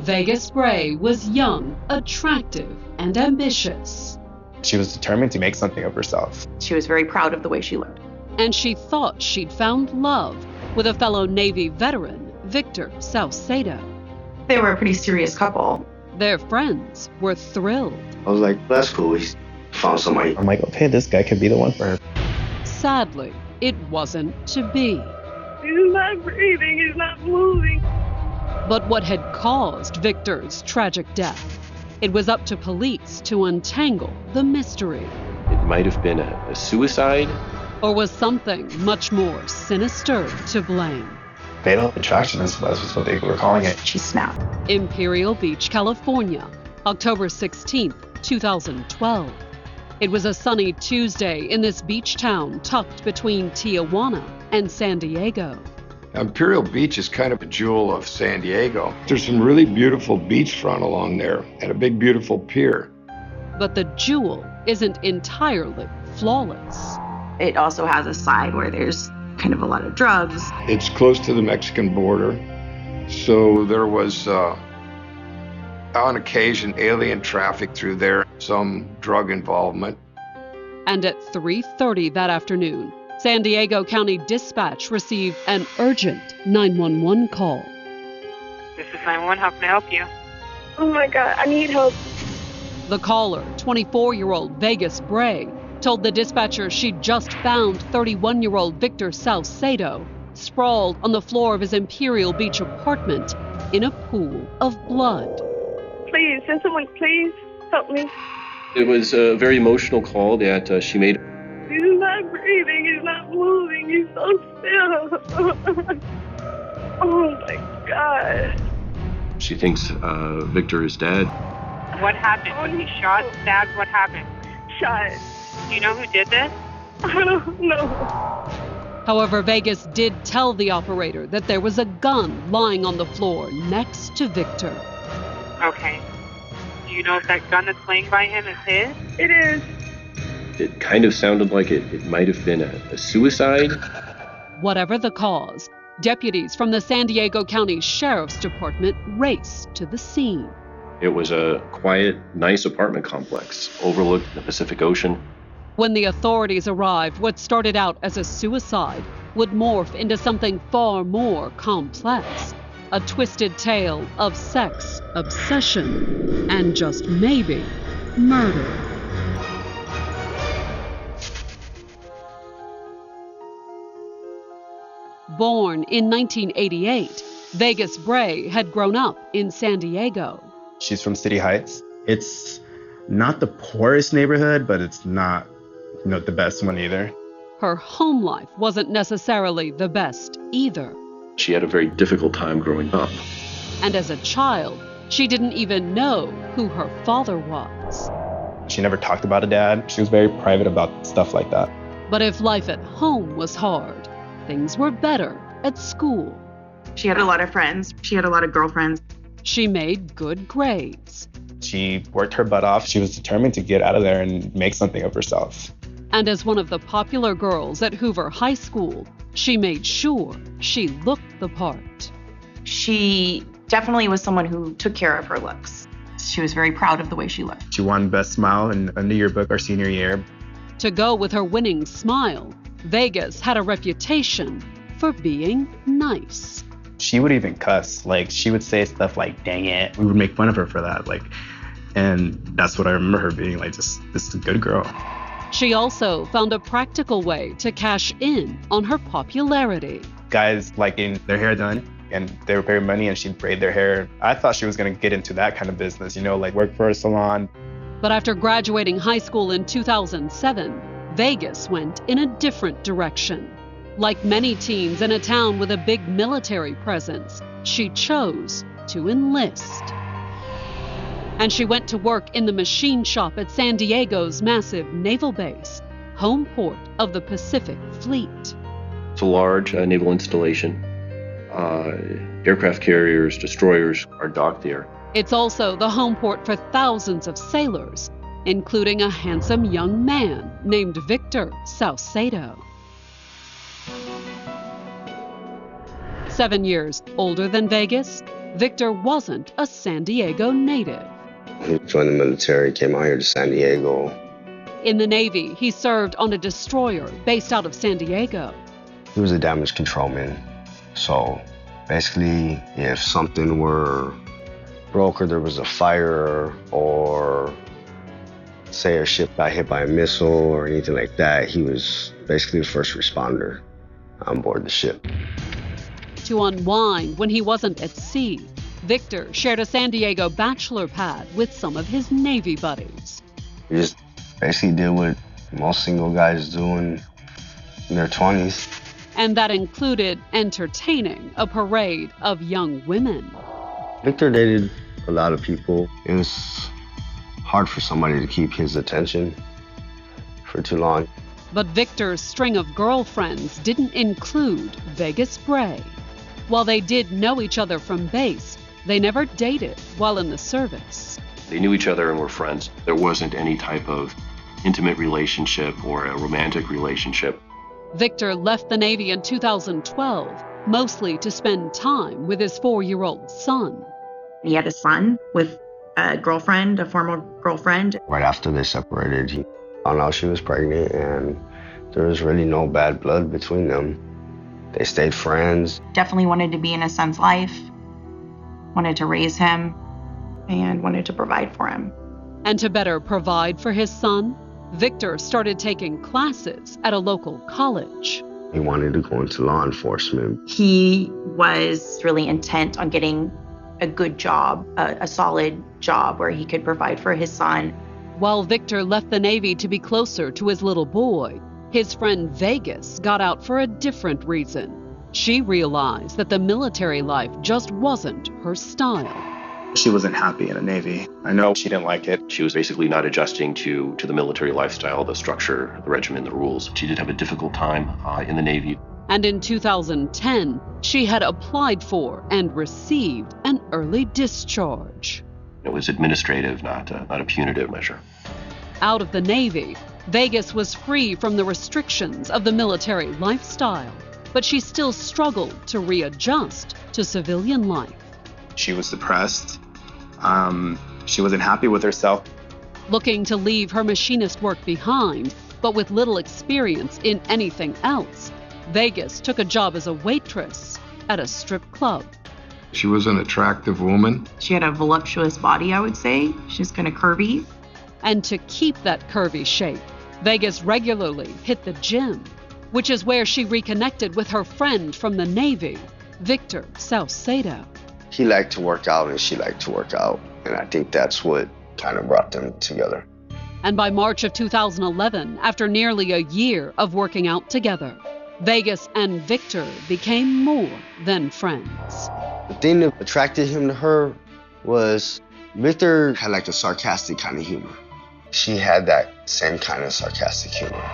Vegas Bray was young, attractive, and ambitious. She was determined to make something of herself. She was very proud of the way she looked. And she thought she'd found love with a fellow Navy veteran, Victor Salcedo. They were a pretty serious couple. Their friends were thrilled. I was like, that's cool. He's found somebody. I'm like, okay, this guy could be the one for her. Sadly, it wasn't to be. He's not breathing, he's not moving. But what had caused Victor's tragic death? It was up to police to untangle the mystery. It might have been a suicide. Or was something much more sinister to blame? Fatal attraction is what they were calling it. She snapped. Imperial Beach, California, October 16th, 2012. It was a sunny Tuesday in this beach town tucked between Tijuana and San Diego. Imperial Beach is kind of a jewel of San Diego. There's some really beautiful beachfront along there and a big, beautiful pier. But the jewel isn't entirely flawless. It also has a side where there's kind of a lot of drugs. It's close to the Mexican border, so there was, on occasion, alien traffic through there, some drug involvement. And at 3:30 that afternoon, San Diego County Dispatch received an urgent 911 call. This is 911, how can I help you? Oh my God, I need help. The caller, 24-year-old Vegas Bray, told the dispatcher she'd just found 31-year-old Victor Salcedo sprawled on the floor of his Imperial Beach apartment in a pool of blood. Please, send someone, please help me. It was a very emotional call that she made. He's not breathing, he's not moving, he's so still. Oh my God. She thinks Victor is dead. What happened? Was he shot, stabbed? What happened? Shot. Do you know who did this? I don't know. However, Vegas did tell the operator that there was a gun lying on the floor next to Victor. Okay. Do you know if that gun that's laying by him is his? It is. It kind of sounded like it might have been a suicide. Whatever the cause, deputies from the San Diego County Sheriff's Department raced to the scene. It was a quiet, nice apartment complex overlooked the Pacific Ocean. When the authorities arrived, what started out as a suicide would morph into something far more complex. A twisted tale of sex, obsession, and just maybe murder. Born in 1988, Vegas Bray had grown up in San Diego. She's from City Heights. It's not the poorest neighborhood, but it's not, the best one either. Her home life wasn't necessarily the best either. She had a very difficult time growing up. And as a child, she didn't even know who her father was. She never talked about a dad. She was very private about stuff like that. But if life at home was hard, things were better at school. She had a lot of friends. She had a lot of girlfriends. She made good grades. She worked her butt off. She was determined to get out of there and make something of herself. And as one of the popular girls at Hoover High School, she made sure she looked the part. She definitely was someone who took care of her looks. She was very proud of the way she looked. She won Best Smile in the yearbook our senior year. To go with her winning smile, Vegas had a reputation for being nice. She would even cuss. She would say stuff like, dang it. We would make fun of her for that. And that's what I remember her being just this good girl. She also found a practical way to cash in on her popularity. Guys liking their hair done, and they would pay her money and she'd braid their hair. I thought she was going to get into that kind of business, work for a salon. But after graduating high school in 2007, Vegas went in a different direction. Like many teens in a town with a big military presence, she chose to enlist. And she went to work in the machine shop at San Diego's massive naval base, home port of the Pacific Fleet. It's a large naval installation. Aircraft carriers, destroyers are docked there. It's also the home port for thousands of sailors, including a handsome young man named Victor Salcedo. 7 years older than Vegas, Victor wasn't a San Diego native. He joined the military, came out here to San Diego. In the Navy, he served on a destroyer based out of San Diego. He was a damage control man. So basically, if something were broke or there was a fire or say a ship got hit by a missile or anything like that, he was basically the first responder on board the ship. To unwind when he wasn't at sea, Victor shared a San Diego bachelor pad with some of his Navy buddies. We just basically did what most single guys do in their 20s. And that included entertaining a parade of young women. Victor dated a lot of people. It was hard for somebody to keep his attention for too long. But Victor's string of girlfriends didn't include Vegas Bray. While they did know each other from base, they never dated while in the service. They knew each other and were friends. There wasn't any type of intimate relationship or a romantic relationship. Victor left the Navy in 2012, mostly to spend time with his 4-year-old son. He had a son with a girlfriend, a former girlfriend. Right after they separated, he found out she was pregnant, and there was really no bad blood between them. They stayed friends. Definitely wanted to be in his son's life, wanted to raise him, and wanted to provide for him. And to better provide for his son, Victor started taking classes at a local college. He wanted to go into law enforcement. He was really intent on getting a good job, a solid job where he could provide for his son. While Victor left the Navy to be closer to his little boy, his friend Vegas got out for a different reason. She realized that the military life just wasn't her style. She wasn't happy in the Navy. I know she didn't like it. She was basically not adjusting to the military lifestyle, the structure, the regimen, the rules. She did have a difficult time in the Navy. And in 2010, she had applied for and received an early discharge. It was administrative, not a punitive measure. Out of the Navy, Vegas was free from the restrictions of the military lifestyle, but she still struggled to readjust to civilian life. She was depressed. She wasn't happy with herself. Looking to leave her machinist work behind, but with little experience in anything else, Vegas took a job as a waitress at a strip club. She was an attractive woman. She had a voluptuous body, I would say. She's kind of curvy. And to keep that curvy shape, Vegas regularly hit the gym, which is where she reconnected with her friend from the Navy, Victor Salcedo. He liked to work out and she liked to work out. And I think that's what kind of brought them together. And by March of 2011, after nearly a year of working out together, Vegas and Victor became more than friends. The thing that attracted him to her was Victor had like a sarcastic kind of humor. She had that same kind of sarcastic humor.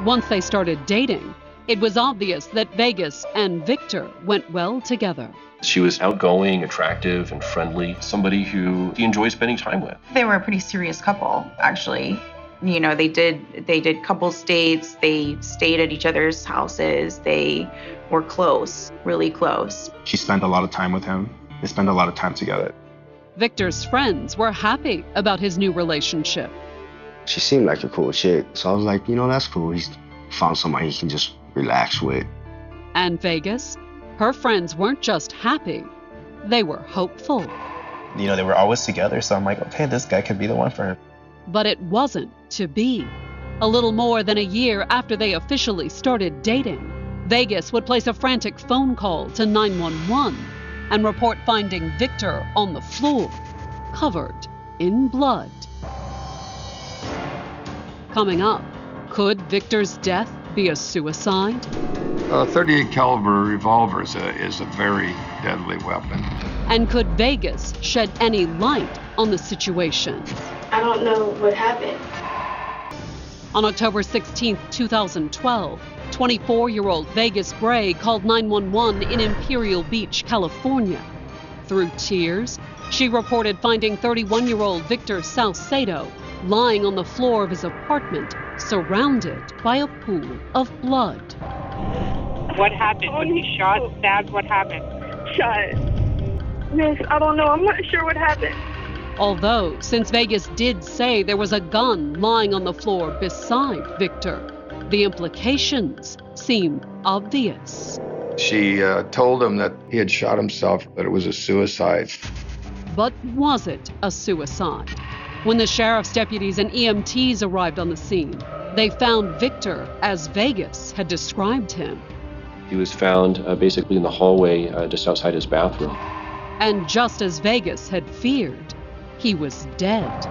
Once they started dating, it was obvious that Vegas and Victor went well together. She was outgoing, attractive, and friendly, somebody who he enjoyed spending time with. They were a pretty serious couple, actually. You know, they did couples dates, they stayed at each other's houses, they were close, really close. She spent a lot of time with him. They spent a lot of time together. Victor's friends were happy about his new relationship. She seemed like a cool chick, so I was like, that's cool. He's found somebody he can just relax with. And Vegas? Her friends weren't just happy, they were hopeful. They were always together, so I'm like, okay, this guy could be the one for her. But it wasn't to be. A little more than a year after they officially started dating, Vegas would place a frantic phone call to 911 and report finding Victor on the floor, covered in blood. Coming up, could Victor's death be a suicide? A .38 caliber revolver is a very deadly weapon. And could Vegas shed any light on the situation? I don't know what happened. On October 16, 2012, 24-year-old Vegas Bray called 911 in Imperial Beach, California. Through tears, she reported finding 31-year-old Victor Salcedo lying on the floor of his apartment, surrounded by a pool of blood. What happened? Was he shot, stabbed? What happened? Shot. Yes, I don't know. I'm not sure what happened. Although, since Vegas did say there was a gun lying on the floor beside Victor, the implications seemed obvious. She told him that he had shot himself, that it was a suicide. But was it a suicide? When the sheriff's deputies and EMTs arrived on the scene, they found Victor as Vegas had described him. He was found basically in the hallway just outside his bathroom. And just as Vegas had feared, he was dead.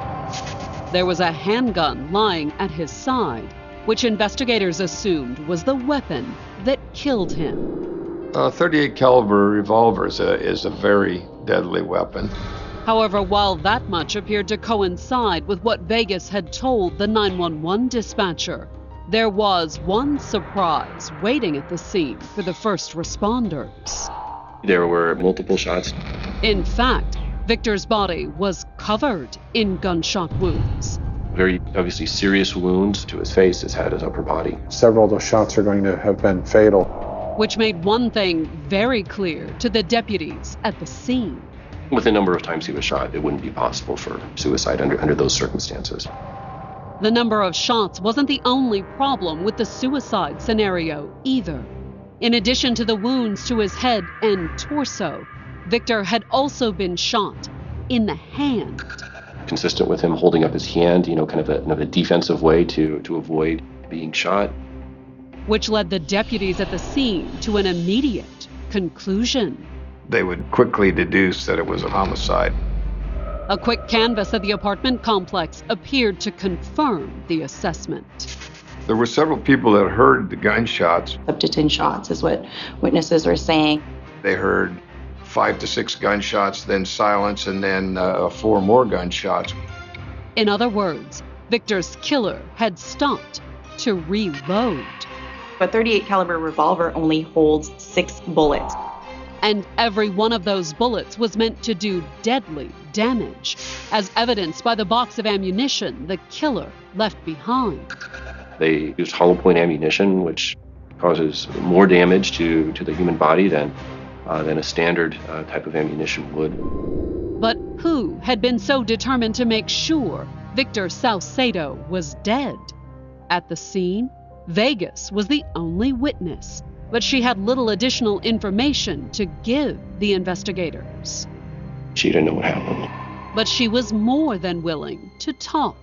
There was a handgun lying at his side, which investigators assumed was the weapon that killed him. A .38 caliber revolver is a very deadly weapon. However, while that much appeared to coincide with what Vegas had told the 911 dispatcher, there was one surprise waiting at the scene for the first responders. There were multiple shots. In fact, Victor's body was covered in gunshot wounds. Very obviously serious wounds to his face, his head, his upper body. Several of those shots are going to have been fatal. Which made one thing very clear to the deputies at the scene. With the number of times he was shot, it wouldn't be possible for suicide under those circumstances. The number of shots wasn't the only problem with the suicide scenario either. In addition to the wounds to his head and torso, Victor had also been shot in the hand. Consistent with him holding up his hand, kind of a defensive way to avoid being shot. Which led the deputies at the scene to an immediate conclusion. They would quickly deduce that it was a homicide. A quick canvass of the apartment complex appeared to confirm the assessment. There were several people that heard the gunshots. Up to 10 shots is what witnesses were saying. They heard 5 to 6 gunshots, then silence, and then 4 more gunshots. In other words, Victor's killer had stopped to reload. A .38 caliber revolver only holds 6 bullets. And every one of those bullets was meant to do deadly damage, as evidenced by the box of ammunition the killer left behind. They used hollow point ammunition, which causes more damage to the human body than a standard type of ammunition would. But who had been so determined to make sure Victor Salcedo was dead? At the scene, Vegas was the only witness, but she had little additional information to give the investigators. She didn't know what happened. But she was more than willing to talk.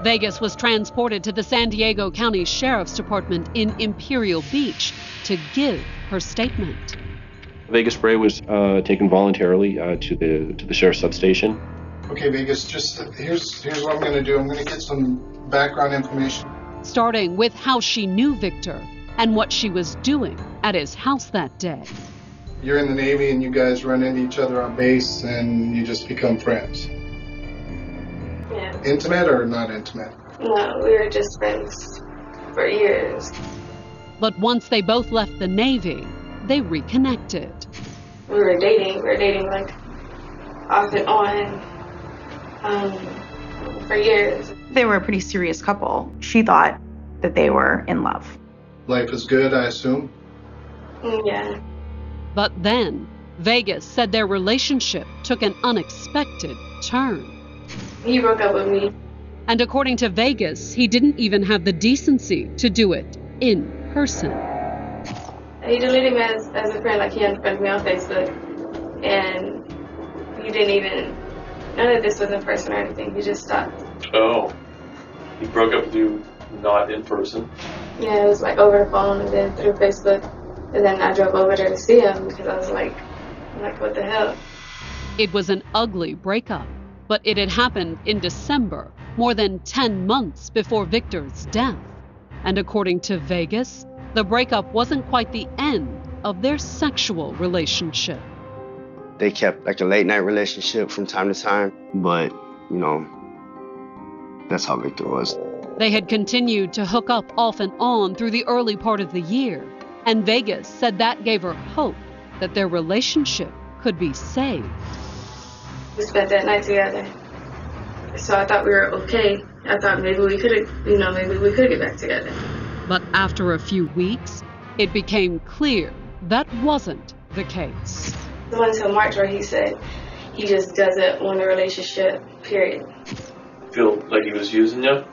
Vegas was transported to the San Diego County Sheriff's Department in Imperial Beach to give her statement. Vegas Spray was taken voluntarily to the sheriff's substation. Okay, Vegas, just here's what I'm going to do. I'm going to get some background information. Starting with how she knew Victor and what she was doing at his house that day. You're in the Navy and you guys run into each other on base and you just become friends. Yeah. Intimate or not intimate? No, we were just friends for years. But once they both left the Navy, they reconnected. We were dating like off and on for years. They were a pretty serious couple. She thought that they were in love. Life is good, I assume? Yeah. But then, Vegas said their relationship took an unexpected turn. He broke up with me. And according to Vegas, he didn't even have the decency to do it in person. He deleted me as a friend, like he unfriended me on Facebook. And he didn't even, none of this was in person or anything. He just stopped. Oh, he broke up with you not in person? Yeah, it was like over the phone and then through Facebook. And then I drove over there to see him because I was like, what the hell? It was an ugly breakup, but it had happened in December, more than 10 months before Victor's death. And according to Vegas, the breakup wasn't quite the end of their sexual relationship. They kept like a late night relationship from time to time, but, that's how Victor was. They had continued to hook up off and on through the early part of the year, and Vegas said that gave her hope that their relationship could be saved. We spent that night together. So I thought we were okay. I thought maybe we could get back together. But after a few weeks, it became clear that wasn't the case. The one until March where he said he just doesn't want a relationship, period. Feel like he was using you?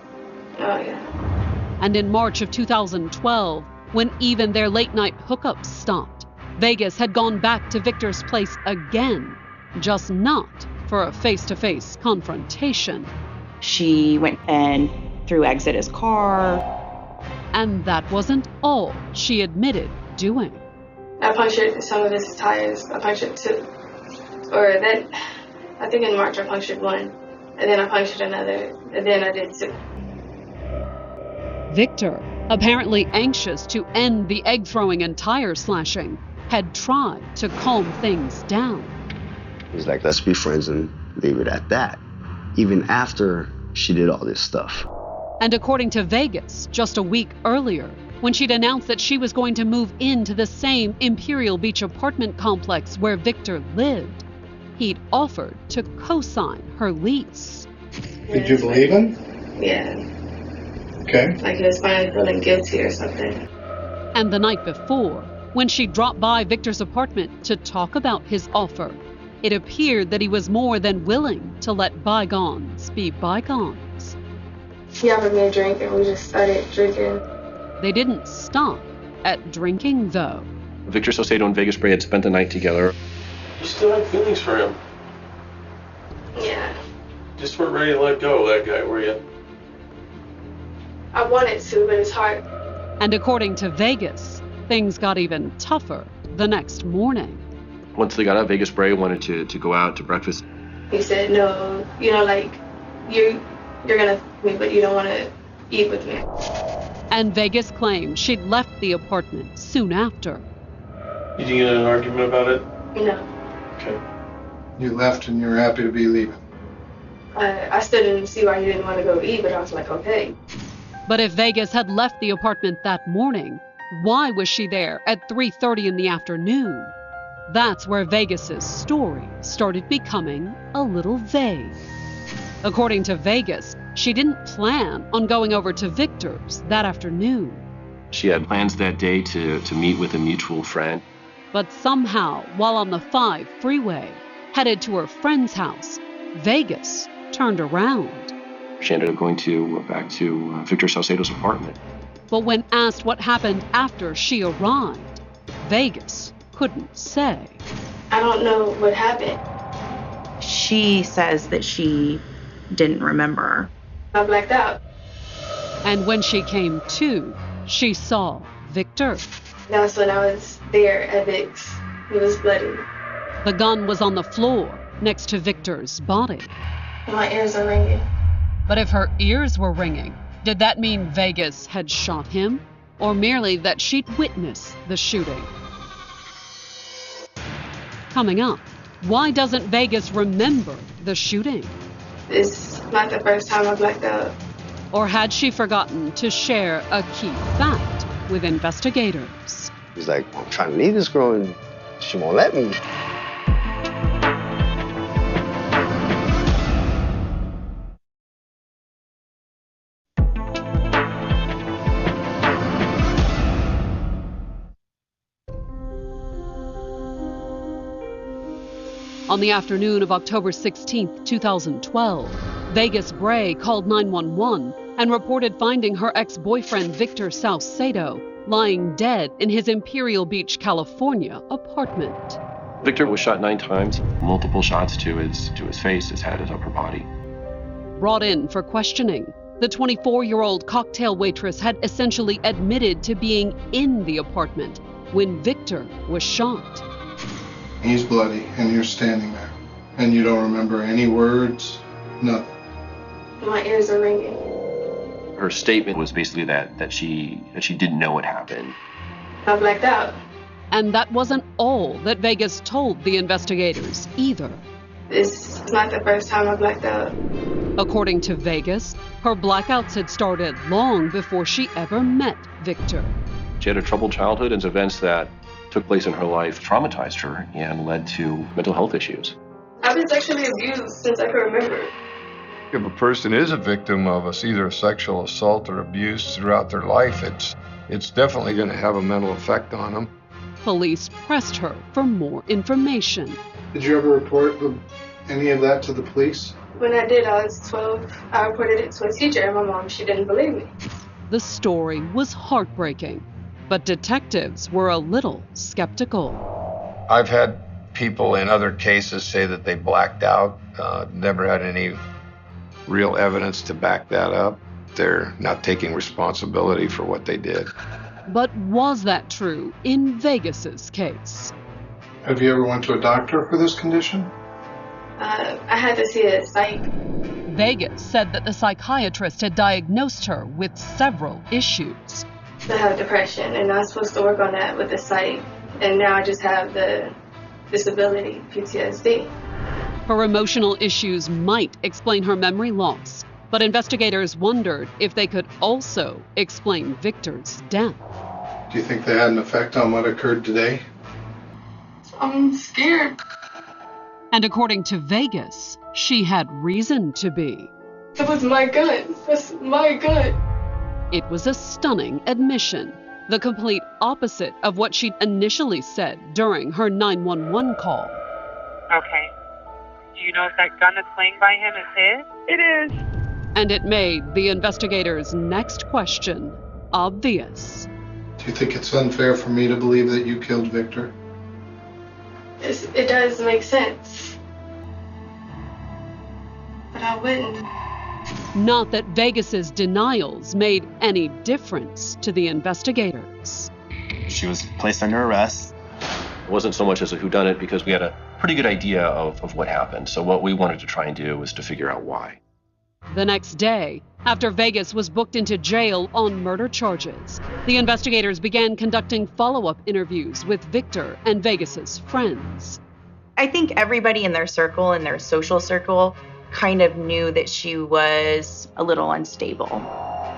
Oh, yeah. And in March of 2012, when even their late-night hookups stopped, Vegas had gone back to Victor's place again, just not for a face-to-face confrontation. She went and threw eggs at his car. And that wasn't all she admitted doing. I punctured some of his tires. I punctured two. Or then, I think in March I punctured one. And then I punctured another. And then I did two. Victor, apparently anxious to end the egg throwing and tire slashing, had tried to calm things down. He's like, let's be friends and leave it at that. Even after she did all this stuff. And according to Vegas, just a week earlier, when she'd announced that she was going to move into the same Imperial Beach apartment complex where Victor lived, he'd offered to co-sign her lease. Did you believe him? Yeah. Okay. Like he was finally feeling guilty or something. And the night before, when she dropped by Victor's apartment to talk about his offer, it appeared that he was more than willing to let bygones be bygones. He offered me a drink and we just started drinking. They didn't stop at drinking, though. Victor Salcedo and Vegas Bray had spent the night together. You still had feelings for him? Yeah. Just weren't ready to let go of that guy, were you? I wanted to, but it's hard. And according to Vegas, things got even tougher the next morning. Once they got out, Vegas Bray wanted to go out to breakfast. He said, no, like, you're gonna f me, but you don't want to eat with me. And Vegas claimed she'd left the apartment soon after. You didn't get in an argument about it? No. Okay. You left and you were happy to be leaving. I still didn't see why he didn't want to go eat, but I was like, okay. But if Vegas had left the apartment that morning, why was she there at 3:30 in the afternoon? That's where Vegas's story started becoming a little vague. According to Vegas, she didn't plan on going over to Victor's that afternoon. She had plans that day to meet with a mutual friend. But somehow, while on the 5 freeway, headed to her friend's house, Vegas turned around. She ended up going back to Victor Salcedo's apartment. But when asked what happened after she arrived, Vegas couldn't say. I don't know what happened. She says that she didn't remember. I blacked out. And when she came to, she saw Victor. That's when I was there at Vic's. He was bloody. The gun was on the floor next to Victor's body. My ears are ringing. But if her ears were ringing, did that mean Vegas had shot him? Or merely that she'd witnessed the shooting? Coming up, why doesn't Vegas remember the shooting? It's not the first time I blacked out. Or had she forgotten to share a key fact with investigators? He's like, I'm trying to leave this girl and she won't let me. On the afternoon of October 16, 2012, Vegas Bray called 911 and reported finding her ex-boyfriend Victor Salcedo lying dead in his Imperial Beach, California apartment. Victor was shot 9 times, multiple shots to his face, his head, his upper body. Brought in for questioning, the 24-year-old cocktail waitress had essentially admitted to being in the apartment when Victor was shot. He's bloody, and you're standing there. And you don't remember any words, nothing. My ears are ringing. Her statement was basically that she didn't know what happened. I blacked out. And that wasn't all that Vegas told the investigators either. It's not the first time I blacked out. According to Vegas, her blackouts had started long before she ever met Victor. She had a troubled childhood, and events that took place in her life traumatized her and led to mental health issues. I've been sexually abused since I can remember. If a person is a victim of either a sexual assault or abuse throughout their life, it's definitely going to have a mental effect on them. Police pressed her for more information. Did you ever report any of that to the police? When I did, I was 12. I reported it to a teacher, and my mom, she didn't believe me. The story was heartbreaking, but detectives were a little skeptical. I've had people in other cases say that they blacked out. Never had any real evidence to back that up. They're not taking responsibility for what they did. But was that true in Vegas's case? Have you ever went to a doctor for this condition? I had to see a psych. Vegas said that the psychiatrist had diagnosed her with several issues. I have depression, and I was supposed to work on that with the psych. And now I just have the disability, PTSD. Her emotional issues might explain her memory loss, but investigators wondered if they could also explain Victor's death. Do you think that had an effect on what occurred today? I'm scared. And according to Vegas, she had reason to be. It was my gun. That's my gun. It was a stunning admission, the complete opposite of what she'd initially said during her 911 call. Okay. Do you know if that gun that's laying by him is his? It is. And it made the investigators' next question obvious. Do you think it's unfair for me to believe that you killed Victor? It does make sense. But I wouldn't. Not that Vegas's denials made any difference to the investigators. She was placed under arrest. It wasn't so much as a whodunit because we had a pretty good idea of what happened. So what we wanted to try and do was to figure out why. The next day, after Vegas was booked into jail on murder charges, the investigators began conducting follow-up interviews with Victor and Vegas's friends. I think everybody in their circle, in their social circle, kind of knew that she was a little unstable.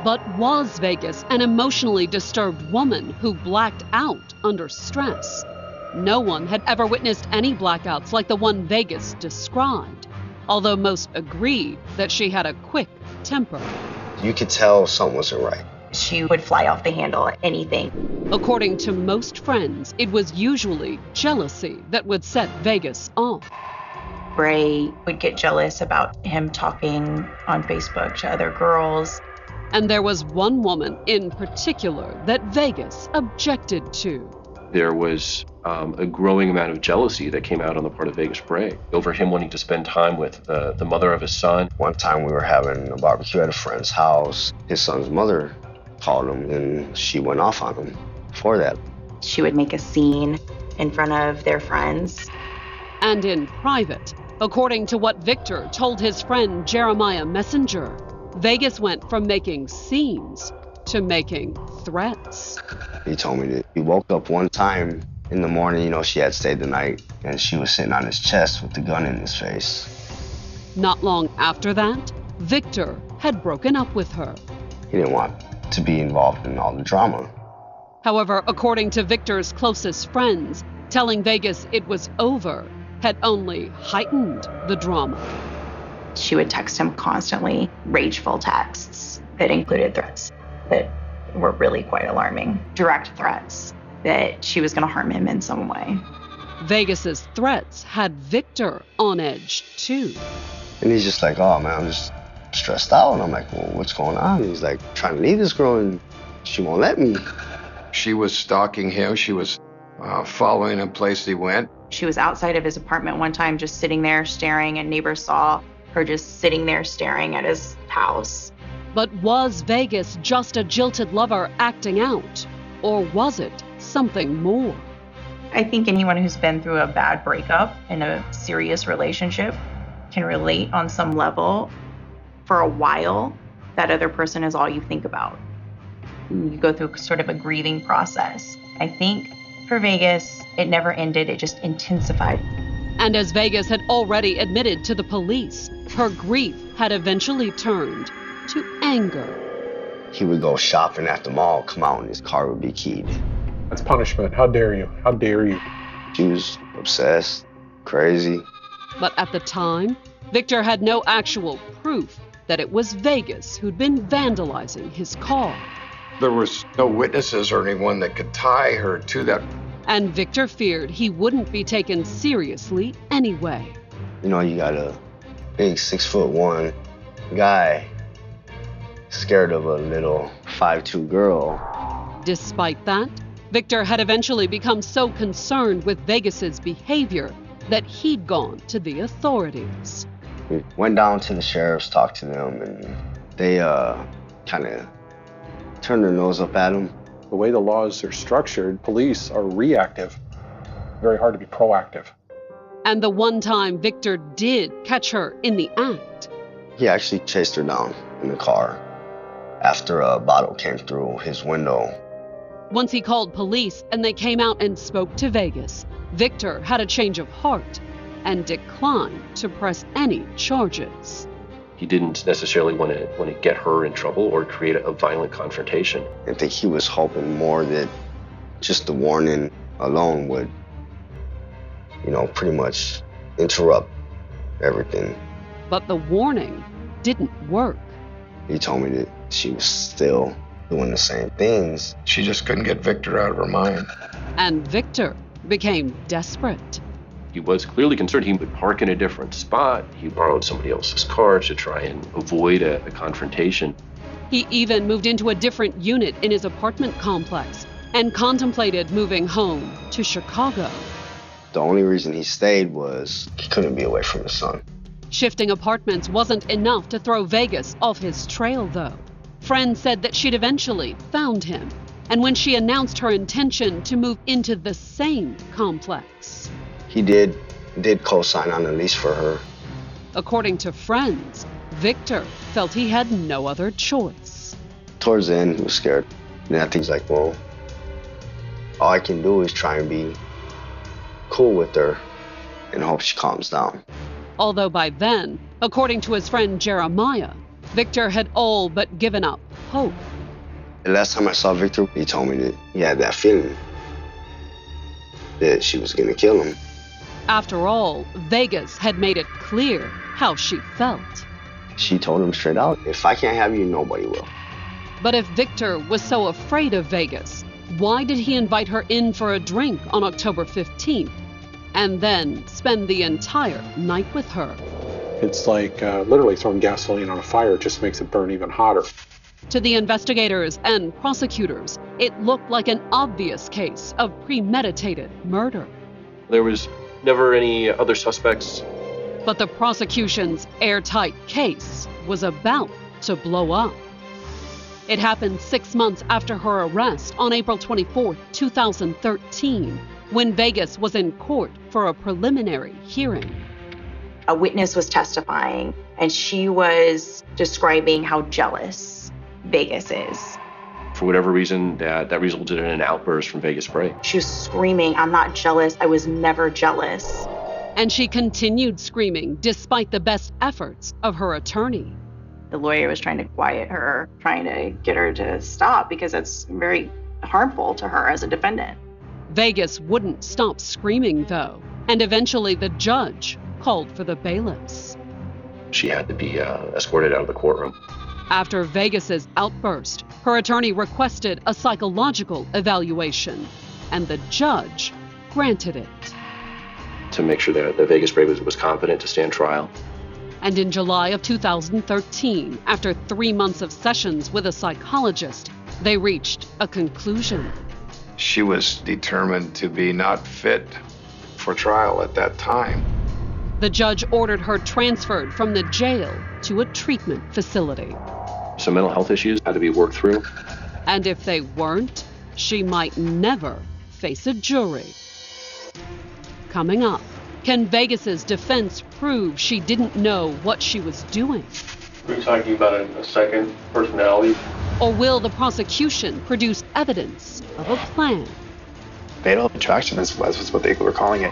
But was Vegas an emotionally disturbed woman who blacked out under stress? No one had ever witnessed any blackouts like the one Vegas described, although most agreed that she had a quick temper. You could tell something wasn't right. She would fly off the handle at anything. According to most friends, it was usually jealousy that would set Vegas off. Bray would get jealous about him talking on Facebook to other girls. And there was one woman in particular that Vegas objected to. There was a growing amount of jealousy that came out on the part of Vegas Bray over him wanting to spend time with the mother of his son. One time we were having a barbecue at a friend's house. His son's mother called him and she went off on him for that. She would make a scene in front of their friends. And in private, according to what Victor told his friend Jeremiah Messenger, Vegas went from making scenes to making threats. He told me that he woke up one time in the morning, she had stayed the night, and she was sitting on his chest with the gun in his face. Not long after that, Victor had broken up with her. He didn't want to be involved in all the drama. However, according to Victor's closest friends, telling Vegas it was over had only heightened the drama. She would text him constantly, rageful texts that included threats that were really quite alarming. Direct threats that she was going to harm him in some way. Vegas's threats had Victor on edge, too. And he's just like, oh, man, I'm just stressed out. And I'm like, well, what's going on? And he's like, trying to leave this girl, and she won't let me. She was stalking him. She was following him place he went. She was outside of his apartment one time just sitting there staring, and neighbors saw her just sitting there staring at his house. But was Vegas just a jilted lover acting out? Or was it something more? I think anyone who's been through a bad breakup in a serious relationship can relate on some level. For a while, that other person is all you think about. You go through sort of a grieving process. I think for Vegas, it never ended, it just intensified. And as Vegas had already admitted to the police, her grief had eventually turned to anger. He would go shopping at the mall, come out, and his car would be keyed. That's punishment. How dare you? How dare you? She was obsessed, crazy. But at the time, Victor had no actual proof that it was Vegas who'd been vandalizing his car. There was no witnesses or anyone that could tie her to that And Victor feared he wouldn't be taken seriously anyway. You know, you got a big 6'1" guy scared of a little 5'2" girl. Despite that, Victor had eventually become so concerned with Vegas's behavior that he'd gone to the authorities. We went down to the sheriff's, talked to them, and they kind of turned their nose up at him. The way the laws are structured, police are reactive. Very hard to be proactive. And the one time Victor did catch her in the act, He actually chased her down in the car after a bottle came through his window. once he called police and they came out and spoke to Vegas, Victor had a change of heart and declined to press any charges. He didn't necessarily want to get her in trouble or create a violent confrontation. I think he was hoping more that just the warning alone would, pretty much interrupt everything. But the warning didn't work. He told me that she was still doing the same things. She just couldn't get Victor out of her mind. And Victor became desperate. He was clearly concerned. He would park in a different spot. He borrowed somebody else's car to try and avoid a confrontation. He even moved into a different unit in his apartment complex and contemplated moving home to Chicago. The only reason he stayed was he couldn't be away from his son. Shifting apartments wasn't enough to throw Vegas off his trail, though. Friends said that she'd eventually found him, and when she announced her intention to move into the same complex. He did co-sign on a lease for her. According to friends, Victor felt he had no other choice. Towards the end, he was scared. And I think he's like, well, all I can do is try and be cool with her and hope she calms down. Although by then, according to his friend Jeremiah, Victor had all but given up hope. The last time I saw Victor, he told me that he had that feeling that she was going to kill him. After all, Vegas had made it clear how she felt. She told him straight out, if I can't have you, nobody will. But if Victor was so afraid of Vegas, why did he invite her in for a drink on October 15th and then spend the entire night with her? It's like literally throwing gasoline on a fire. It just makes it burn even hotter. To the investigators and prosecutors, it looked like an obvious case of premeditated murder. There was never any other suspects. But the prosecution's airtight case was about to blow up. It happened 6 months after her arrest on April 24, 2013, when Vegas was in court for a preliminary hearing. A witness was testifying, and she was describing how jealous Vegas is. For whatever reason, that resulted in an outburst from Vegas Bray. She was screaming, "I'm not jealous. I was never jealous." And she continued screaming despite the best efforts of her attorney. The lawyer was trying to quiet her, trying to get her to stop because it's very harmful to her as a defendant. Vegas wouldn't stop screaming, though, and eventually the judge called for the bailiffs. She had to be escorted out of the courtroom. After Vegas's outburst, her attorney requested a psychological evaluation, and the judge granted it. To make sure that Vegas Bray was competent to stand trial. And in July of 2013, after 3 months of sessions with a psychologist, they reached a conclusion. She was determined to be not fit for trial at that time. The judge ordered her transferred from the jail to a treatment facility. Some mental health issues had to be worked through. And if they weren't, she might never face a jury. Coming up, can Vegas's defense prove she didn't know what she was doing? Are you talking about a second personality? Or will the prosecution produce evidence of a plan? Fatal attraction is what they were calling it.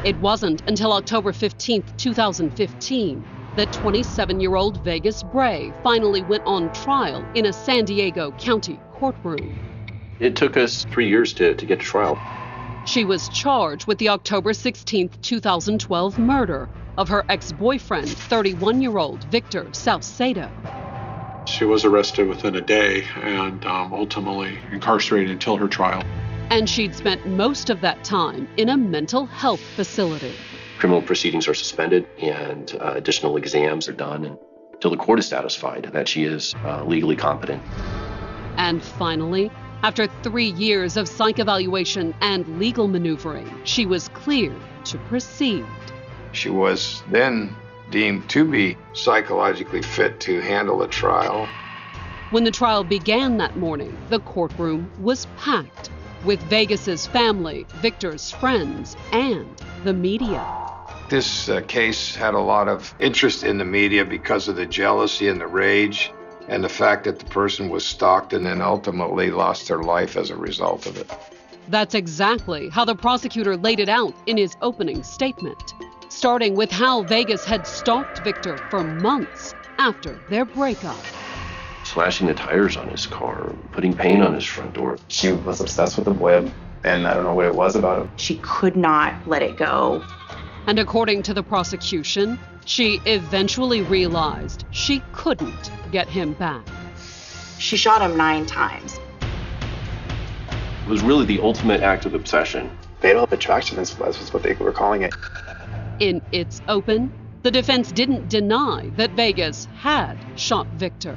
It wasn't until October 15, 2015, that 27-year-old Vegas Bray finally went on trial in a San Diego County courtroom. It took us 3 years to get to trial. She was charged with the October 16, 2012 murder of her ex-boyfriend, 31-year-old Victor Salcedo. She was arrested within a day and ultimately incarcerated until her trial. And she'd spent most of that time in a mental health facility. Criminal proceedings are suspended and additional exams are done until the court is satisfied that she is legally competent. And finally, after 3 years of psych evaluation and legal maneuvering, she was cleared to proceed. She was then deemed to be psychologically fit to handle a trial. When the trial began that morning, the courtroom was packed with Vegas's family, Victor's friends, and the media. This case had a lot of interest in the media because of the jealousy and the rage and the fact that the person was stalked and then ultimately lost their life as a result of it. That's exactly how the prosecutor laid it out in his opening statement, starting with how Vegas had stalked Victor for months after their breakup. Slashing the tires on his car, putting paint on his front door. She was obsessed with the web, and I don't know what it was about him. She could not let it go. And according to the prosecution, she eventually realized she couldn't get him back. She shot him 9 times. It was really the ultimate act of obsession. Fatal attraction was what they were calling it. In its open, the defense didn't deny that Vegas had shot Victor.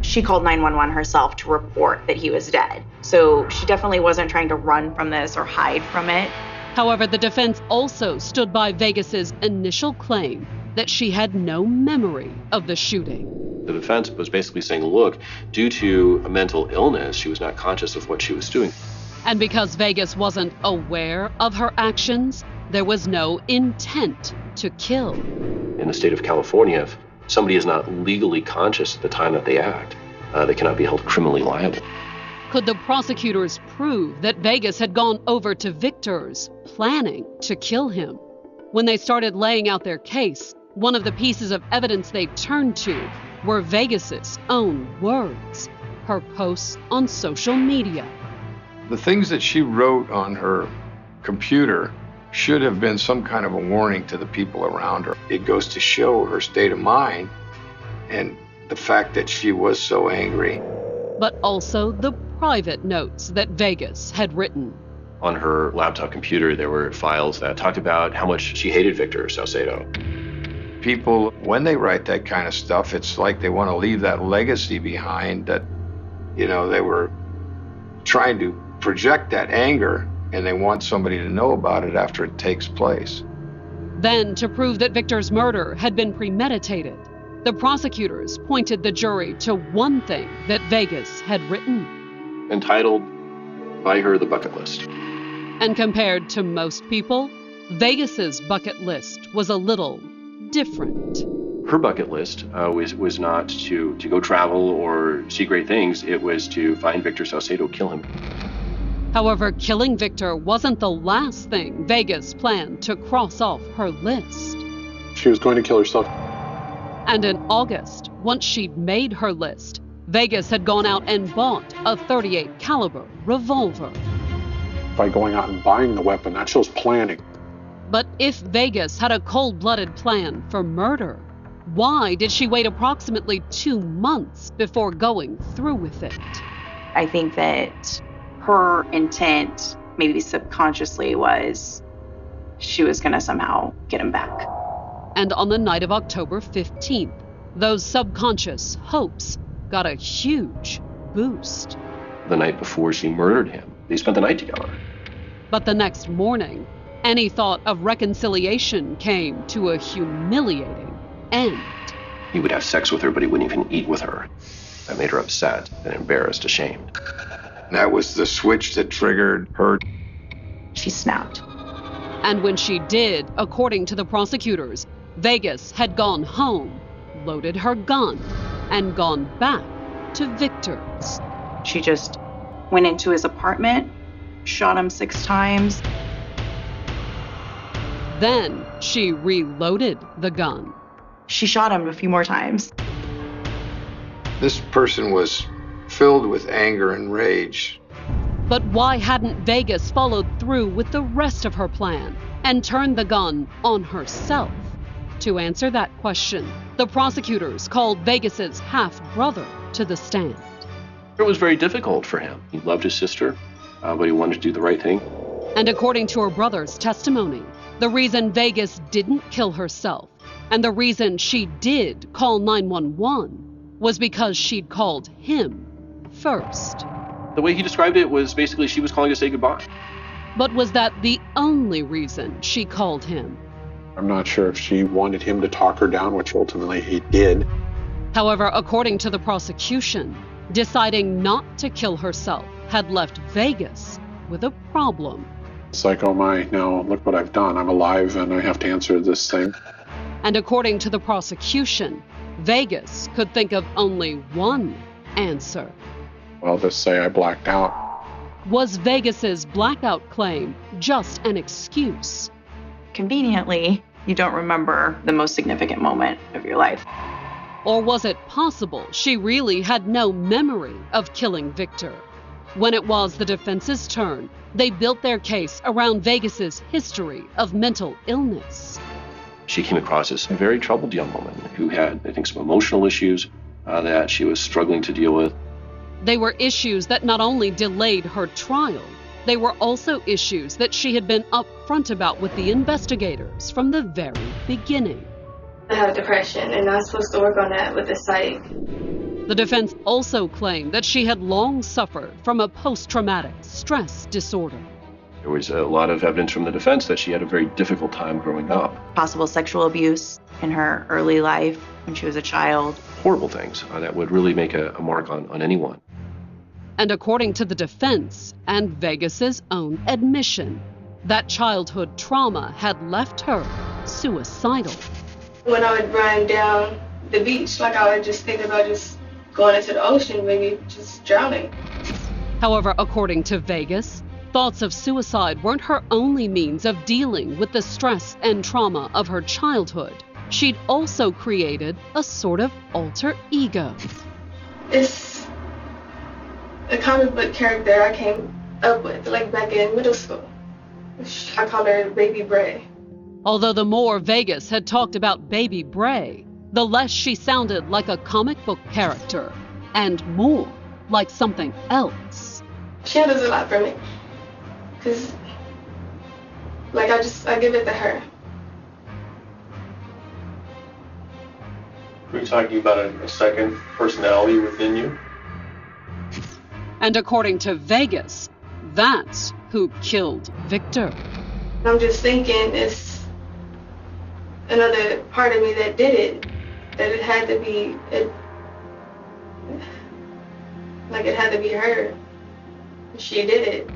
She called 911 herself to report that he was dead. So she definitely wasn't trying to run from this or hide from it. However, the defense also stood by Vegas's initial claim that she had no memory of the shooting. The defense was basically saying, look, due to a mental illness, she was not conscious of what she was doing. And because Vegas wasn't aware of her actions, there was no intent to kill. In the state of California, if somebody is not legally conscious at the time that they act, they cannot be held criminally liable. Could the prosecutors prove that Vegas had gone over to Victor's, planning to kill him? When they started laying out their case, one of the pieces of evidence they turned to were Vegas's own words, her posts on social media. The things that she wrote on her computer should have been some kind of a warning to the people around her. It goes to show her state of mind and the fact that she was so angry. But also the private notes that Vegas had written. On her laptop computer, there were files that talked about how much she hated Victor Salcedo. People, when they write that kind of stuff, it's like they want to leave that legacy behind that, they were trying to project that anger and they want somebody to know about it after it takes place. Then, to prove that Victor's murder had been premeditated, the prosecutors pointed the jury to one thing that Vegas had written. Entitled, by her, the bucket list. And compared to most people, Vegas's bucket list was a little different. Her bucket list was not to go travel or see great things. It was to find Victor Salcedo, kill him. However, killing Victor wasn't the last thing Vegas planned to cross off her list. She was going to kill herself. And in August, once she'd made her list, Vegas had gone out and bought a .38 caliber revolver. By going out and buying the weapon, that shows planning. But if Vegas had a cold-blooded plan for murder, why did she wait approximately 2 months before going through with it? I think that her intent, maybe subconsciously, was she was going to somehow get him back. And on the night of October 15th, those subconscious hopes got a huge boost. The night before she murdered him, they spent the night together. But the next morning, any thought of reconciliation came to a humiliating end. He would have sex with her, but he wouldn't even eat with her. That made her upset and embarrassed, ashamed. That was the switch that triggered her. She snapped. And when she did, according to the prosecutors, Vegas had gone home, loaded her gun, and gone back to Victor's. She just went into his apartment, shot him 6 times. Then she reloaded the gun. She shot him a few more times. This person was filled with anger and rage. But why hadn't Vegas followed through with the rest of her plan and turned the gun on herself? To answer that question, the prosecutors called Vegas's half-brother to the stand. It was very difficult for him. He loved his sister, but he wanted to do the right thing. And according to her brother's testimony, the reason Vegas didn't kill herself and the reason she did call 911 was because she'd called him first. The way he described it was basically she was calling to say goodbye. But was that the only reason she called him? I'm not sure if she wanted him to talk her down, which ultimately he did. However, according to the prosecution, deciding not to kill herself had left Vegas with a problem. It's like, oh my, now look what I've done. I'm alive and I have to answer this thing. And according to the prosecution, Vegas could think of only one answer. Well, let's say I blacked out. Was Vegas's blackout claim just an excuse? Conveniently, you don't remember the most significant moment of your life. Or was it possible she really had no memory of killing Victor? When it was the defense's turn, they built their case around Vegas's history of mental illness. She came across as a very troubled young woman who had, I think, some emotional issues that she was struggling to deal with. They were issues that not only delayed her trial, they were also issues that she had been upfront about with the investigators from the very beginning. I have depression, and I'm supposed to work on that with the psych. The defense also claimed that she had long suffered from a post-traumatic stress disorder. There was a lot of evidence from the defense that she had a very difficult time growing up. Possible sexual abuse in her early life when she was a child. Horrible things that would really make a mark on anyone. And according to the defense and Vegas's own admission, that childhood trauma had left her suicidal. When I would run down the beach, like I would just think about just going into the ocean, maybe just drowning. However, according to Vegas, thoughts of suicide weren't her only means of dealing with the stress and trauma of her childhood. She'd also created a sort of alter ego. It's a comic book character I came up with, like back in middle school. I called her Baby Bray. Although the more Vegas had talked about Baby Bray, the less she sounded like a comic book character, and more like something else. She handles a lot for me, because like I give it to her. Are you talking about a second personality within you? And according to Vegas, that's who killed Victor. I'm just thinking it's another part of me that did it, that it had to be, it had to be her. She did it.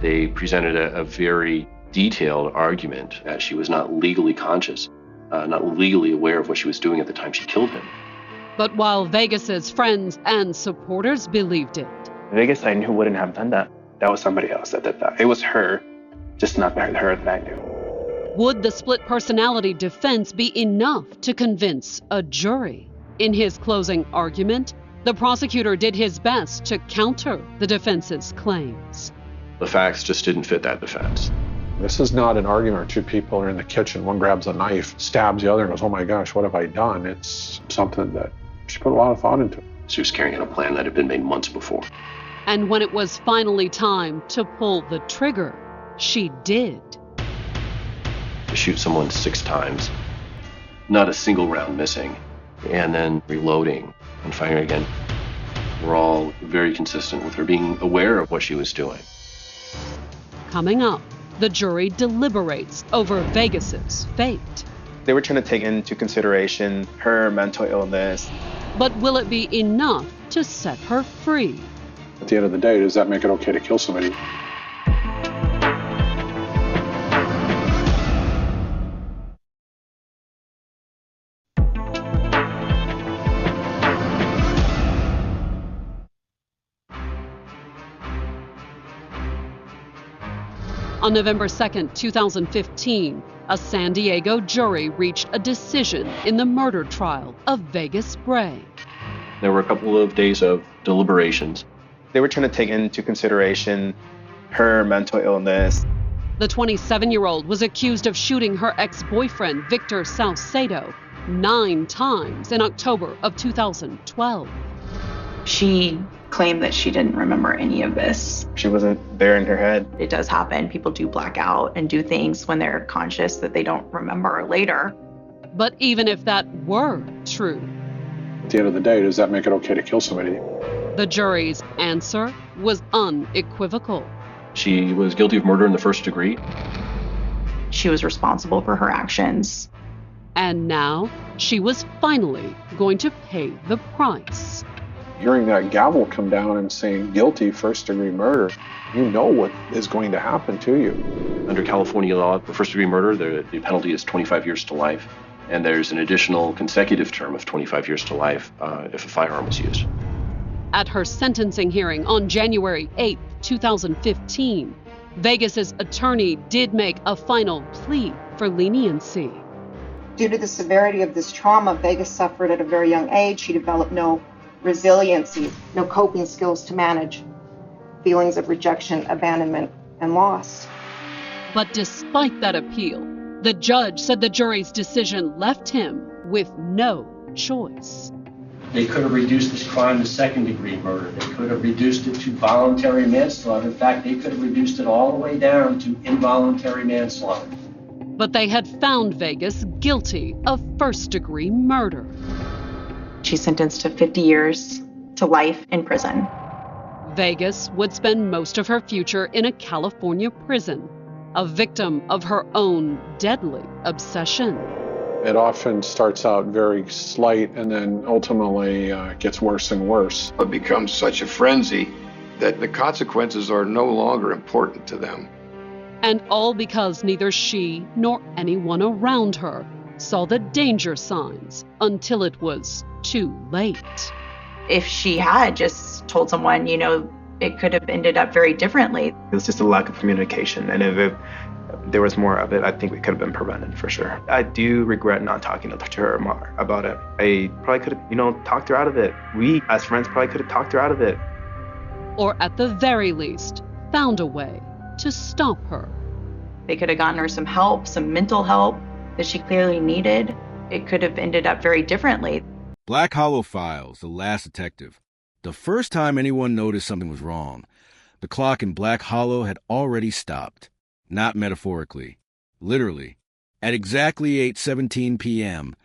They presented a very detailed argument that she was not legally conscious, not legally aware of what she was doing at the time she killed him. But while Vegas's friends and supporters believed it, Vegas, I knew, wouldn't have done that. That was somebody else that did that. It was her, just not her that I knew. would the split personality defense be enough to convince a jury? In his closing argument, the prosecutor did his best to counter the defense's claims. The facts just didn't fit that defense. This is not an argument where two people are in the kitchen, one grabs a knife, stabs the other, and goes, oh my gosh, what have I done? It's something that she put a lot of thought into. She was carrying out a plan that had been made months before. And when it was finally time to pull the trigger, she did. To shoot someone 6 times, not a single round missing, and then reloading and firing again, were all very consistent with her being aware of what she was doing. Coming up, the jury deliberates over Vegas's fate. They were trying to take into consideration her mental illness. But will it be enough to set her free? At the end of the day, does that make it okay to kill somebody? On November 2nd, 2015, a San Diego jury reached a decision in the murder trial of Vegas Bray. There were a couple of days of deliberations, They were trying to take into consideration her mental illness. The 27-year-old was accused of shooting her ex-boyfriend, Victor Salcedo, 9 times in October of 2012. She claimed that she didn't remember any of this. She wasn't there in her head. It does happen. People do black out and do things when they're conscious that they don't remember later. But even if that were true, At the end of the day, does that make it okay to kill somebody? the jury's answer was unequivocal. She was guilty of murder in the first degree. She was responsible for her actions. And now she was finally going to pay the price. Hearing that gavel come down and saying guilty, first-degree murder, you know what is going to happen to you. Under California law, for first-degree murder, the penalty is 25 years to life, and there's an additional consecutive term of 25 years to life if a firearm is used. At her sentencing hearing on January 8, 2015, Vegas's attorney did make a final plea for leniency. Due to the severity of this trauma Vegas suffered at a very young age, she developed no resiliency, no coping skills to manage feelings of rejection, abandonment, and loss. But despite that appeal, the judge said the jury's decision left him with no choice. They could have reduced this crime to second-degree murder. They could have reduced it to voluntary manslaughter. In fact, they could have reduced it all the way down to involuntary manslaughter. But they had found Vegas guilty of first-degree murder. She's sentenced to 50 years to life in prison. Vegas would spend most of her future in a California prison, a victim of her own deadly obsession. It often starts out very slight and then ultimately gets worse and worse. It becomes such a frenzy that the consequences are no longer important to them. And all because neither she nor anyone around her saw the danger signs until it was too late. If she had just told someone, it could have ended up very differently. It was just a lack of communication, and if there was more of it, I think it could have been prevented for sure. I do regret not talking to her more about it. I probably could have, talked her out of it. We, as friends, probably could have talked her out of it. Or at the very least, found a way to stop her. They could have gotten her some help, some mental help that she clearly needed. It could have ended up very differently. Black Hollow Files, The Last Detective. The first time anyone noticed something was wrong, the clock in Black Hollow had already stopped. Not metaphorically, literally. At exactly 8:17 p.m.,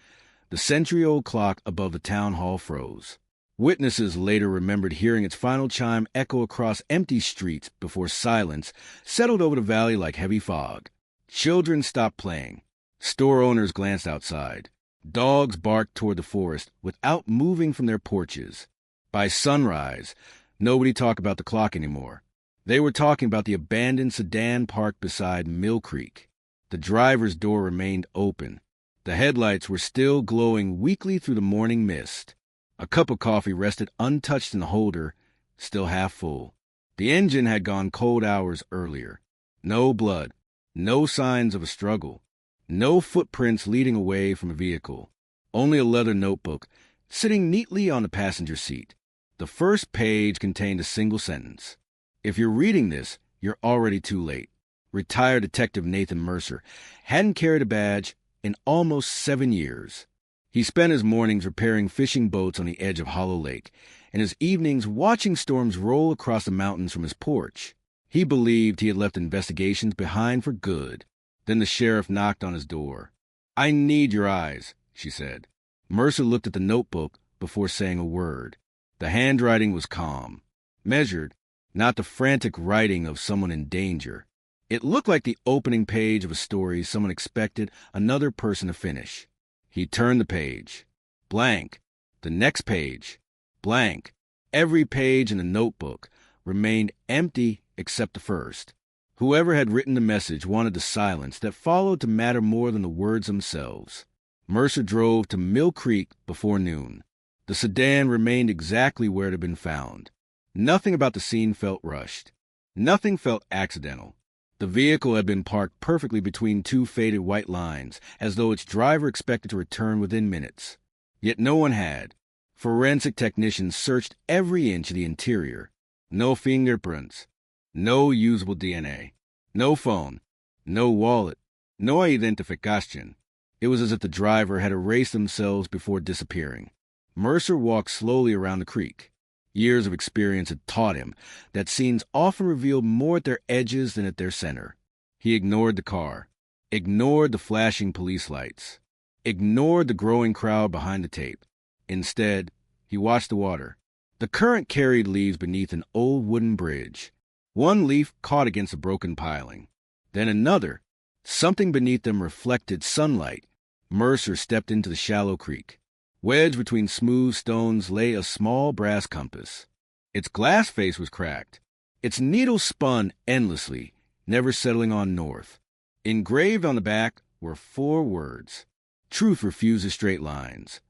the century-old clock above the town hall froze. Witnesses later remembered hearing its final chime echo across empty streets before silence settled over the valley like heavy fog. Children stopped playing. Store owners glanced outside. Dogs barked toward the forest without moving from their porches. By sunrise, nobody talked about the clock anymore. They were talking about the abandoned sedan parked beside Mill Creek. The driver's door remained open. The headlights were still glowing weakly through the morning mist. A cup of coffee rested untouched in the holder, still half full. The engine had gone cold hours earlier. No blood, no signs of a struggle, no footprints leading away from a vehicle. Only a leather notebook sitting neatly on the passenger seat. The first page contained a single sentence. If you're reading this, you're already too late. Retired Detective Nathan Mercer hadn't carried a badge in almost 7 years. He spent his mornings repairing fishing boats on the edge of Hollow Lake, and his evenings watching storms roll across the mountains from his porch. He believed he had left investigations behind for good. Then the sheriff knocked on his door. "I need your eyes," she said. Mercer looked at the notebook before saying a word. The handwriting was calm, measured, not the frantic writing of someone in danger. It looked like the opening page of a story someone expected another person to finish. He turned the page. Blank. The next page. Blank. Every page in the notebook remained empty except the first. Whoever had written the message wanted the silence that followed to matter more than the words themselves. Mercer drove to Mill Creek before noon. The sedan remained exactly where it had been found. Nothing about the scene felt rushed. Nothing felt accidental. The vehicle had been parked perfectly between two faded white lines, as though its driver expected to return within minutes. Yet no one had. Forensic technicians searched every inch of the interior. No fingerprints. No usable DNA. No phone. No wallet. No identification. It was as if the driver had erased themselves before disappearing. Mercer walked slowly around the creek. Years of experience had taught him that scenes often revealed more at their edges than at their center. He ignored the car, ignored the flashing police lights, ignored the growing crowd behind the tape. Instead, he watched the water. The current carried leaves beneath an old wooden bridge. One leaf caught against a broken piling. Then another. Something beneath them reflected sunlight. Mercer stepped into the shallow creek. Wedged between smooth stones lay a small brass compass. Its glass face was cracked. Its needle spun endlessly, never settling on north. Engraved on the back were 4 words. Truth refuses straight lines.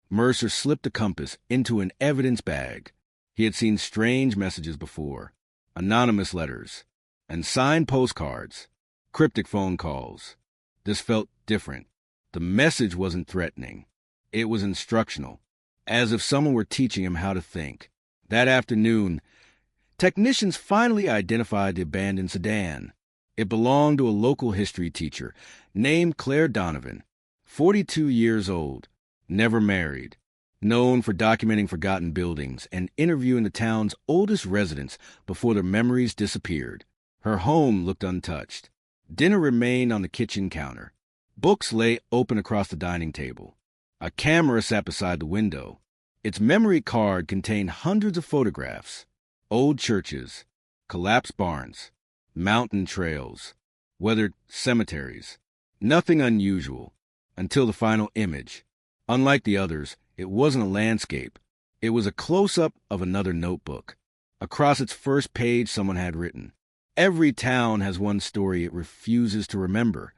Mercer slipped the compass into an evidence bag. He had seen strange messages before. Anonymous letters. And signed postcards. Cryptic phone calls. This felt different. The message wasn't threatening. It was instructional, as if someone were teaching him how to think. That afternoon, technicians finally identified the abandoned sedan. It belonged to a local history teacher named Claire Donovan, 42 years old, never married, known for documenting forgotten buildings and interviewing the town's oldest residents before their memories disappeared. Her home looked untouched. Dinner remained on the kitchen counter. Books lay open across the dining table. A camera sat beside the window. Its memory card contained hundreds of photographs. Old churches, collapsed barns, mountain trails, weathered cemeteries. Nothing unusual, until the final image. Unlike the others, it wasn't a landscape. It was a close-up of another notebook. Across its first page someone had written, "Every town has one story it refuses to remember."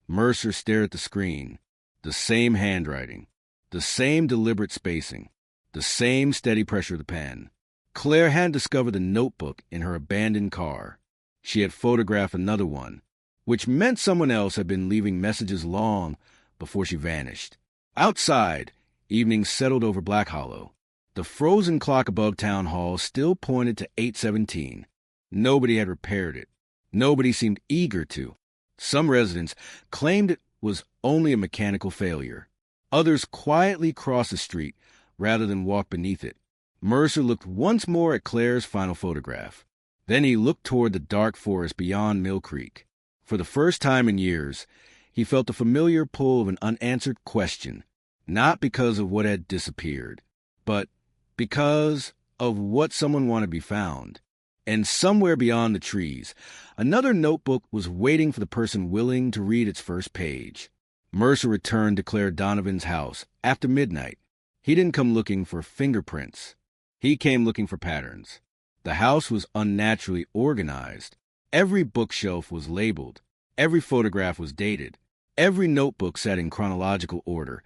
Mercer stared at the screen. The same handwriting, the same deliberate spacing, the same steady pressure of the pen. Claire hadn't discovered the notebook in her abandoned car. She had photographed another one, which meant someone else had been leaving messages long before she vanished. Outside, evening settled over Black Hollow. The frozen clock above Town Hall still pointed to 8:17. Nobody had repaired it. Nobody seemed eager to. Some residents claimed it was only a mechanical failure. Others quietly crossed the street rather than walk beneath it. Mercer looked once more at Claire's final photograph. Then he looked toward the dark forest beyond Mill Creek. For the first time in years, he felt the familiar pull of an unanswered question, not because of what had disappeared, but because of what someone wanted to be found. And somewhere beyond the trees, another notebook was waiting for the person willing to read its first page. Mercer returned to Claire Donovan's house after midnight. He didn't come looking for fingerprints. He came looking for patterns. The house was unnaturally organized. Every bookshelf was labeled. Every photograph was dated. Every notebook sat in chronological order,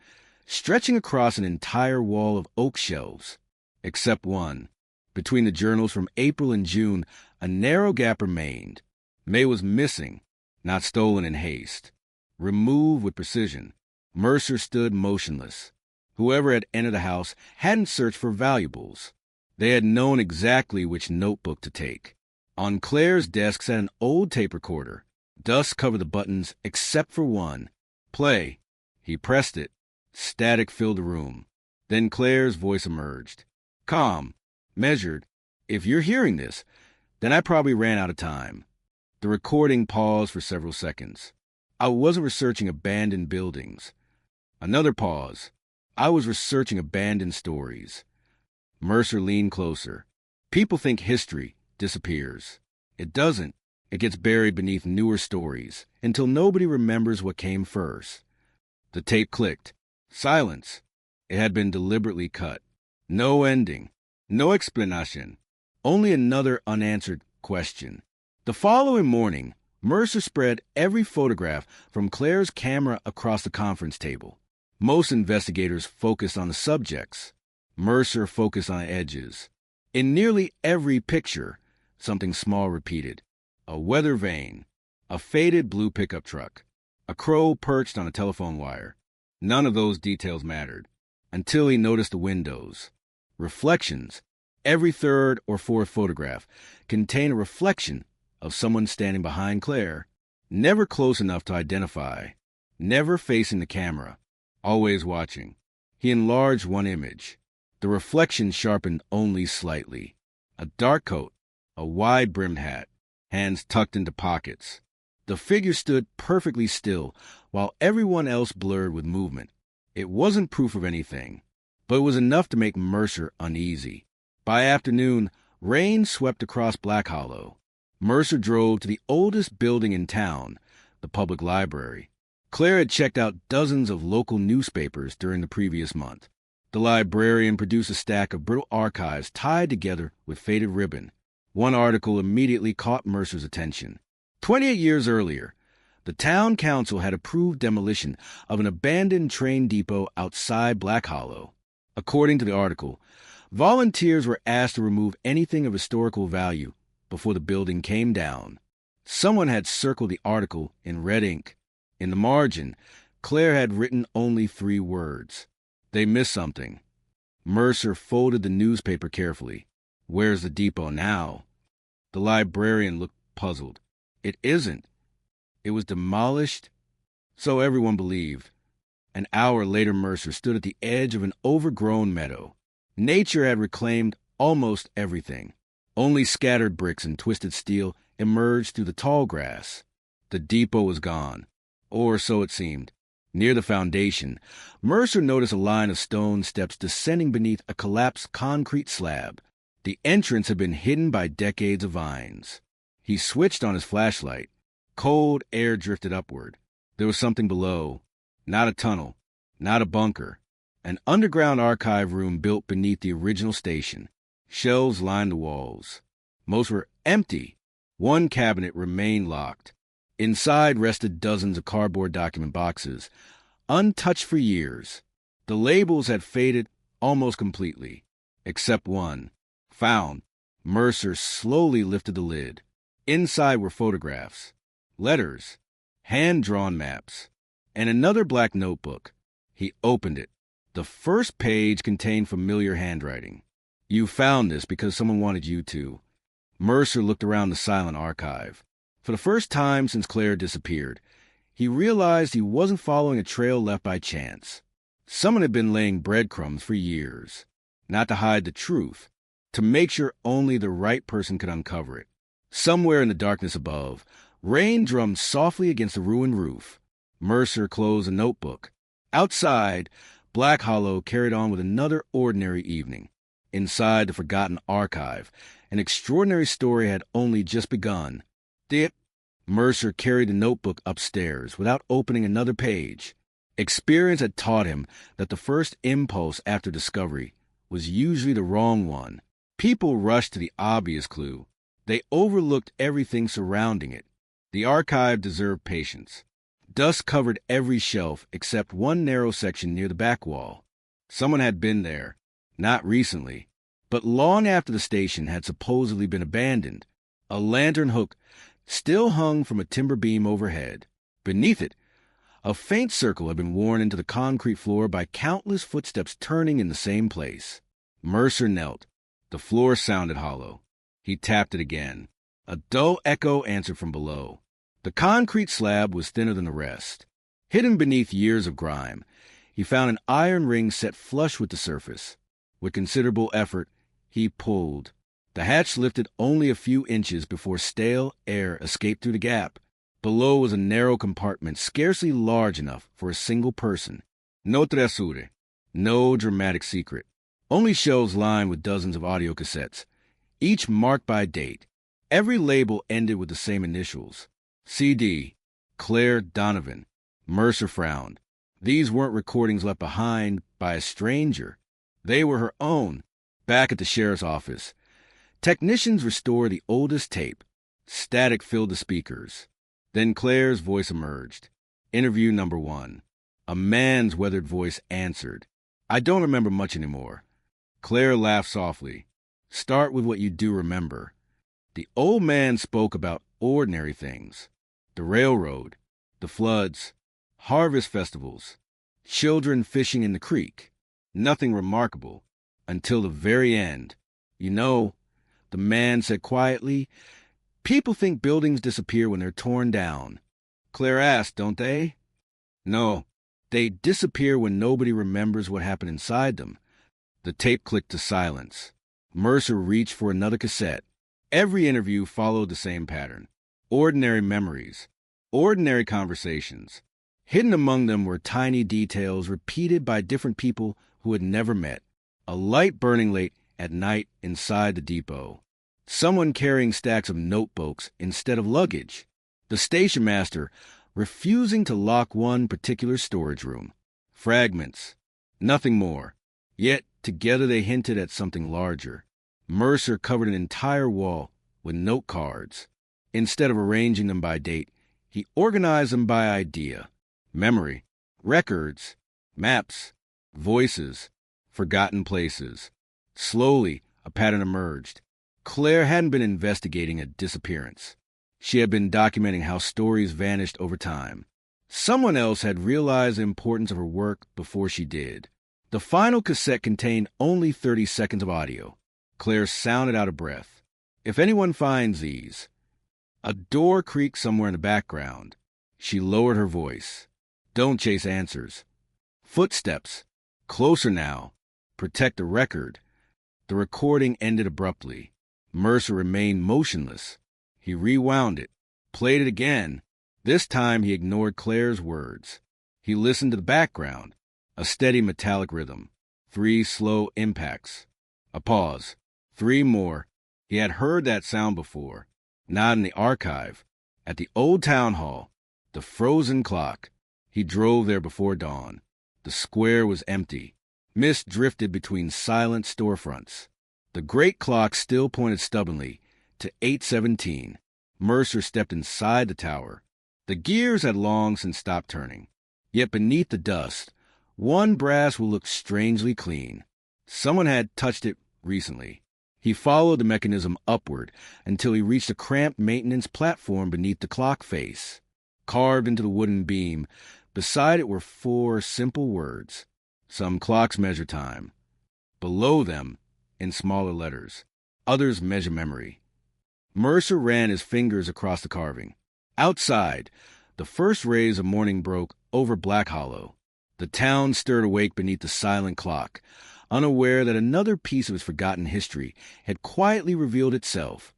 stretching across an entire wall of oak shelves, except one. Between the journals from April and June, a narrow gap remained. May was missing, not stolen in haste. Removed with precision. Mercer stood motionless. Whoever had entered the house hadn't searched for valuables. They had known exactly which notebook to take. On Claire's desk sat an old tape recorder. Dust covered the buttons except for one. Play. He pressed it. Static filled the room. Then Claire's voice emerged. Calm. Measured. If you're hearing this, then I probably ran out of time. The recording paused for several seconds. I wasn't researching abandoned buildings. Another pause. I was researching abandoned stories. Mercer leaned closer. People think history disappears. It doesn't. It gets buried beneath newer stories until nobody remembers what came first. The tape clicked. Silence. It had been deliberately cut. No ending. No explanation. Only another unanswered question. The following morning, Mercer spread every photograph from Claire's camera across the conference table. Most investigators focused on the subjects. Mercer focused on the edges. In nearly every picture, something small repeated. A weather vane, a faded blue pickup truck, a crow perched on a telephone wire. None of those details mattered, until he noticed the windows. Reflections, Every third or fourth photograph contained a reflection of someone standing behind Claire, never close enough to identify, never facing the camera, always watching. He enlarged one image. The reflection sharpened only slightly. A dark coat, a wide-brimmed hat, hands tucked into pockets. The figure stood perfectly still, while everyone else blurred with movement. It wasn't proof of anything, but it was enough to make Mercer uneasy. By afternoon, rain swept across Black Hollow. Mercer drove to the oldest building in town, the public library. Claire had checked out dozens of local newspapers during the previous month. The librarian produced a stack of brittle archives tied together with faded ribbon. One article immediately caught Mercer's attention. 28 years earlier, the town council had approved demolition of an abandoned train depot outside Black Hollow. According to the article, volunteers were asked to remove anything of historical value before the building came down. Someone had circled the article in red ink. In the margin, Claire had written only 3 words. They missed something. Mercer folded the newspaper carefully. Where's the depot now? The librarian looked puzzled. It isn't. It was demolished, so everyone believed. An hour later, Mercer stood at the edge of an overgrown meadow. Nature had reclaimed almost everything. Only scattered bricks and twisted steel emerged through the tall grass. The depot was gone, or so it seemed. Near the foundation, Mercer noticed a line of stone steps descending beneath a collapsed concrete slab. The entrance had been hidden by decades of vines. He switched on his flashlight. Cold air drifted upward. There was something below. Not a tunnel, not a bunker. An underground archive room built beneath the original station. Shelves lined the walls. Most were empty. One cabinet remained locked. Inside rested dozens of cardboard document boxes, untouched for years. The labels had faded almost completely, except one. Found. Mercer slowly lifted the lid. Inside were photographs, letters, hand-drawn maps, and another black notebook. He opened it. The first page contained familiar handwriting. You found this because someone wanted you to. Mercer looked around the silent archive. For the first time since Claire disappeared, he realized he wasn't following a trail left by chance. Someone had been laying breadcrumbs for years, not to hide the truth, to make sure only the right person could uncover it. Somewhere in the darkness above, rain drummed softly against the ruined roof. Mercer closed a notebook. Outside, Black Hollow carried on with another ordinary evening. Inside the forgotten archive, an extraordinary story had only just begun. Mercer carried the notebook upstairs without opening another page. Experience had taught him that the first impulse after discovery was usually the wrong one. People rushed to the obvious clue. They overlooked everything surrounding it. The archive deserved patience. Dust covered every shelf except one narrow section near the back wall. Someone had been there, not recently, but long after the station had supposedly been abandoned. A lantern hook still hung from a timber beam overhead. Beneath it, a faint circle had been worn into the concrete floor by countless footsteps turning in the same place. Mercer knelt. The floor sounded hollow. He tapped it again. A dull echo answered from below. The concrete slab was thinner than the rest. Hidden beneath years of grime, he found an iron ring set flush with the surface. With considerable effort, he pulled. The hatch lifted only a few inches before stale air escaped through the gap. Below was a narrow compartment scarcely large enough for a single person. No tresure, no dramatic secret. Only shelves lined with dozens of audio cassettes, each marked by date. Every label ended with the same initials. CD, Claire Donovan. Mercer frowned. These weren't recordings left behind by a stranger. They were her own. Back at the sheriff's office, technicians restored the oldest tape. Static filled the speakers. Then Claire's voice emerged. Interview number 1. A man's weathered voice answered. I don't remember much anymore. Claire laughed softly. Start with what you do remember. The old man spoke about ordinary things. The railroad, the floods, harvest festivals, children fishing in the creek. Nothing remarkable. Until the very end. You know, the man said quietly, people think buildings disappear when they're torn down. Claire asked, don't they? No, they disappear when nobody remembers what happened inside them. The tape clicked to silence. Mercer reached for another cassette. Every interview followed the same pattern. Ordinary memories, ordinary conversations. Hidden among them were tiny details repeated by different people who had never met. A light burning late at night inside the depot. Someone carrying stacks of notebooks instead of luggage. The station master refusing to lock one particular storage room. Fragments. Nothing more. Yet together they hinted at something larger. Mercer covered an entire wall with note cards. Instead of arranging them by date, he organized them by idea. Memory, records, maps, voices, forgotten places. Slowly, a pattern emerged. Claire hadn't been investigating a disappearance. She had been documenting how stories vanished over time. Someone else had realized the importance of her work before she did. The final cassette contained only 30 seconds of audio. Claire sounded out of breath. If anyone finds these... A door creaked somewhere in the background. She lowered her voice. Don't chase answers. Footsteps. Closer now. Protect the record. The recording ended abruptly. Mercer remained motionless. He rewound it, played it again. This time he ignored Claire's words. He listened to the background. A steady metallic rhythm. 3 slow impacts. A pause. 3 more. He had heard that sound before. Not in the archive. At the old town hall. The frozen clock. He drove there before dawn. The square was empty. Mist drifted between silent storefronts. The great clock still pointed stubbornly to 8:17. Mercer stepped inside the tower. The gears had long since stopped turning. Yet beneath the dust, one brass will look strangely clean. Someone had touched it recently. He followed the mechanism upward until he reached a cramped maintenance platform beneath the clock face. Carved into the wooden beam, beside it were 4 simple words. Some clocks measure time. Below them, in smaller letters, others measure memory. Mercer ran his fingers across the carving. Outside, the first rays of morning broke over Black Hollow. The town stirred awake beneath the silent clock, unaware that another piece of its forgotten history had quietly revealed itself.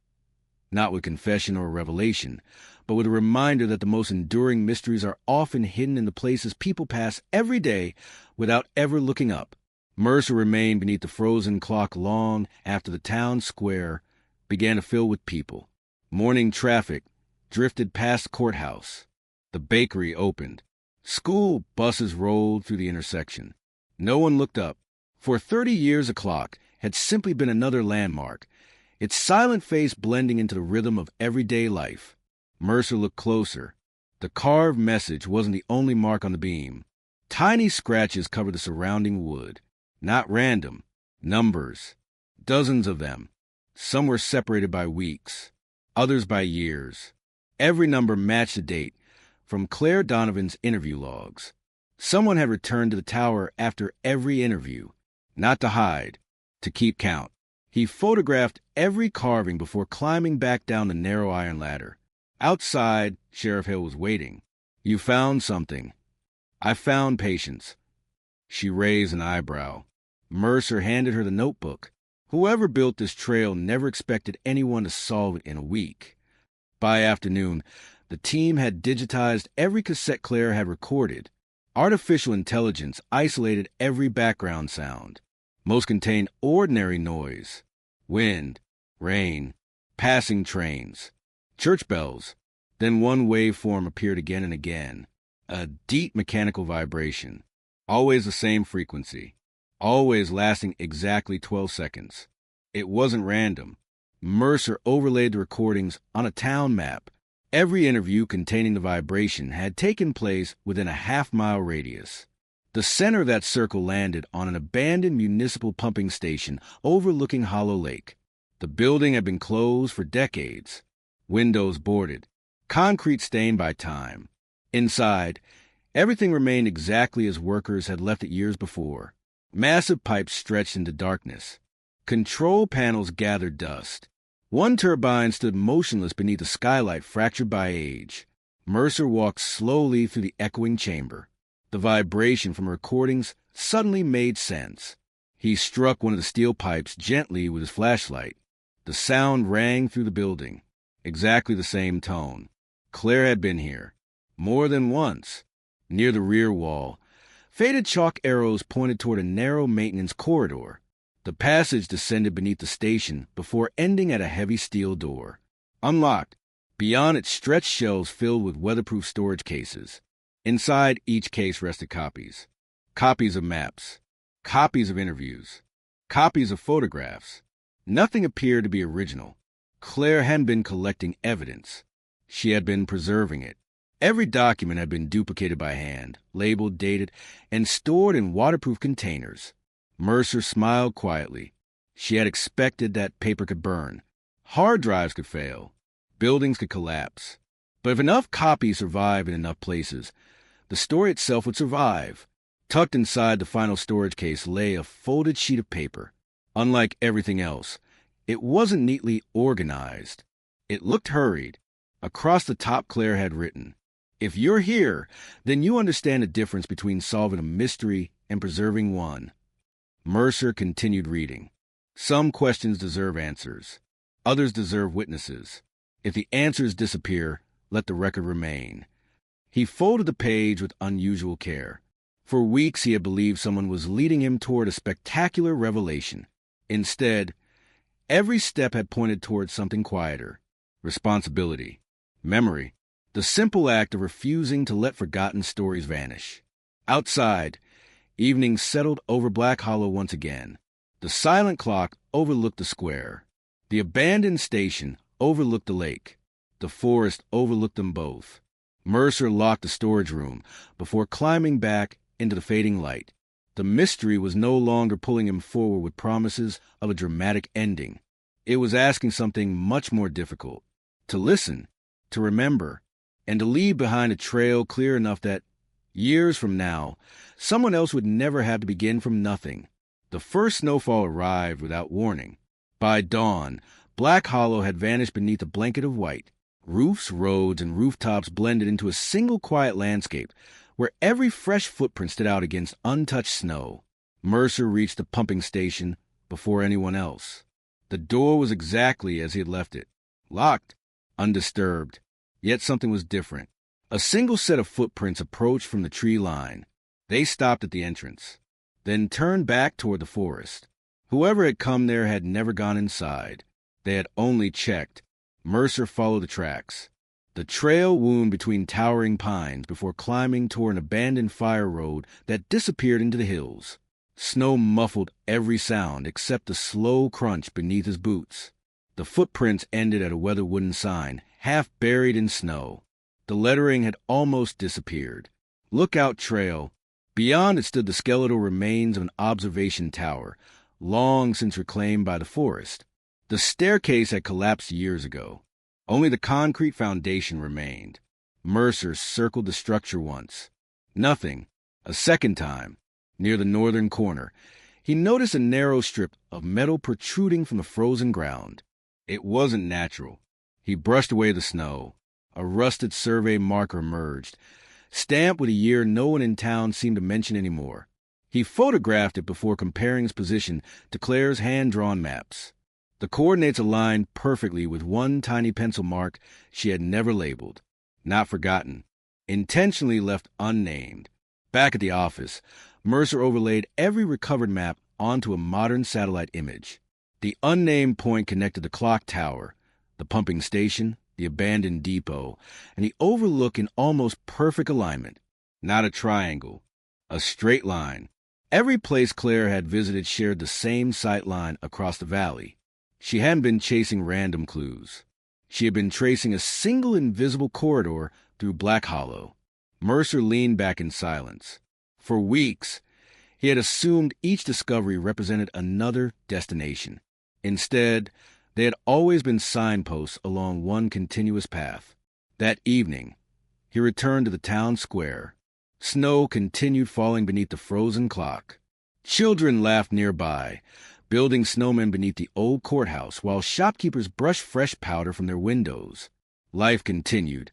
Not with confession or revelation, but with a reminder that the most enduring mysteries are often hidden in the places people pass every day without ever looking up. Mercer remained beneath the frozen clock long after the town square began to fill with people. Morning traffic drifted past the courthouse. The bakery opened. School buses rolled through the intersection. No one looked up. For 30 years, the clock had simply been another landmark, its silent face blending into the rhythm of everyday life. Mercer looked closer. The carved message wasn't the only mark on the beam. Tiny scratches covered the surrounding wood. Not random. Numbers. Dozens of them. Some were separated by weeks, others by years. Every number matched the date from Claire Donovan's interview logs. Someone had returned to the tower after every interview. Not to hide, to keep count. He photographed every carving before climbing back down the narrow iron ladder. Outside, Sheriff Hill was waiting. You found something. I found Patience. She raised an eyebrow. Mercer handed her the notebook. Whoever built this trail never expected anyone to solve it in a week. By afternoon, the team had digitized every cassette Claire had recorded. Artificial intelligence isolated every background sound. Most contained ordinary noise. Wind, rain, passing trains, church bells. Then one waveform appeared again and again. A deep mechanical vibration. Always the same frequency. Always lasting exactly 12 seconds. It wasn't random. Mercer overlaid the recordings on a town map. Every interview containing the vibration had taken place within a half-mile radius. The center of that circle landed on an abandoned municipal pumping station overlooking Hollow Lake. The building had been closed for decades. Windows boarded. Concrete stained by time. Inside, everything remained exactly as workers had left it years before. Massive pipes stretched into darkness. Control panels gathered dust. One turbine stood motionless beneath a skylight fractured by age. Mercer walked slowly through the echoing chamber. The vibration from recordings suddenly made sense. He struck one of the steel pipes gently with his flashlight. The sound rang through the building. Exactly the same tone. Claire had been here. More than once. Near the rear wall, faded chalk arrows pointed toward a narrow maintenance corridor. The passage descended beneath the station before ending at a heavy steel door. Unlocked. Beyond it stretched shelves filled with weatherproof storage cases. Inside each case rested copies. Copies of maps. Copies of interviews. Copies of photographs. Nothing appeared to be original. Claire hadn't been collecting evidence. She had been preserving it. Every document had been duplicated by hand, labeled, dated, and stored in waterproof containers. Mercer smiled quietly. She had expected that paper could burn. Hard drives could fail. Buildings could collapse. But if enough copies survived in enough places, the story itself would survive. Tucked inside the final storage case lay a folded sheet of paper. Unlike everything else, it wasn't neatly organized. It looked hurried. Across the top, Claire had written, "If you're here, then you understand the difference between solving a mystery and preserving one." Mercer continued reading. Some questions deserve answers. Others deserve witnesses. If the answers disappear, let the record remain. He folded the page with unusual care. For weeks he had believed someone was leading him toward a spectacular revelation. Instead, every step had pointed toward something quieter. Responsibility. Memory. The simple act of refusing to let forgotten stories vanish. Outside, evening settled over Black Hollow once again. The silent clock overlooked the square. The abandoned station overlooked the lake. The forest overlooked them both. Mercer locked the storage room before climbing back into the fading light. The mystery was no longer pulling him forward with promises of a dramatic ending. It was asking something much more difficult. To listen, to remember, and to leave behind a trail clear enough that, years from now, someone else would never have to begin from nothing. The first snowfall arrived without warning. By dawn, Black Hollow had vanished beneath a blanket of white. Roofs, roads, and rooftops blended into a single quiet landscape where every fresh footprint stood out against untouched snow. Mercer reached the pumping station before anyone else. The door was exactly as he had left it. Locked, undisturbed. Yet something was different. A single set of footprints approached from the tree line. They stopped at the entrance, then turned back toward the forest. Whoever had come there had never gone inside. They had only checked. Mercer followed the tracks. The trail wound between towering pines before climbing toward an abandoned fire road that disappeared into the hills. Snow muffled every sound except the slow crunch beneath his boots. The footprints ended at a weathered wooden sign, half buried in snow. The lettering had almost disappeared. Lookout Trail. Beyond it stood the skeletal remains of an observation tower, long since reclaimed by the forest. The staircase had collapsed years ago. Only the concrete foundation remained. Mercer circled the structure once. Nothing. A second time. Near the northern corner, he noticed a narrow strip of metal protruding from the frozen ground. It wasn't natural. He brushed away the snow. A rusted survey marker emerged, stamped with a year no one in town seemed to mention anymore. He photographed it before comparing its position to Claire's hand-drawn maps. The coordinates aligned perfectly with one tiny pencil mark she had never labeled. Not forgotten. Intentionally left unnamed. Back at the office, Mercer overlaid every recovered map onto a modern satellite image. The unnamed point connected the clock tower, the pumping station, the abandoned depot, and the overlook in almost perfect alignment. Not a triangle. A straight line. Every place Claire had visited shared the same sight line across the valley. She hadn't been chasing random clues. She had been tracing a single invisible corridor through Black Hollow. Mercer leaned back in silence. For weeks, he had assumed each discovery represented another destination. Instead, they had always been signposts along one continuous path. That evening, he returned to the town square. Snow continued falling beneath the frozen clock. Children laughed nearby. building snowmen beneath the old courthouse while shopkeepers brushed fresh powder from their windows. Life continued,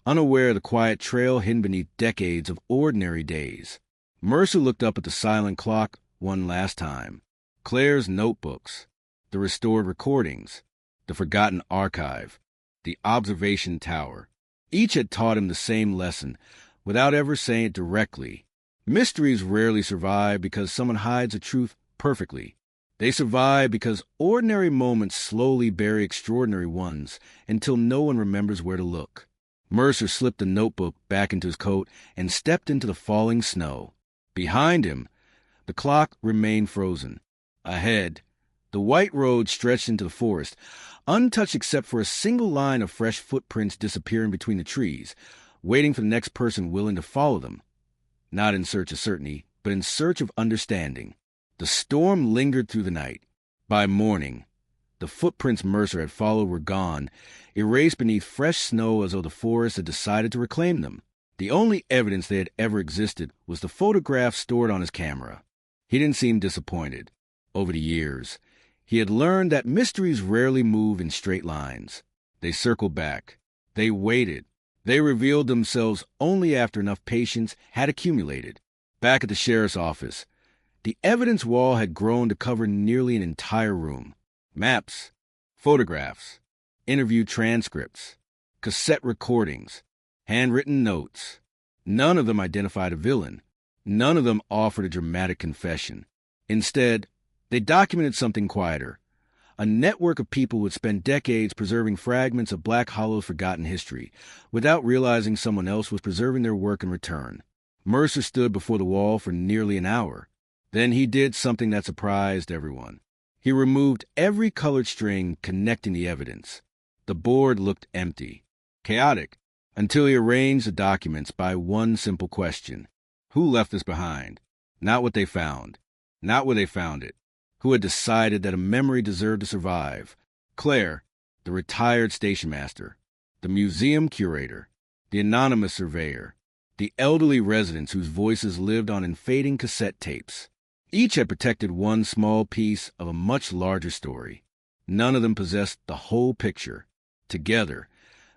unaware of the quiet trail hidden beneath decades of ordinary days. Mercer looked up at the silent clock one last time. Claire's notebooks, the restored recordings, the forgotten archive, the observation tower. Each had taught him the same lesson, without ever saying it directly. Mysteries rarely survive because someone hides the truth perfectly. They survive because ordinary moments slowly bury extraordinary ones until no one remembers where to look. Mercer slipped the notebook back into his coat and stepped into the falling snow. Behind him, the clock remained frozen. Ahead, the white road stretched into the forest, untouched except for a single line of fresh footprints disappearing between the trees, waiting for the next person willing to follow them. Not in search of certainty, but in search of understanding. The storm lingered through the night. By morning, the footprints Mercer had followed were gone, erased beneath fresh snow as though the forest had decided to reclaim them. The only evidence they had ever existed was the photograph stored on his camera. He didn't seem disappointed. Over the years, he had learned that mysteries rarely move in straight lines. They circled back. They waited. They revealed themselves only after enough patience had accumulated. Back at the sheriff's office, the evidence wall had grown to cover nearly an entire room. Maps, photographs, interview transcripts, cassette recordings, handwritten notes. None of them identified a villain. None of them offered a dramatic confession. Instead, they documented something quieter. A network of people who had spent decades preserving fragments of Black Hollow's forgotten history, without realizing someone else was preserving their work in return. Mercer stood before the wall for nearly an hour. Then he did something that surprised everyone. He removed every colored string connecting the evidence. The board looked empty, chaotic, until he arranged the documents by one simple question. Who left this behind? Not what they found. Not where they found it. Who had decided that a memory deserved to survive? Claire, the retired station master, the museum curator, the anonymous surveyor, the elderly residents whose voices lived on in fading cassette tapes. Each had protected one small piece of a much larger story. None of them possessed the whole picture. Together,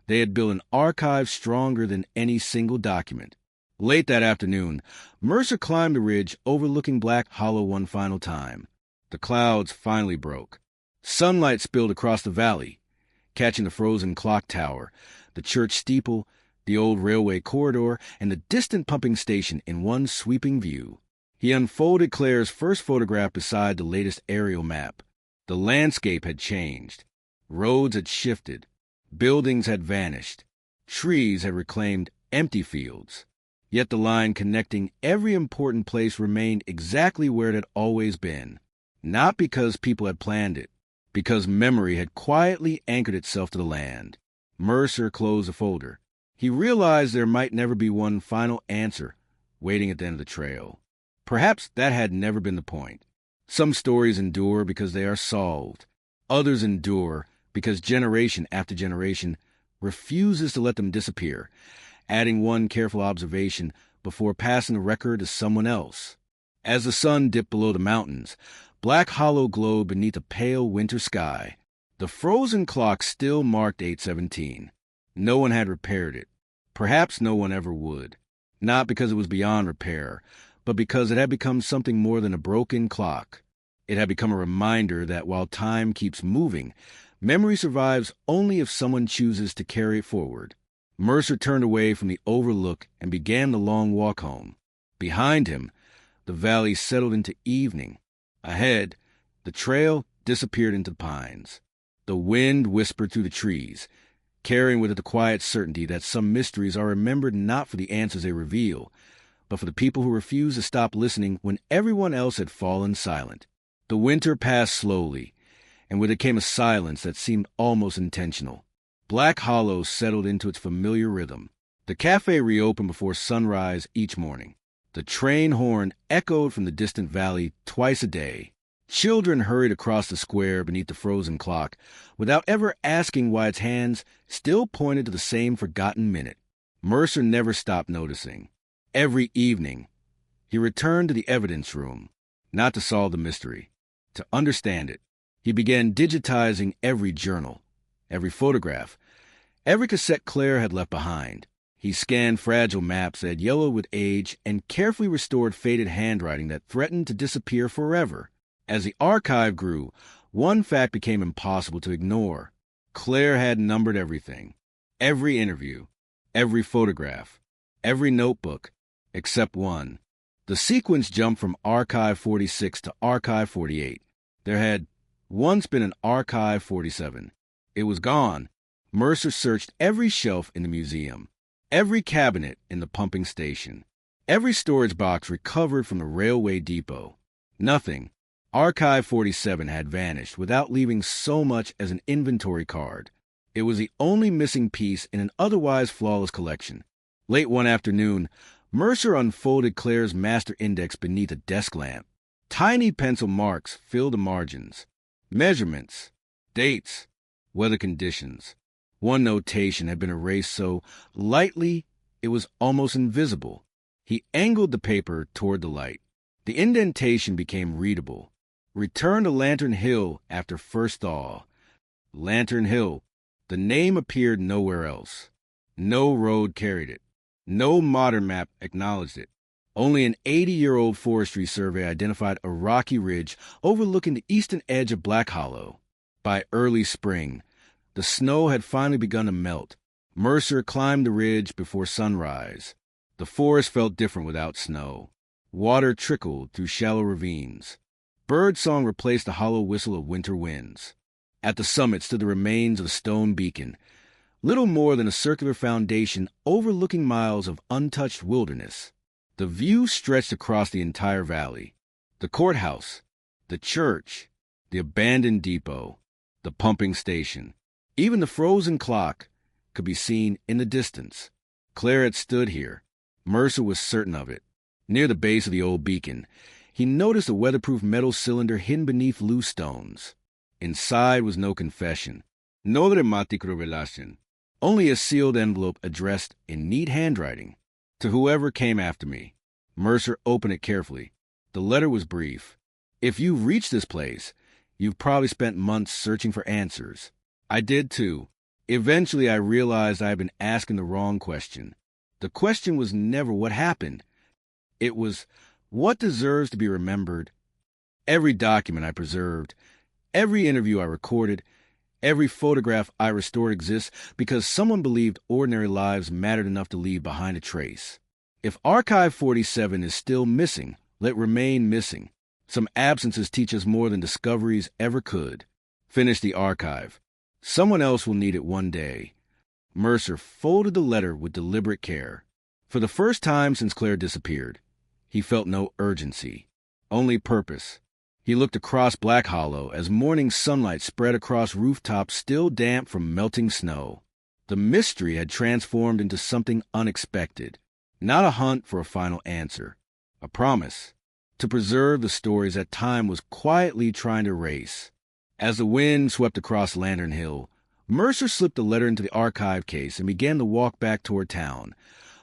they had built an archive stronger than any single document. Late that afternoon, Mercer climbed the ridge overlooking Black Hollow one final time. The clouds finally broke. Sunlight spilled across the valley, catching the frozen clock tower, the church steeple, the old railway corridor, and the distant pumping station in one sweeping view. He unfolded Claire's first photograph beside the latest aerial map. The landscape had changed. Roads had shifted. Buildings had vanished. Trees had reclaimed empty fields. Yet the line connecting every important place remained exactly where it had always been. Not because people had planned it, because memory had quietly anchored itself to the land. Mercer closed the folder. He realized there might never be one final answer waiting at the end of the trail. Perhaps that had never been the point. Some stories endure because they are solved. Others endure because generation after generation refuses to let them disappear, adding one careful observation before passing the record to someone else. As the sun dipped below the mountains, Black Hollow glowed beneath a pale winter sky. The frozen clock still marked 8:17. No one had repaired it. Perhaps no one ever would. Not because it was beyond repair, but because it had become something more than a broken clock. It had become a reminder that while time keeps moving, memory survives only if someone chooses to carry it forward. Mercer turned away from the overlook and began the long walk home. Behind him, the valley settled into evening. Ahead, the trail disappeared into the pines. The wind whispered through the trees, carrying with it the quiet certainty that some mysteries are remembered not for the answers they reveal, but for the people who refuse to stop listening when everyone else had fallen silent. The winter passed slowly, and with it came a silence that seemed almost intentional. Black Hollow settled into its familiar rhythm. The cafe reopened before sunrise each morning. The train horn echoed from the distant valley twice a day. Children hurried across the square beneath the frozen clock, without ever asking why its hands still pointed to the same forgotten minute. Mercer never stopped noticing. Every evening, he returned to the evidence room, not to solve the mystery, To understand it, he began digitizing every journal, every photograph, every cassette Claire had left behind. He scanned fragile maps that had yellowed with age and carefully restored faded handwriting that threatened to disappear forever. As the archive grew, one fact became impossible to ignore. Claire had numbered everything. Every interview, every photograph, every notebook, except one. The sequence jumped from Archive 46 to Archive 48. There had once been an Archive 47. It was gone. Mercer searched every shelf in the museum, every cabinet in the pumping station, every storage box recovered from the railway depot. Nothing. Archive 47 had vanished without leaving so much as an inventory card. It was the only missing piece in an otherwise flawless collection. Late one afternoon, Mercer unfolded Claire's master index beneath a desk lamp. Tiny pencil marks filled the margins. Measurements, dates, weather conditions. One notation had been erased so lightly it was almost invisible. He angled the paper toward the light. The indentation became readable. Return to Lantern Hill after first thaw. Lantern Hill. The name appeared nowhere else. No road carried it. No modern map acknowledged it. Only an 80-year-old forestry survey identified a rocky ridge overlooking the eastern edge of Black Hollow. By early spring, the snow had finally begun to melt. Mercer climbed the ridge before sunrise. The forest felt different without snow. Water trickled through shallow ravines. Birdsong replaced the hollow whistle of winter winds. At the summit stood the remains of a stone beacon, little more than a circular foundation overlooking miles of untouched wilderness. The view stretched across the entire valley. The courthouse, the church, the abandoned depot, the pumping station. Even the frozen clock could be seen in the distance. Claire had stood here. Mercer was certain of it. Near the base of the old beacon, he noticed a weatherproof metal cylinder hidden beneath loose stones. Inside was no confession, no dramatic revelation, only a sealed envelope addressed in neat handwriting. To whoever came after me. Mercer opened it carefully. The letter was brief. If you've reached this place, you've probably spent months searching for answers. I did too. Eventually I realized I had been asking the wrong question. The question was never what happened. It was, what deserves to be remembered? Every document I preserved, every interview I recorded, every photograph I restored exists because someone believed ordinary lives mattered enough to leave behind a trace. If Archive 47 is still missing, let it remain missing. Some absences teach us more than discoveries ever could. Finish the archive. Someone else will need it one day. Mercer folded the letter with deliberate care. For the first time since Claire disappeared, he felt no urgency, only purpose. He looked across Black Hollow as morning sunlight spread across rooftops still damp from melting snow. The mystery had transformed into something unexpected. Not a hunt for a final answer. A promise to preserve the stories that time was quietly trying to erase. As the wind swept across Lantern Hill, Mercer slipped the letter into the archive case and began to walk back toward town,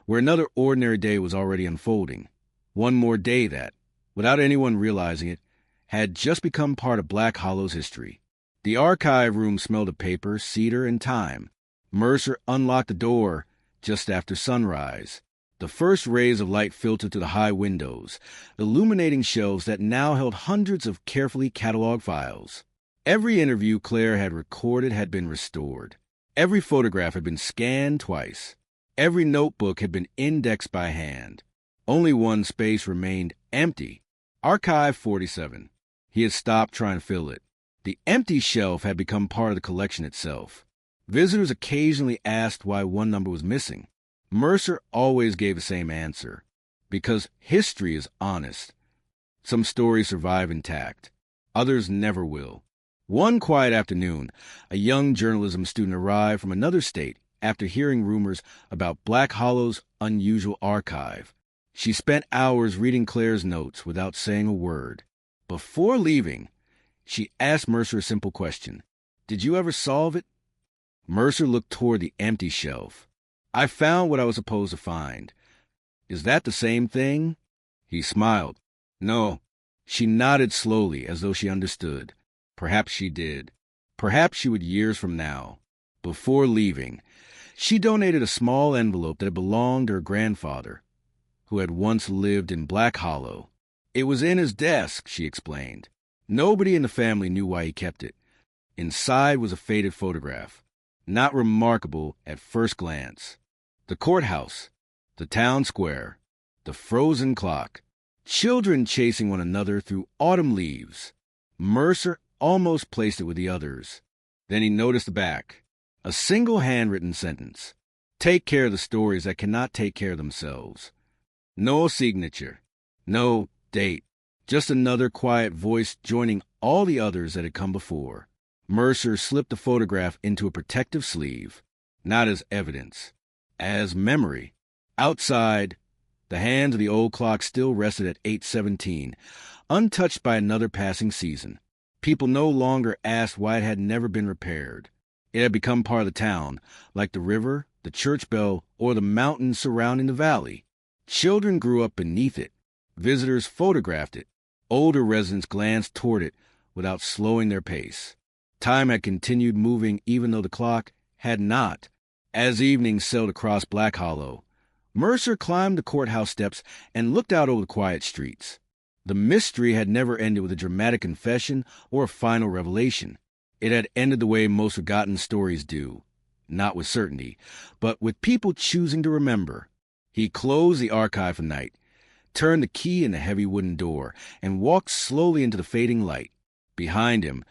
where another ordinary day was already unfolding. One more day that, without anyone realizing it, had just become part of Black Hollow's history. The archive room smelled of paper, cedar, and time. Mercer unlocked the door just after sunrise. The first rays of light filtered through the high windows, illuminating shelves that now held hundreds of carefully cataloged files. Every interview Claire had recorded had been restored. Every photograph had been scanned twice. Every notebook had been indexed by hand. Only one space remained empty. Archive 47. He had stopped trying to fill it. The empty shelf had become part of the collection itself. Visitors occasionally asked why one number was missing. Mercer always gave the same answer. Because history is honest. Some stories survive intact. Others never will. One quiet afternoon, a young journalism student arrived from another state after hearing rumors about Black Hollow's unusual archive. She spent hours reading Claire's notes without saying a word. Before leaving, she asked Mercer a simple question. Did you ever solve it? Mercer looked toward the empty shelf. I found what I was supposed to find. Is that the same thing? He smiled. No. She nodded slowly as though she understood. Perhaps she did. Perhaps she would years from now. Before leaving, she donated a small envelope that had belonged to her grandfather, who had once lived in Black Hollow. It was in his desk, she explained. Nobody in the family knew why he kept it. Inside was a faded photograph, not remarkable at first glance. The courthouse, the town square, the frozen clock, children chasing one another through autumn leaves. Mercer almost placed it with the others. Then he noticed the back. A single handwritten sentence. Take care of the stories that cannot take care of themselves. No signature. No date. Just another quiet voice joining all the others that had come before. Mercer slipped the photograph into a protective sleeve, not as evidence, as memory. Outside, the hands of the old clock still rested at 8:17, untouched by another passing season. People no longer asked why it had never been repaired. It had become part of the town, like the river, the church bell, or the mountains surrounding the valley. Children grew up beneath it. Visitors photographed it. Older residents glanced toward it without slowing their pace. Time had continued moving even though the clock had not. As evening sailed across Black Hollow, Mercer climbed the courthouse steps and looked out over the quiet streets. The mystery had never ended with a dramatic confession or a final revelation. It had ended the way most forgotten stories do, not with certainty, but with people choosing to remember. He closed the archive for the night, turned the key in the heavy wooden door, and walked slowly into the fading light. Behind him,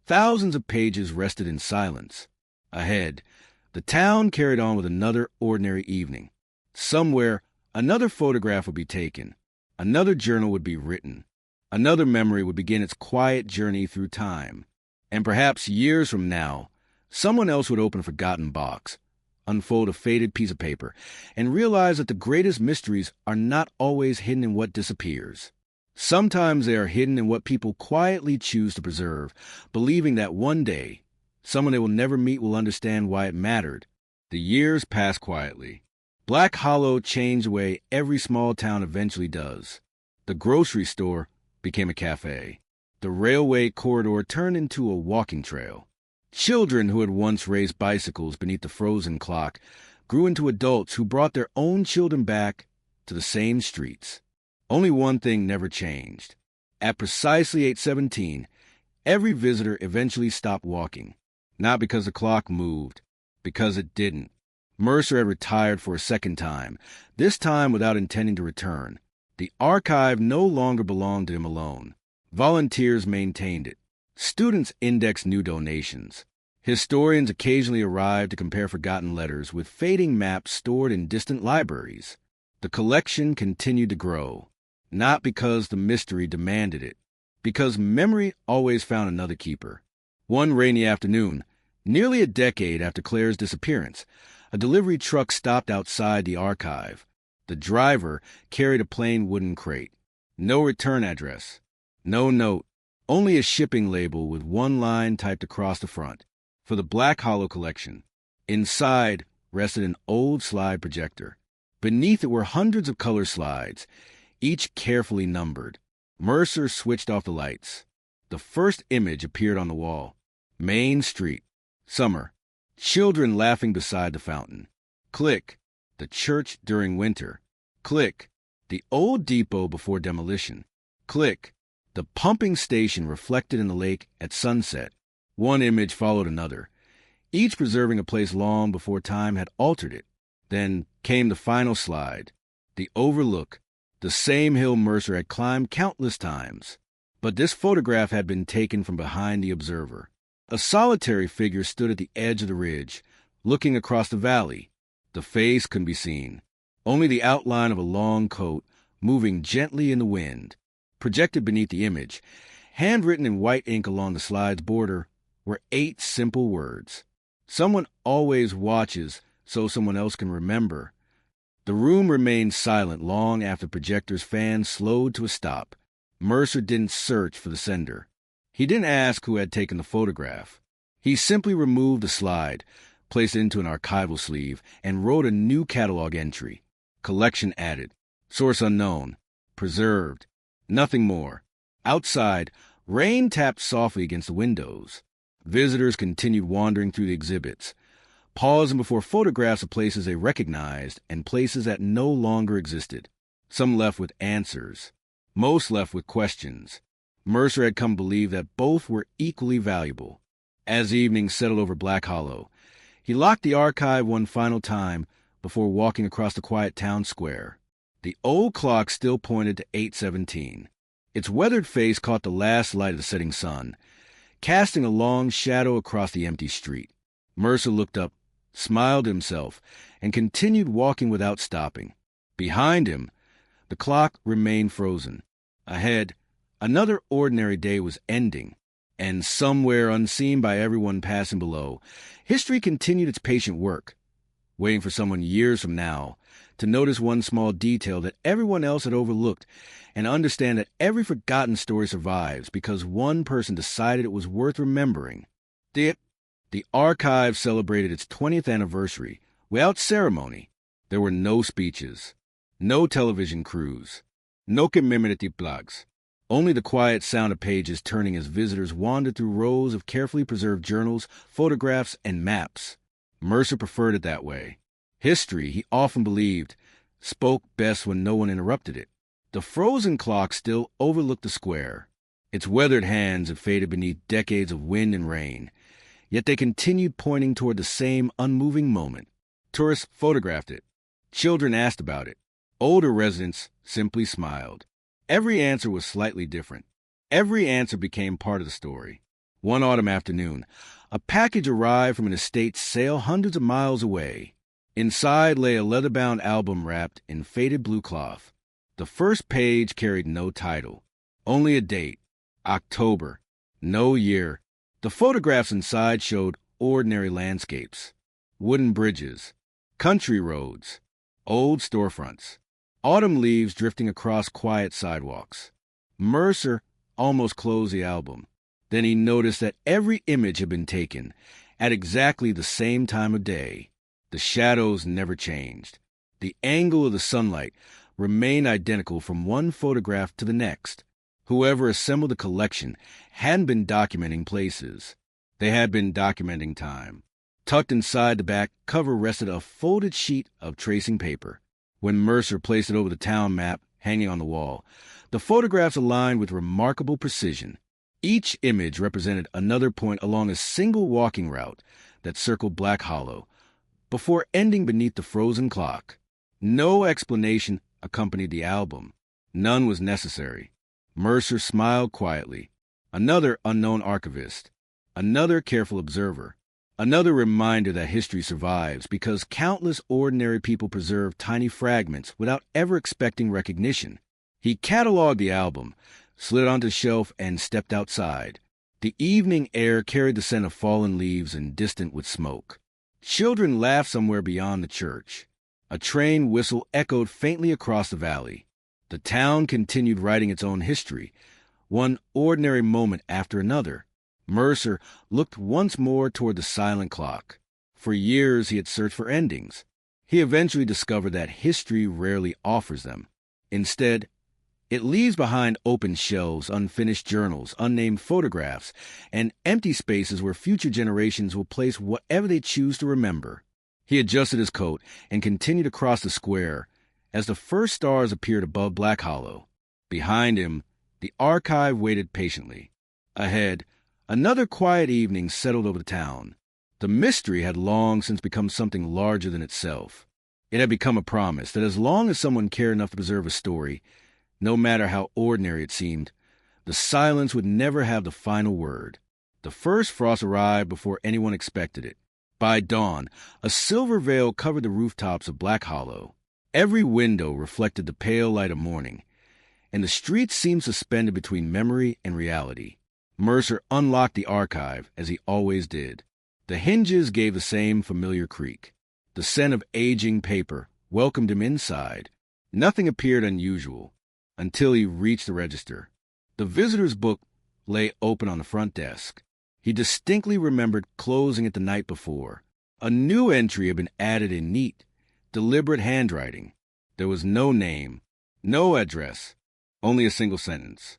thousands of pages rested in silence. Ahead, the town carried on with another ordinary evening. Somewhere, another photograph would be taken. Another journal would be written. Another memory would begin its quiet journey through time. And perhaps years from now, someone else would open a forgotten box, unfold a faded piece of paper, and realize that the greatest mysteries are not always hidden in what disappears. Sometimes they are hidden in what people quietly choose to preserve, believing that one day, someone they will never meet will understand why it mattered. The years passed quietly. Black Hollow changed the way every small town eventually does. The grocery store became a cafe. The railway corridor turned into a walking trail. Children who had once raced bicycles beneath the frozen clock grew into adults who brought their own children back to the same streets. Only one thing never changed. At precisely 8:17, every visitor eventually stopped walking. Not because the clock moved, because it didn't. Mercer had retired for a second time, this time without intending to return. The archive no longer belonged to him alone. Volunteers maintained it. Students indexed new donations. Historians occasionally arrived to compare forgotten letters with fading maps stored in distant libraries. The collection continued to grow, not because the mystery demanded it, because memory always found another keeper. One rainy afternoon, nearly a decade after Claire's disappearance, a delivery truck stopped outside the archive. The driver carried a plain wooden crate. No return address. No note. Only a shipping label with one line typed across the front. For the Black Hollow collection. Inside rested an old slide projector. Beneath it were hundreds of color slides, each carefully numbered. Mercer switched off the lights. The first image appeared on the wall. Main Street. Summer. Children laughing beside the fountain. Click. The church during winter. Click. The old depot before demolition. Click. The pumping station reflected in the lake at sunset. One image followed another, each preserving a place long before time had altered it. Then came the final slide. The overlook. The same hill Mercer had climbed countless times. But this photograph had been taken from behind the observer. A solitary figure stood at the edge of the ridge, looking across the valley. The face couldn't be seen, only the outline of a long coat moving gently in the wind. Projected beneath the image, handwritten in white ink along the slide's border, were 8 simple words. Someone always watches so someone else can remember. The room remained silent long after the projector's fan slowed to a stop. Mercer didn't search for the sender. He didn't ask who had taken the photograph. He simply removed the slide, placed it into an archival sleeve, and wrote a new catalog entry. Collection added. Source unknown. Preserved. Nothing more. Outside, rain tapped softly against the windows. Visitors continued wandering through the exhibits, pausing before photographs of places they recognized and places that no longer existed. Some left with answers. Most left with questions. Mercer had come to believe that both were equally valuable. As evening settled over Black Hollow, he locked the archive one final time before walking across the quiet town square. The old clock still pointed to 8:17. Its weathered face caught the last light of the setting sun, casting a long shadow across the empty street. Mercer looked up, smiled to himself, and continued walking without stopping. Behind him, the clock remained frozen. Ahead, another ordinary day was ending, and somewhere unseen by everyone passing below, history continued its patient work, waiting for someone years from now to notice one small detail that everyone else had overlooked and understand that every forgotten story survives because one person decided it was worth remembering. The archive celebrated its 20th anniversary without ceremony. There were no speeches, no television crews, no commemorative plaques. Only the quiet sound of pages turning as visitors wandered through rows of carefully preserved journals, photographs, and maps. Mercer preferred it that way. History, he often believed, spoke best when no one interrupted it. The frozen clock still overlooked the square. Its weathered hands had faded beneath decades of wind and rain, yet they continued pointing toward the same unmoving moment. Tourists photographed it. Children asked about it. Older residents simply smiled. Every answer was slightly different. Every answer became part of the story. One autumn afternoon, a package arrived from an estate sale hundreds of miles away. Inside lay a leather-bound album wrapped in faded blue cloth. The first page carried no title, only a date, October, no year. The photographs inside showed ordinary landscapes, wooden bridges, country roads, old storefronts, autumn leaves drifting across quiet sidewalks. Mercer almost closed the album. Then he noticed that every image had been taken at exactly the same time of day. The shadows never changed. The angle of the sunlight remained identical from one photograph to the next. Whoever assembled the collection hadn't been documenting places. They had been documenting time. Tucked inside the back cover rested a folded sheet of tracing paper. When Mercer placed it over the town map hanging on the wall, the photographs aligned with remarkable precision. Each image represented another point along a single walking route that circled Black Hollow, before ending beneath the frozen clock. No explanation accompanied the album. None was necessary. Mercer smiled quietly. Another unknown archivist. Another careful observer. Another reminder that history survives because countless ordinary people preserve tiny fragments without ever expecting recognition. He cataloged the album, slid onto the shelf, and stepped outside. The evening air carried the scent of fallen leaves and distant with smoke. Children laughed somewhere beyond the church. A train whistle echoed faintly across the valley. The town continued writing its own history, one ordinary moment after another. Mercer looked once more toward the silent clock. For years he had searched for endings. He eventually discovered that history rarely offers them. Instead, it leaves behind open shelves, unfinished journals, unnamed photographs, and empty spaces where future generations will place whatever they choose to remember. He adjusted his coat and continued across the square as the first stars appeared above Black Hollow. Behind him, the archive waited patiently. Ahead, another quiet evening settled over the town. The mystery had long since become something larger than itself. It had become a promise that as long as someone cared enough to preserve a story, no matter how ordinary it seemed, the silence would never have the final word. The first frost arrived before anyone expected it. By dawn, a silver veil covered the rooftops of Black Hollow. Every window reflected the pale light of morning, and the streets seemed suspended between memory and reality. Mercer unlocked the archive, as he always did. The hinges gave the same familiar creak. The scent of aging paper welcomed him inside. Nothing appeared unusual until he reached the register. The visitor's book lay open on the front desk. He distinctly remembered closing it the night before. A new entry had been added in neat, deliberate handwriting. There was no name, no address, only a single sentence.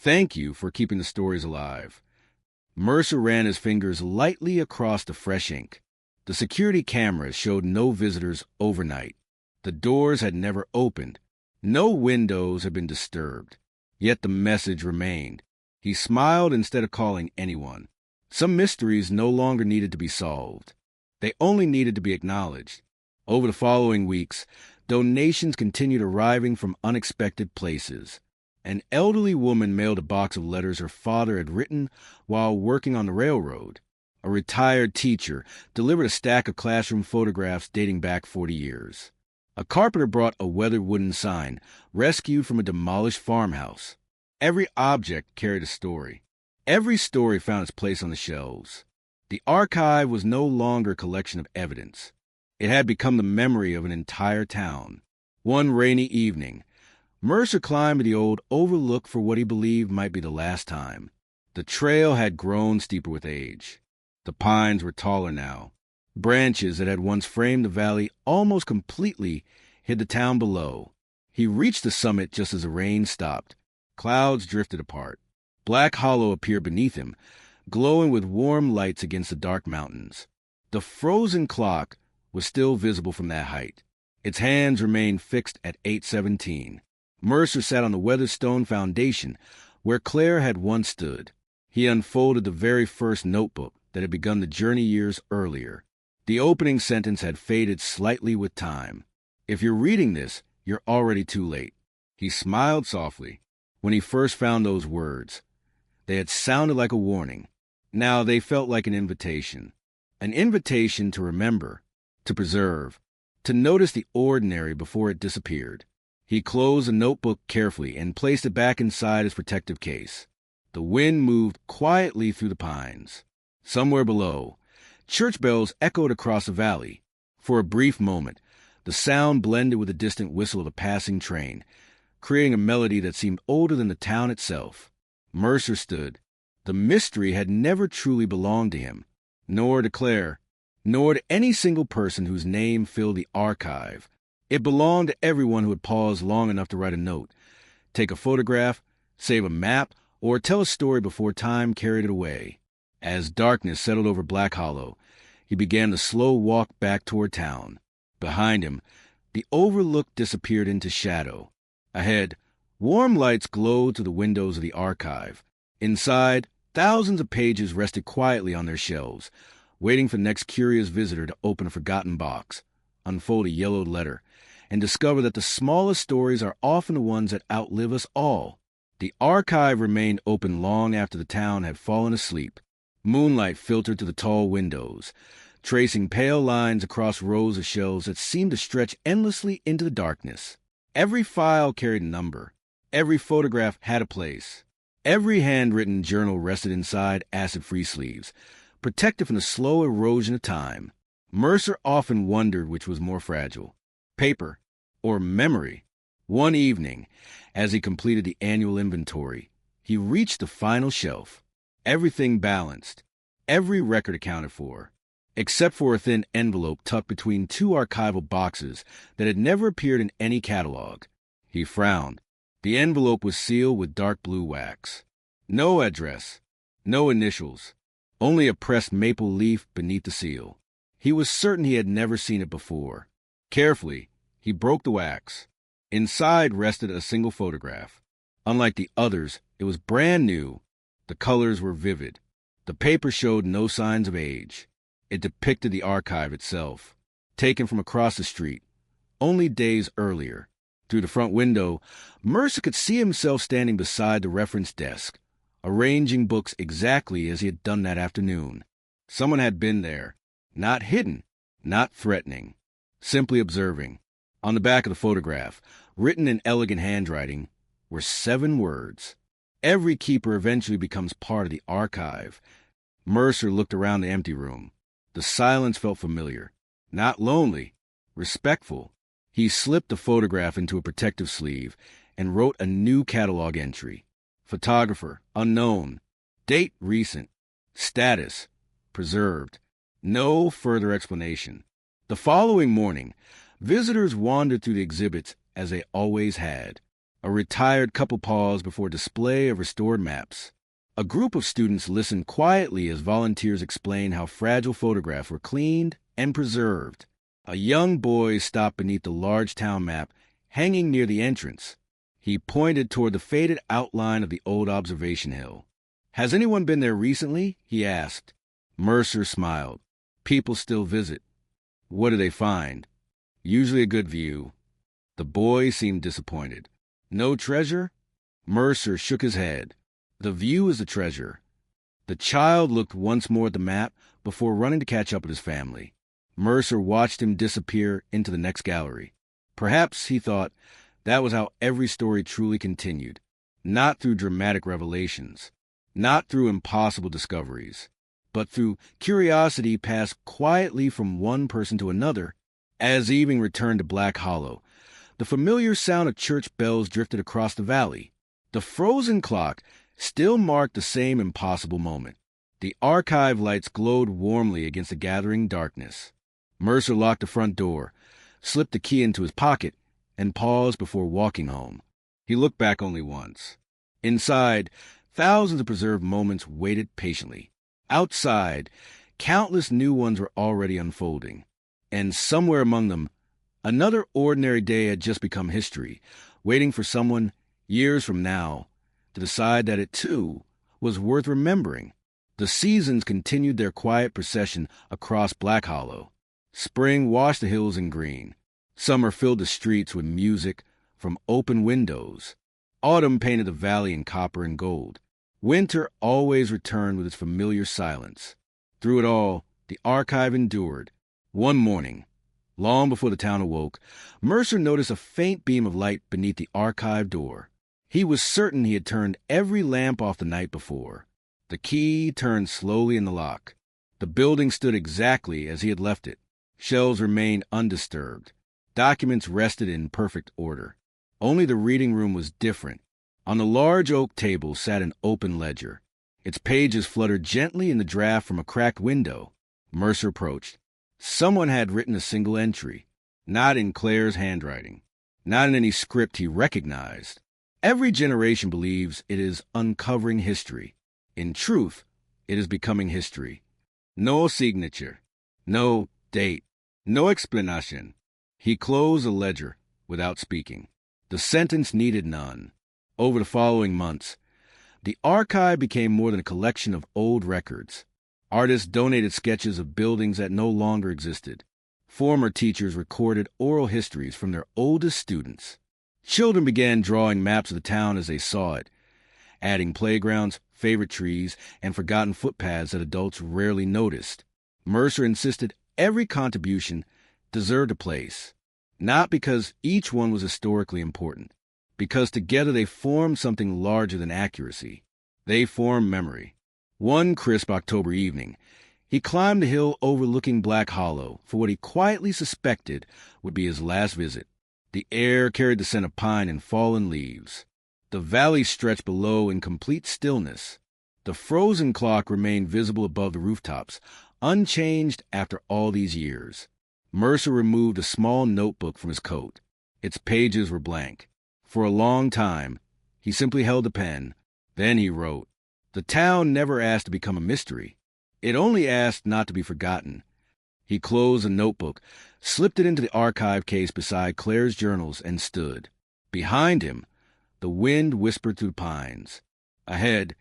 Thank you for keeping the stories alive. Mercer ran his fingers lightly across the fresh ink. The security cameras showed no visitors overnight. The doors had never opened. No windows had been disturbed. Yet the message remained. He smiled instead of calling anyone. Some mysteries no longer needed to be solved. They only needed to be acknowledged. Over the following weeks, donations continued arriving from unexpected places. An elderly woman mailed a box of letters her father had written while working on the railroad. A retired teacher delivered a stack of classroom photographs dating back 40 years. A carpenter brought a weathered wooden sign, rescued from a demolished farmhouse. Every object carried a story. Every story found its place on the shelves. The archive was no longer a collection of evidence. It had become the memory of an entire town. One rainy evening, Mercer climbed the old overlook for what he believed might be the last time. The trail had grown steeper with age. The pines were taller now. Branches that had once framed the valley almost completely hid the town below. He reached the summit just as the rain stopped. Clouds drifted apart. Black Hollow appeared beneath him, glowing with warm lights against the dark mountains. The frozen clock was still visible from that height. Its hands remained fixed at 8:17. Mercer sat on the weathered stone foundation where Claire had once stood. He unfolded the very first notebook that had begun the journey years earlier. The opening sentence had faded slightly with time. If you're reading this, you're already too late. He smiled softly when he first found those words. They had sounded like a warning. Now they felt like an invitation. An invitation to remember, to preserve, to notice the ordinary before it disappeared. He closed the notebook carefully and placed it back inside his protective case. The wind moved quietly through the pines. Somewhere below, church bells echoed across the valley. For a brief moment, the sound blended with the distant whistle of a passing train, creating a melody that seemed older than the town itself. Mercer stood. The mystery had never truly belonged to him, nor to Claire, nor to any single person whose name filled the archive. It belonged to everyone who had paused long enough to write a note, take a photograph, save a map, or tell a story before time carried it away. As darkness settled over Black Hollow, he began the slow walk back toward town. Behind him, the overlook disappeared into shadow. Ahead, warm lights glowed through the windows of the archive. Inside, thousands of pages rested quietly on their shelves, waiting for the next curious visitor to open a forgotten box, unfold a yellowed letter, and discover that the smallest stories are often the ones that outlive us all. The archive remained open long after the town had fallen asleep. Moonlight filtered through the tall windows, tracing pale lines across rows of shelves that seemed to stretch endlessly into the darkness. Every file carried a number. Every photograph had a place. Every handwritten journal rested inside acid-free sleeves, protected from the slow erosion of time. Mercer often wondered which was more fragile, paper or memory. One evening, as he completed the annual inventory, he reached the final shelf. Everything balanced, every record accounted for, except for a thin envelope tucked between two archival boxes that had never appeared in any catalog. He frowned. The envelope was sealed with dark blue wax. No address, no initials, only a pressed maple leaf beneath the seal. He was certain he had never seen it before. Carefully, he broke the wax. Inside rested a single photograph. Unlike the others, it was brand new. The colors were vivid. The paper showed no signs of age. It depicted the archive itself, taken from across the street, only days earlier. Through the front window, Mercer could see himself standing beside the reference desk, arranging books exactly as he had done that afternoon. Someone had been there, not hidden, not threatening, simply observing. On the back of the photograph, written in elegant handwriting, were 7 words. Every keeper eventually becomes part of the archive. Mercer looked around the empty room. The silence felt familiar, not lonely, respectful. He slipped the photograph into a protective sleeve and wrote a new catalog entry. Photographer, unknown. Date, recent. Status, preserved. No further explanation. The following morning, visitors wandered through the exhibits as they always had. A retired couple paused before a display of restored maps. A group of students listened quietly as volunteers explained how fragile photographs were cleaned and preserved. A young boy stopped beneath the large town map hanging near the entrance. He pointed toward the faded outline of the old observation hill. "Has anyone been there recently?" he asked. Mercer smiled. "People still visit." "What do they find?" "Usually a good view." The boy seemed disappointed. "No treasure?" Mercer shook his head. "The view is the treasure." The child looked once more at the map before running to catch up with his family. Mercer watched him disappear into the next gallery. Perhaps, he thought, that was how every story truly continued. Not through dramatic revelations, not through impossible discoveries, but through curiosity passed quietly from one person to another. As evening returned to Black Hollow, the familiar sound of church bells drifted across the valley. The frozen clock still marked the same impossible moment. The archive lights glowed warmly against the gathering darkness. Mercer locked the front door, slipped the key into his pocket, and paused before walking home. He looked back only once. Inside, thousands of preserved moments waited patiently. Outside, countless new ones were already unfolding. And somewhere among them, another ordinary day had just become history, waiting for someone, years from now, to decide that it, too, was worth remembering. The seasons continued their quiet procession across Black Hollow. Spring washed the hills in green. Summer filled the streets with music from open windows. Autumn painted the valley in copper and gold. Winter always returned with its familiar silence. Through it all, the archive endured. One morning, long before the town awoke, Mercer noticed a faint beam of light beneath the archive door. He was certain he had turned every lamp off the night before. The key turned slowly in the lock. The building stood exactly as he had left it. Shelves remained undisturbed. Documents rested in perfect order. Only the reading room was different. On the large oak table sat an open ledger. Its pages fluttered gently in the draft from a cracked window. Mercer approached. Someone had written a single entry, not in Claire's handwriting, not in any script he recognized. Every generation believes it is uncovering history. In truth, it is becoming history. No signature, no date, no explanation. He closed the ledger without speaking. The sentence needed none. Over the following months, the archive became more than a collection of old records. Artists donated sketches of buildings that no longer existed. Former teachers recorded oral histories from their oldest students. Children began drawing maps of the town as they saw it, adding playgrounds, favorite trees, and forgotten footpaths that adults rarely noticed. Mercer insisted every contribution deserved a place, not because each one was historically important, because together they formed something larger than accuracy. They formed memory. One crisp October evening, he climbed the hill overlooking Black Hollow for what he quietly suspected would be his last visit. The air carried the scent of pine and fallen leaves. The valley stretched below in complete stillness. The frozen clock remained visible above the rooftops, unchanged after all these years. Mercer removed a small notebook from his coat. Its pages were blank. For a long time, he simply held a pen. Then he wrote. The town never asked to become a mystery. It only asked not to be forgotten. He closed the notebook, slipped it into the archive case beside Claire's journals, and stood. Behind him, the wind whispered through the pines. Ahead,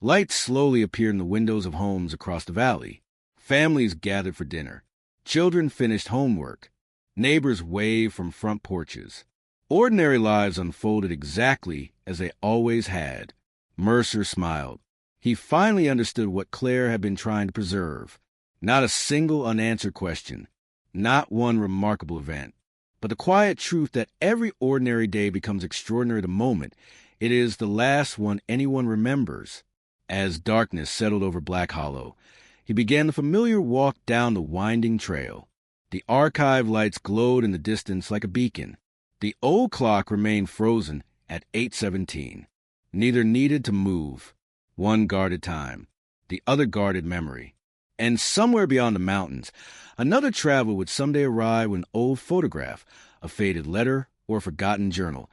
lights slowly appeared in the windows of homes across the valley. Families gathered for dinner. Children finished homework. Neighbors waved from front porches. Ordinary lives unfolded exactly as they always had. Mercer smiled. He finally understood what Claire had been trying to preserve. Not a single unanswered question. Not one remarkable event. But the quiet truth that every ordinary day becomes extraordinary the moment it is the last one anyone remembers. As darkness settled over Black Hollow, he began the familiar walk down the winding trail. The archive lights glowed in the distance like a beacon. The old clock remained frozen at 8:17. Neither needed to move. One guarded time. The other guarded memory. And somewhere beyond the mountains, another traveler would someday arrive with an old photograph, a faded letter, or a forgotten journal,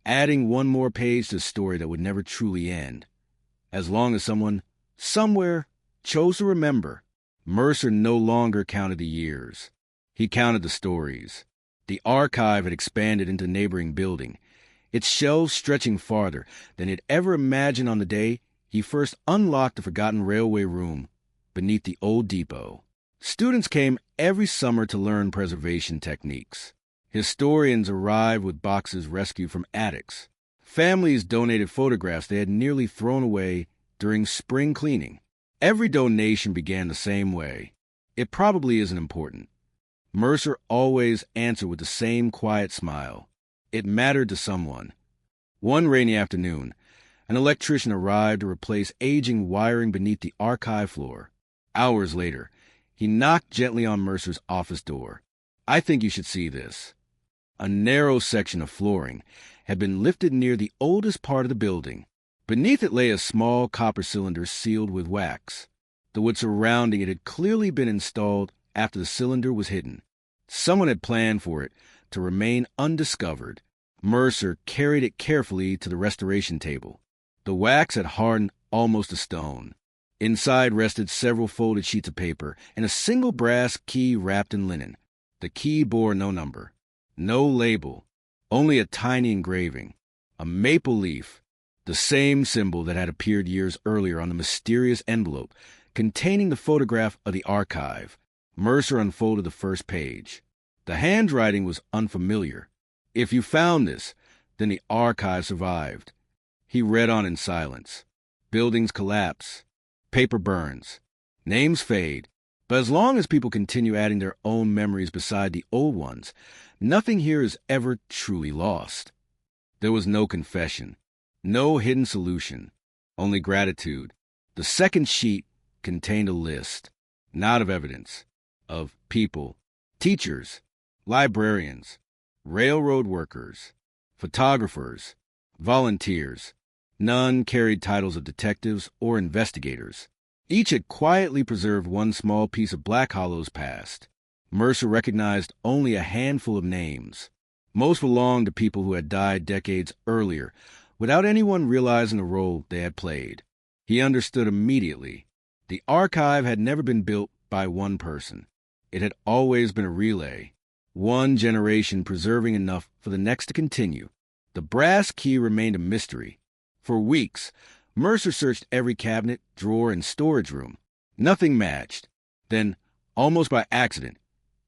adding one more page to the story that would never truly end. As long as someone, somewhere, chose to remember, Mercer no longer counted the years. He counted the stories. The archive had expanded into a neighboring building, its shelves stretching farther than he'd ever imagined on the day he first unlocked the forgotten railway room beneath the old depot. Students came every summer to learn preservation techniques. Historians arrived with boxes rescued from attics. Families donated photographs they had nearly thrown away during spring cleaning. Every donation began the same way. It probably isn't important. Mercer always answered with the same quiet smile. It mattered to someone. One rainy afternoon, an electrician arrived to replace aging wiring beneath the archive floor. Hours later, he knocked gently on Mercer's office door. "I think you should see this." A narrow section of flooring had been lifted near the oldest part of the building. Beneath it lay a small copper cylinder sealed with wax. The wood surrounding it had clearly been installed after the cylinder was hidden. Someone had planned for it to remain undiscovered. Mercer carried it carefully to the restoration table. The wax had hardened almost to stone. Inside rested several folded sheets of paper and a single brass key wrapped in linen. The key bore no number, no label, only a tiny engraving, a maple leaf, the same symbol that had appeared years earlier on the mysterious envelope containing the photograph of the archive. Mercer unfolded the first page. The handwriting was unfamiliar. "If you found this, then the archive survived." He read on in silence. Buildings collapse. Paper burns. Names fade. But as long as people continue adding their own memories beside the old ones, nothing here is ever truly lost. There was no confession, no hidden solution, only gratitude. The second sheet contained a list, not of evidence, of people, teachers, librarians, railroad workers, photographers, volunteers. None carried titles of detectives or investigators. Each had quietly preserved one small piece of Black Hollow's past. Mercer recognized only a handful of names. Most belonged to people who had died decades earlier, without anyone realizing the role they had played. He understood immediately. The archive had never been built by one person. It had always been a relay, one generation preserving enough for the next to continue. The brass key remained a mystery. For weeks, Mercer searched every cabinet, drawer, and storage room. Nothing matched. Then, almost by accident,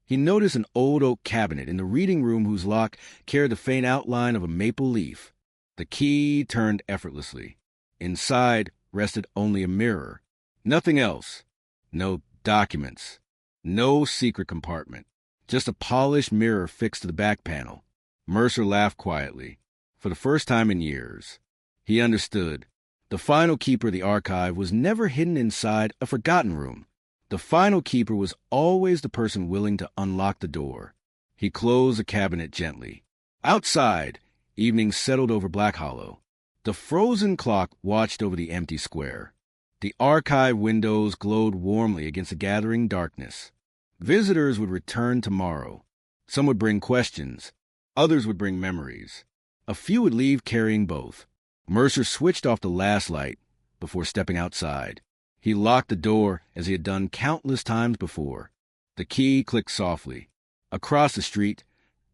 he noticed an old oak cabinet in the reading room whose lock carried the faint outline of a maple leaf. The key turned effortlessly. Inside rested only a mirror. Nothing else. No documents. No secret compartment. Just a polished mirror fixed to the back panel. Mercer laughed quietly. For the first time in years, he understood. The final keeper of the archive was never hidden inside a forgotten room. The final keeper was always the person willing to unlock the door. He closed the cabinet gently. Outside, evening settled over Black Hollow. The frozen clock watched over the empty square. The archive windows glowed warmly against the gathering darkness. Visitors would return tomorrow. Some would bring questions. Others would bring memories. A few would leave carrying both. Mercer switched off the last light before stepping outside. He locked the door as he had done countless times before. The key clicked softly. Across the street,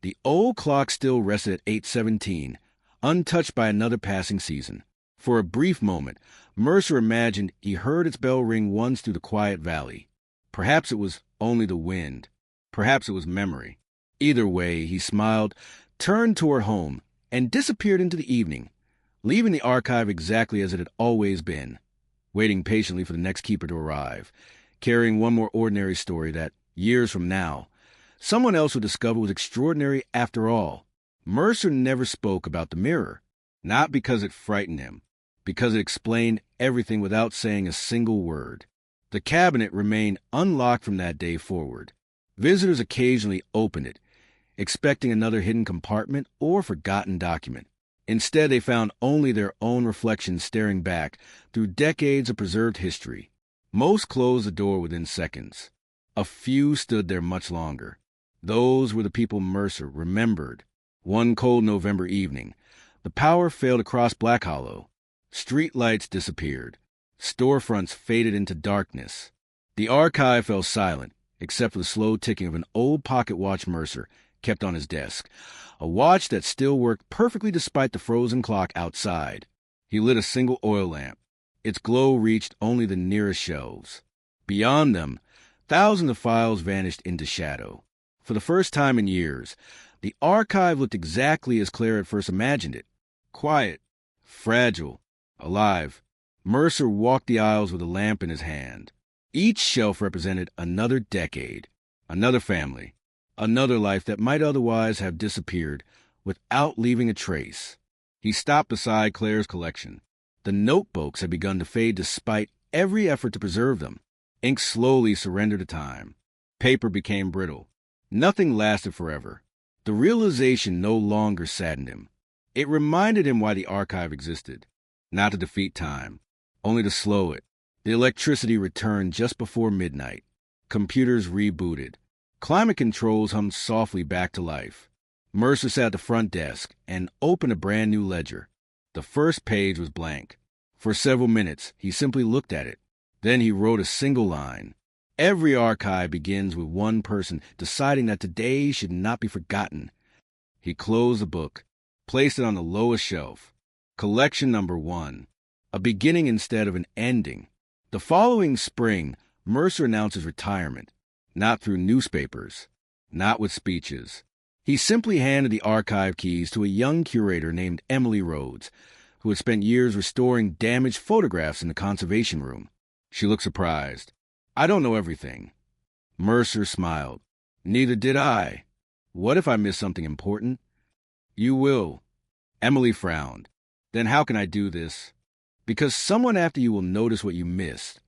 the old clock still rested at 8:17, untouched by another passing season. For a brief moment, Mercer imagined he heard its bell ring once through the quiet valley. Perhaps it was only the wind. Perhaps it was memory. Either way, he smiled, turned toward home, and disappeared into the evening, leaving the archive exactly as it had always been, waiting patiently for the next keeper to arrive, carrying one more ordinary story that, years from now, someone else would discover was extraordinary after all. Mercer never spoke about the mirror, not because it frightened him, because it explained everything without saying a single word. The cabinet remained unlocked from that day forward. Visitors occasionally opened it, expecting another hidden compartment or forgotten document. Instead, they found only their own reflections staring back through decades of preserved history. Most closed the door within seconds. A few stood there much longer. Those were the people Mercer remembered. One cold November evening, The power failed across Black Hollow. Street lights disappeared. Storefronts faded into darkness. The archive fell silent, except for the slow ticking of an old pocket watch Mercer kept on his desk, a watch that still worked perfectly despite the frozen clock outside. He lit a single oil lamp. Its glow reached only the nearest shelves. Beyond them, thousands of files vanished into shadow. For the first time in years, the archive looked exactly as Claire had first imagined it. Quiet, fragile, alive. Mercer walked the aisles with a lamp in his hand. Each shelf represented another decade, another family, another life that might otherwise have disappeared without leaving a trace. He stopped beside Claire's collection. The notebooks had begun to fade despite every effort to preserve them. Ink slowly surrendered to time. Paper became brittle. Nothing lasted forever. The realization no longer saddened him. It reminded him why the archive existed. Not to defeat time, only to slow it. The electricity returned just before midnight. Computers rebooted. Climate controls hummed softly back to life. Mercer sat at the front desk and opened a brand new ledger. The first page was blank. For several minutes, he simply looked at it. Then he wrote a single line. Every archive begins with one person deciding that today should not be forgotten. He closed the book, placed it on the lowest shelf. Collection number 1. A beginning instead of an ending. The following spring, Mercer announced his retirement. Not through newspapers. Not with speeches. He simply handed the archive keys to a young curator named Emily Rhodes, who had spent years restoring damaged photographs in the conservation room. She looked surprised. I don't know everything. Mercer smiled. Neither did I. What if I missed something important? You will. Emily frowned. Then how can I do this? Because someone after you will notice what you missed.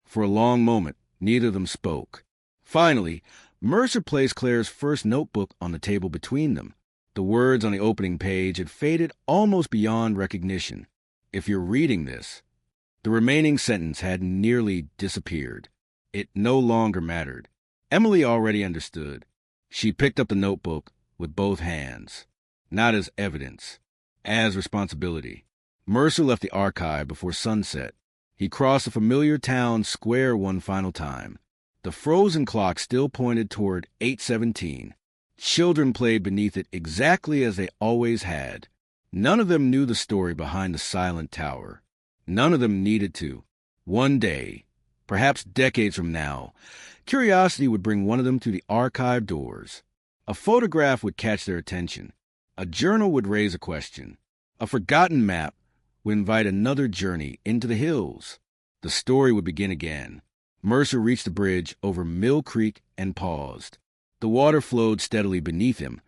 For a long moment, neither of them spoke. Finally, Mercer placed Claire's first notebook on the table between them. The words on the opening page had faded almost beyond recognition. If you're reading this, the remaining sentence had nearly disappeared. It no longer mattered. Emily already understood. She picked up the notebook with both hands, not as evidence, as responsibility. Mercer left the archive before sunset. He crossed the familiar town square one final time. The frozen clock still pointed toward 8:17. Children played beneath it exactly as they always had. None of them knew the story behind the silent tower. None of them needed to. One day, perhaps decades from now, curiosity would bring one of them through the archive doors. A photograph would catch their attention. A journal would raise a question. A forgotten map would invite another journey into the hills. The story would begin again. Mercer reached the bridge over Mill Creek and paused. The water flowed steadily beneath him,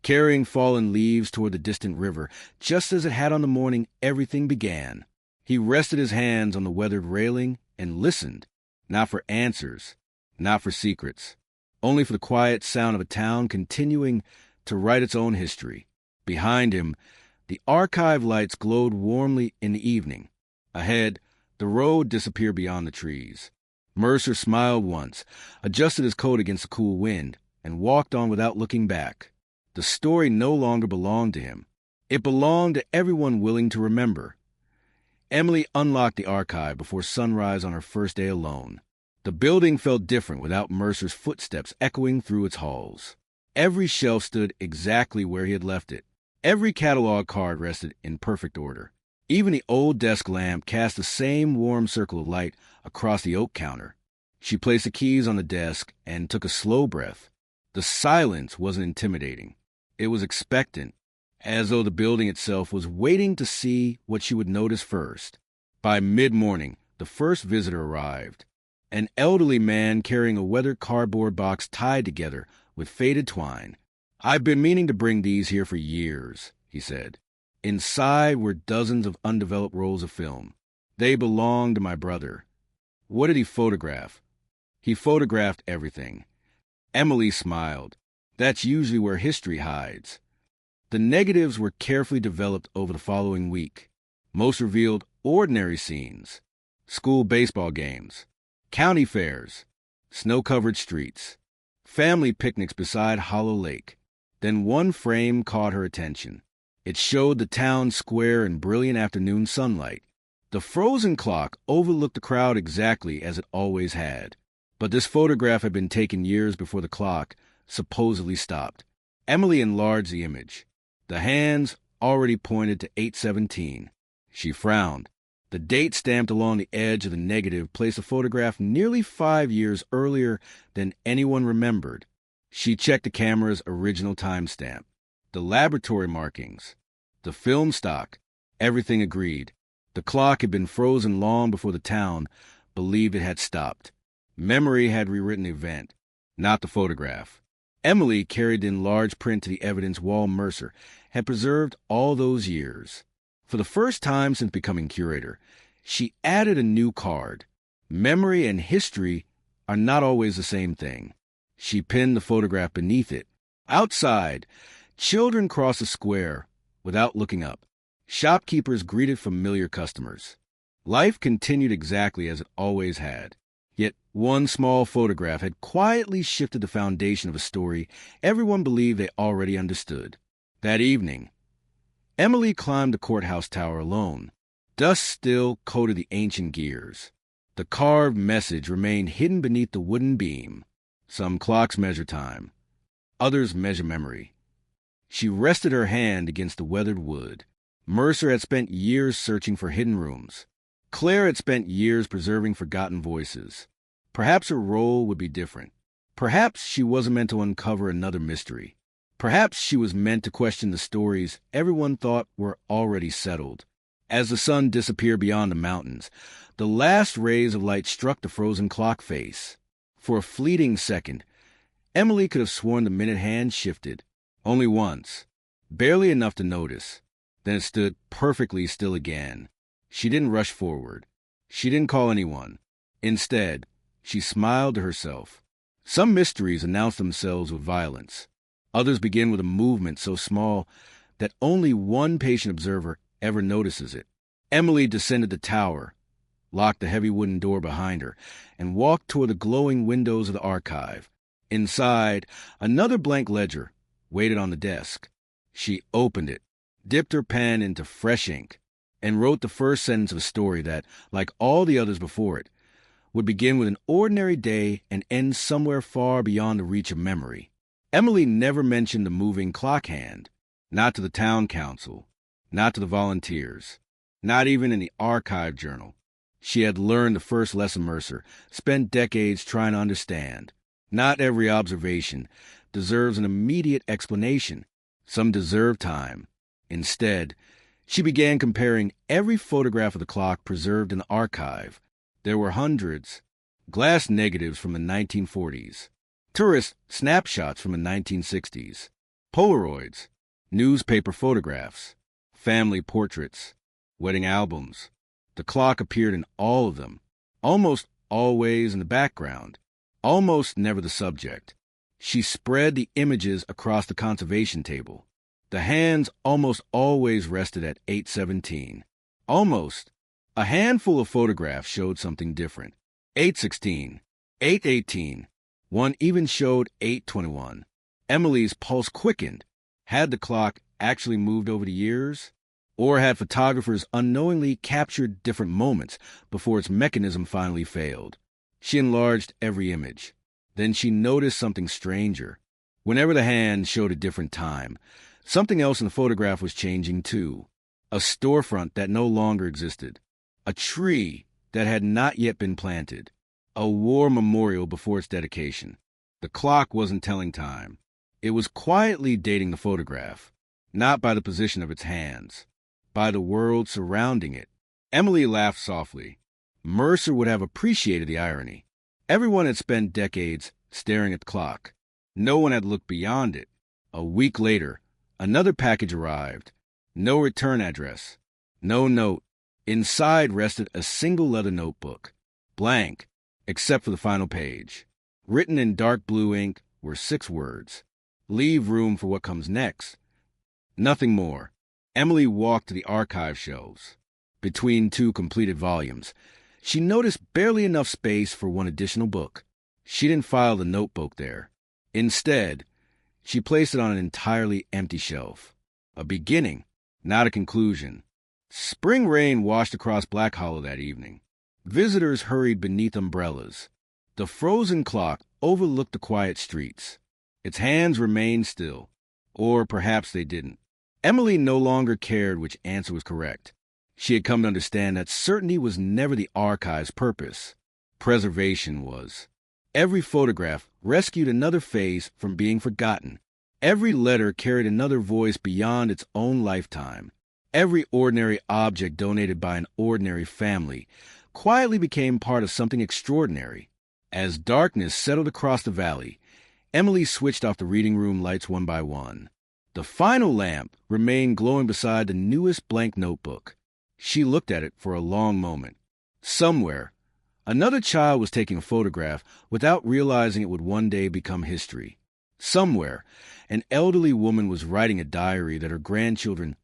carrying fallen leaves toward the distant river, just as it had on the morning everything began. He rested his hands on the weathered railing and listened, not for answers, not for secrets, only for the quiet sound of a town continuing to write its own history. Behind him, the archive lights glowed warmly in the evening. Ahead, the road disappeared beyond the trees. Mercer smiled once, adjusted his coat against the cool wind, and walked on without looking back. The story no longer belonged to him. It belonged to everyone willing to remember. Emily unlocked the archive before sunrise on her first day alone. The building felt different without Mercer's footsteps echoing through its halls. Every shelf stood exactly where he had left it. Every catalog card rested in perfect order. Even the old desk lamp cast the same warm circle of light across the oak counter. She placed the keys on the desk and took a slow breath. The silence wasn't intimidating. It was expectant, as though the building itself was waiting to see what she would notice first. By mid-morning, the first visitor arrived. An elderly man carrying a weathered cardboard box tied together with faded twine. I've been meaning to bring these here for years, he said. Inside were dozens of undeveloped rolls of film. They belonged to my brother. What did he photograph? He photographed everything. Emily smiled. That's usually where history hides. The negatives were carefully developed over the following week. Most revealed ordinary scenes. School baseball games. County fairs. Snow-covered streets. Family picnics beside Hollow Lake. Then one frame caught her attention. It showed the town square in brilliant afternoon sunlight. The frozen clock overlooked the crowd exactly as it always had. But this photograph had been taken years before the clock supposedly stopped. Emily enlarged the image. The hands already pointed to 8:17. She frowned. The date stamped along the edge of the negative placed the photograph nearly 5 years earlier than anyone remembered. She checked the camera's original timestamp, the laboratory markings, the film stock. Everything agreed. The clock had been frozen long before the town believed it had stopped. Memory had rewritten the event, not the photograph. Emily carried the enlarged print to the evidence wall Mercer had preserved all those years. For the first time since becoming curator, she added a new card. Memory and history are not always the same thing. She pinned the photograph beneath it. Outside, children crossed the square without looking up. Shopkeepers greeted familiar customers. Life continued exactly as it always had. Yet one small photograph had quietly shifted the foundation of a story everyone believed they already understood. That evening, Emily climbed the courthouse tower alone. Dust still coated the ancient gears. The carved message remained hidden beneath the wooden beam. Some clocks measure time. Others measure memory. She rested her hand against the weathered wood. Mercer had spent years searching for hidden rooms. Claire had spent years preserving forgotten voices. Perhaps her role would be different. Perhaps she wasn't meant to uncover another mystery. Perhaps she was meant to question the stories everyone thought were already settled. As the sun disappeared beyond the mountains, the last rays of light struck the frozen clock face. For a fleeting second, Emily could have sworn the minute hand shifted. Only once. Barely enough to notice. Then it stood perfectly still again. She didn't rush forward. She didn't call anyone. Instead, she smiled to herself. Some mysteries announce themselves with violence. Others begin with a movement so small that only one patient observer ever notices it. Emily descended the tower, locked the heavy wooden door behind her, and walked toward the glowing windows of the archive. Inside, another blank ledger waited on the desk. She opened it, dipped her pen into fresh ink, and wrote the first sentence of a story that, like all the others before it, would begin with an ordinary day and end somewhere far beyond the reach of memory. Emily never mentioned the moving clock hand, not to the town council, not to the volunteers, not even in the archive journal. She had learned the first lesson Mercer spent decades trying to understand. Not every observation deserves an immediate explanation. Some deserve time. Instead, she began comparing every photograph of the clock preserved in the archive. There were hundreds. Glass negatives from the 1940s. Tourist snapshots from the 1960s. Polaroids. Newspaper photographs. Family portraits. Wedding albums. The clock appeared in all of them. Almost always in the background. Almost never the subject. She spread the images across the conservation table. The hands almost always rested at 8:17. Almost. A handful of photographs showed something different. 8:16, 8:18. One even showed 8:21. Emily's pulse quickened. Had the clock actually moved over the years? Or had photographers unknowingly captured different moments before its mechanism finally failed? She enlarged every image. Then she noticed something stranger. Whenever the hand showed a different time, something else in the photograph was changing too. A storefront that no longer existed. A tree that had not yet been planted. A war memorial before its dedication. The clock wasn't telling time. It was quietly dating the photograph, not by the position of its hands, by the world surrounding it. Emily laughed softly. Mercer would have appreciated the irony. Everyone had spent decades staring at the clock. No one had looked beyond it. A week later, another package arrived. No return address. No note. Inside rested a single leather notebook. Blank, except for the final page. Written in dark blue ink were 6 words. Leave room for what comes next. Nothing more. Emily walked to the archive shelves. Between 2 completed volumes, she noticed barely enough space for one additional book. She didn't file the notebook there. Instead, she placed it on an entirely empty shelf. A beginning, not a conclusion. Spring rain washed across Black Hollow that evening. Visitors hurried beneath umbrellas. The frozen clock overlooked the quiet streets. Its hands remained still. Or perhaps they didn't. Emily no longer cared which answer was correct. She had come to understand that certainty was never the archive's purpose. Preservation was. Every photograph rescued another face from being forgotten. Every letter carried another voice beyond its own lifetime. Every ordinary object donated by an ordinary family quietly became part of something extraordinary. As darkness settled across the valley, Emily switched off the reading room lights one by one. The final lamp remained glowing beside the newest blank notebook. She looked at it for a long moment. Somewhere, another child was taking a photograph without realizing it would one day become history. Somewhere, an elderly woman was writing a diary that her grandchildren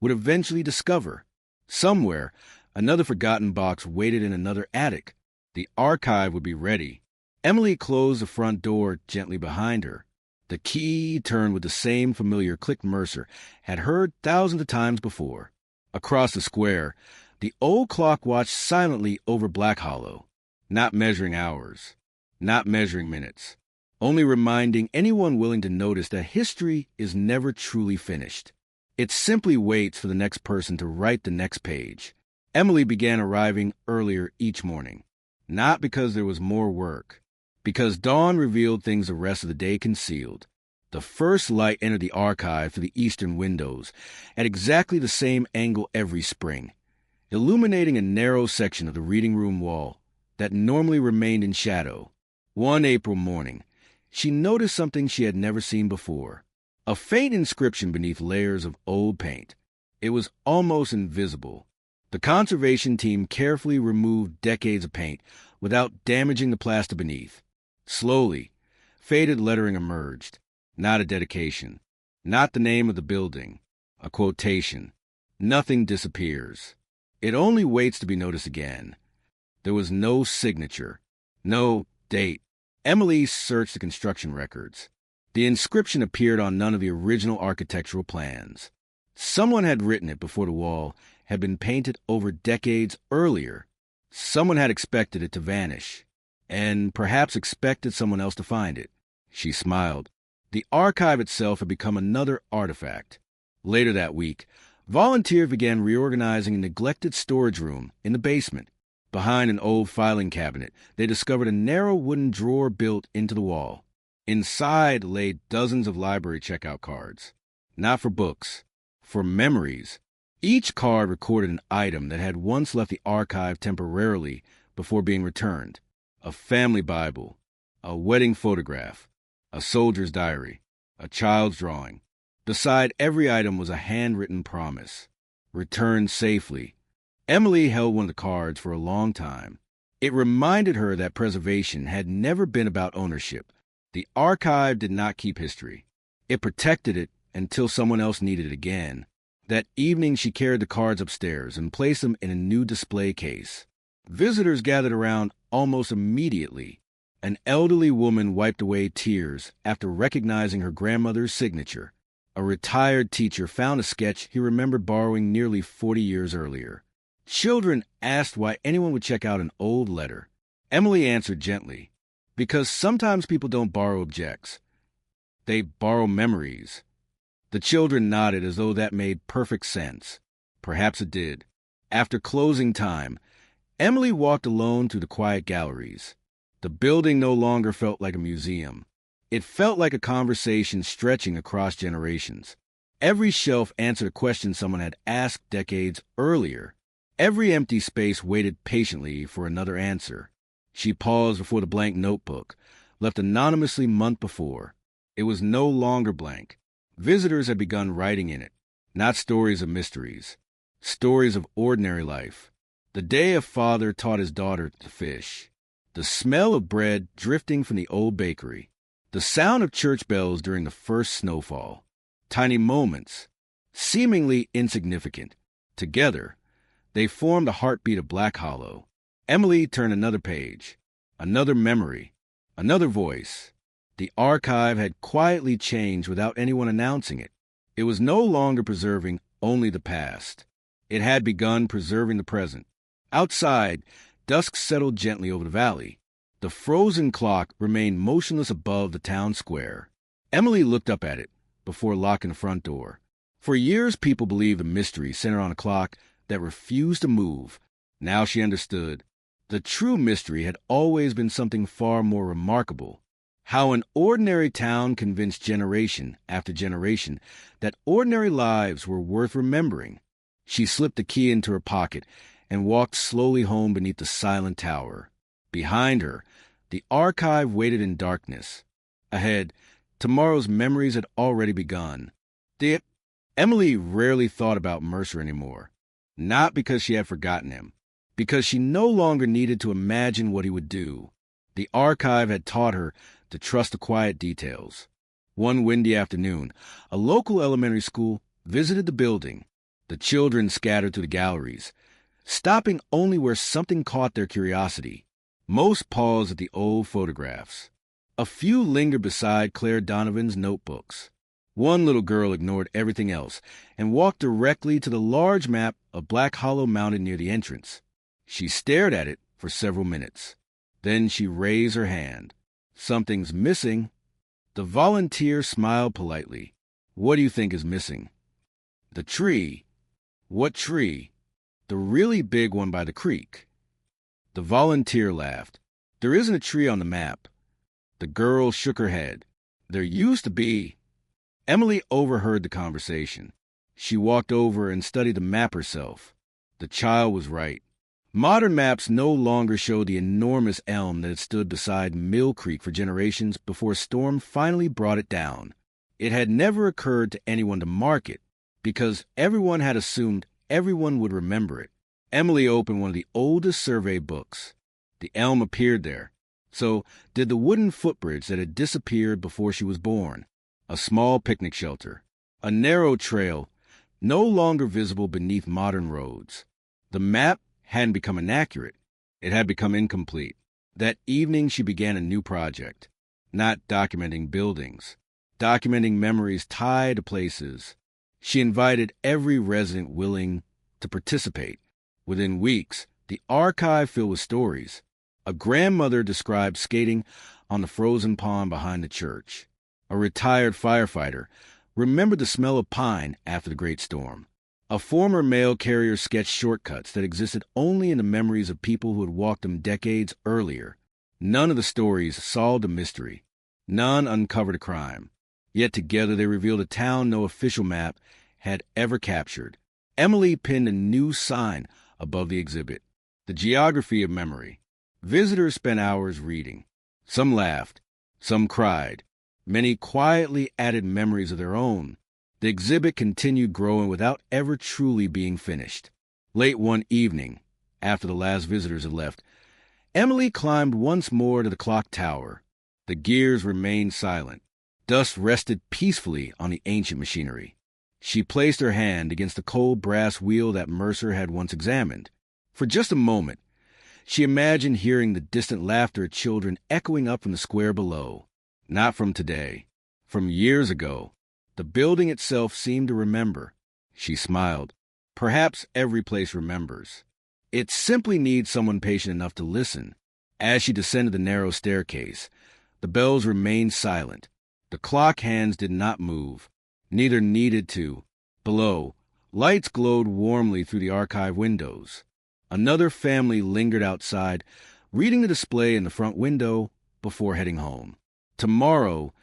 would eventually discover. Somewhere, another forgotten box waited in another attic. The archive would be ready. Emily closed the front door gently behind her. The key turned with the same familiar click Mercer had heard thousands of times before. Across the square, the old clock watched silently over Black Hollow, not measuring hours, not measuring minutes, only reminding anyone willing to notice that history is never truly finished. It simply waits for the next person to write the next page. Emily began arriving earlier each morning, not because there was more work, because dawn revealed things the rest of the day concealed. The first light entered the archive through the eastern windows at exactly the same angle every spring, illuminating a narrow section of the reading room wall that normally remained in shadow. One April morning, she noticed something she had never seen before, a faint inscription beneath layers of old paint. It was almost invisible. The conservation team carefully removed decades of paint without damaging the plaster beneath. Slowly, faded lettering emerged. Not a dedication. Not the name of the building. A quotation. Nothing disappears. It only waits to be noticed again. There was no signature. No date. Emily searched the construction records. The inscription appeared on none of the original architectural plans. Someone had written it before the wall had been painted over decades earlier. Someone had expected it to vanish, and perhaps expected someone else to find it. She smiled. The archive itself had become another artifact. Later that week, volunteers began reorganizing a neglected storage room in the basement. Behind an old filing cabinet, they discovered a narrow wooden drawer built into the wall. Inside lay dozens of library checkout cards. Not for books, for memories. Each card recorded an item that had once left the archive temporarily before being returned. A family Bible, a wedding photograph, a soldier's diary, a child's drawing. Beside every item was a handwritten promise. Return safely. Emily held one of the cards for a long time. It reminded her that preservation had never been about ownership. The archive did not keep history. It protected it until someone else needed it again. That evening she carried the cards upstairs and placed them in a new display case. Visitors gathered around almost immediately. An elderly woman wiped away tears after recognizing her grandmother's signature. A retired teacher found a sketch he remembered borrowing nearly 40 years earlier. Children asked why anyone would check out an old letter. Emily answered gently, because sometimes people don't borrow objects. They borrow memories. The children nodded as though that made perfect sense. Perhaps it did. After closing time, Emily walked alone through the quiet galleries. The building no longer felt like a museum. It felt like a conversation stretching across generations. Every shelf answered a question someone had asked decades earlier. Every empty space waited patiently for another answer. She paused before the blank notebook, left anonymously month before. It was no longer blank. Visitors had begun writing in it, not stories of mysteries, stories of ordinary life. The day a father taught his daughter to fish. The smell of bread drifting from the old bakery. The sound of church bells during the first snowfall. Tiny moments, seemingly insignificant. Together, they formed the heartbeat of Black Hollow. Emily turned another page, another memory, another voice. The archive had quietly changed without anyone announcing it. It was no longer preserving only the past. It had begun preserving the present. Outside, dusk settled gently over the valley. The frozen clock remained motionless above the town square. Emily looked up at it before locking the front door. For years, people believed the mystery centered on a clock that refused to move. Now she understood. The true mystery had always been something far more remarkable. How an ordinary town convinced generation after generation that ordinary lives were worth remembering. She slipped the key into her pocket and walked slowly home beneath the silent tower. Behind her, the archive waited in darkness. Ahead, tomorrow's memories had already begun. Emily rarely thought about Mercer anymore. Not because she had forgotten him, because she no longer needed to imagine what he would do. The archive had taught her to trust the quiet details. One windy afternoon, a local elementary school visited the building. The children scattered to the galleries, stopping only where something caught their curiosity. Most paused at the old photographs. A few lingered beside Claire Donovan's notebooks. One little girl ignored everything else and walked directly to the large map of Black Hollow mounted near the entrance. She stared at it for several minutes. Then she raised her hand. "Something's missing." The volunteer smiled politely. "What do you think is missing?" "The tree." "What tree?" "The really big one by the creek." The volunteer laughed. "There isn't a tree on the map." The girl shook her head. "There used to be." Emily overheard the conversation. She walked over and studied the map herself. The child was right. Modern maps no longer show the enormous elm that had stood beside Mill Creek for generations before a storm finally brought it down. It had never occurred to anyone to mark it, because everyone had assumed everyone would remember it. Emily opened one of the oldest survey books. The elm appeared there. So did the wooden footbridge that had disappeared before she was born. A small picnic shelter. A narrow trail, no longer visible beneath modern roads. The map hadn't become inaccurate. It had become incomplete. That evening she began a new project. Not documenting buildings. Documenting memories tied to places. She invited every resident willing to participate. Within weeks, the archive filled with stories. A grandmother described skating on the frozen pond behind the church. A retired firefighter remembered the smell of pine after the Great Storm. A former mail carrier sketched shortcuts that existed only in the memories of people who had walked them decades earlier. None of the stories solved a mystery. None uncovered a crime. Yet together they revealed a town no official map had ever captured. Emily pinned a new sign above the exhibit. The Geography of Memory. Visitors spent hours reading. Some laughed. Some cried. Many quietly added memories of their own. The exhibit continued growing without ever truly being finished. Late one evening, after the last visitors had left, Emily climbed once more to the clock tower. The gears remained silent. Dust rested peacefully on the ancient machinery. She placed her hand against the cold brass wheel that Mercer had once examined. For just a moment, she imagined hearing the distant laughter of children echoing up from the square below. Not from today. From years ago. The building itself seemed to remember. She smiled. Perhaps every place remembers. It simply needs someone patient enough to listen. As she descended the narrow staircase, the bells remained silent. The clock hands did not move. Neither needed to. Below, lights glowed warmly through the archive windows. Another family lingered outside, reading the display in the front window before heading home. Tomorrow,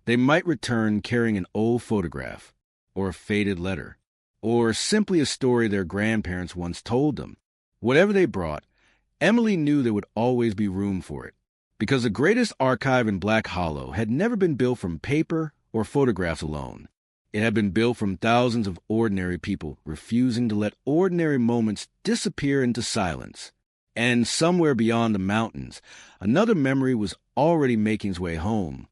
they might return carrying an old photograph, or a faded letter, or simply a story their grandparents once told them. Whatever they brought, Emily knew there would always be room for it, because the greatest archive in Black Hollow had never been built from paper or photographs alone. It had been built from thousands of ordinary people refusing to let ordinary moments disappear into silence. And somewhere beyond the mountains, another memory was already making its way home.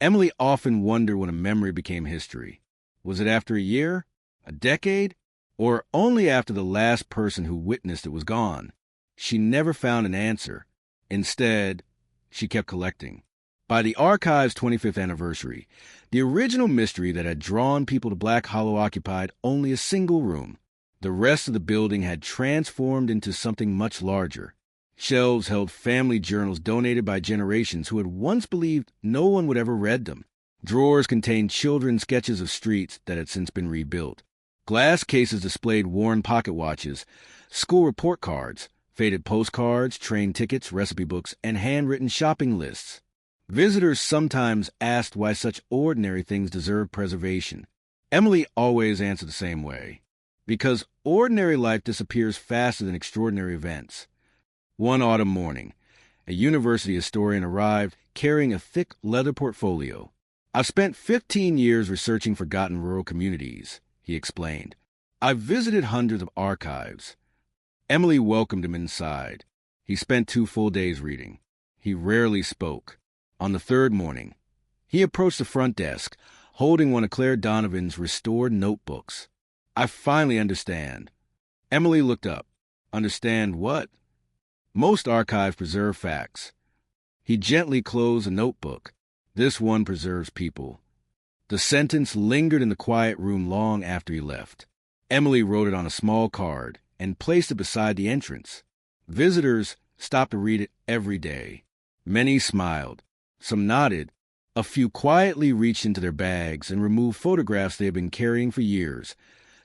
Emily often wondered when a memory became history. Was it after a year, a decade, or only after the last person who witnessed it was gone? She never found an answer. Instead, she kept collecting. By the archive's 25th anniversary, the original mystery that had drawn people to Black Hollow occupied only a single room. The rest of the building had transformed into something much larger. Shelves held family journals donated by generations who had once believed no one would ever read them. Drawers contained children's sketches of streets that had since been rebuilt. Glass cases displayed worn pocket watches, school report cards, faded postcards, train tickets, recipe books, and handwritten shopping lists. Visitors sometimes asked why such ordinary things deserved preservation. Emily always answered the same way. Because ordinary life disappears faster than extraordinary events. One autumn morning, a university historian arrived carrying a thick leather portfolio. "I've spent 15 years researching forgotten rural communities," he explained. "I've visited hundreds of archives." Emily welcomed him inside. He spent 2 full days reading. He rarely spoke. On the third morning, he approached the front desk, holding one of Claire Donovan's restored notebooks. "I finally understand." Emily looked up. "Understand what?" "Most archives preserve facts." He gently closed a notebook. "This one preserves people." The sentence lingered in the quiet room long after he left. Emily wrote it on a small card and placed it beside the entrance. Visitors stopped to read it every day. Many smiled. Some nodded. A few quietly reached into their bags and removed photographs they had been carrying for years,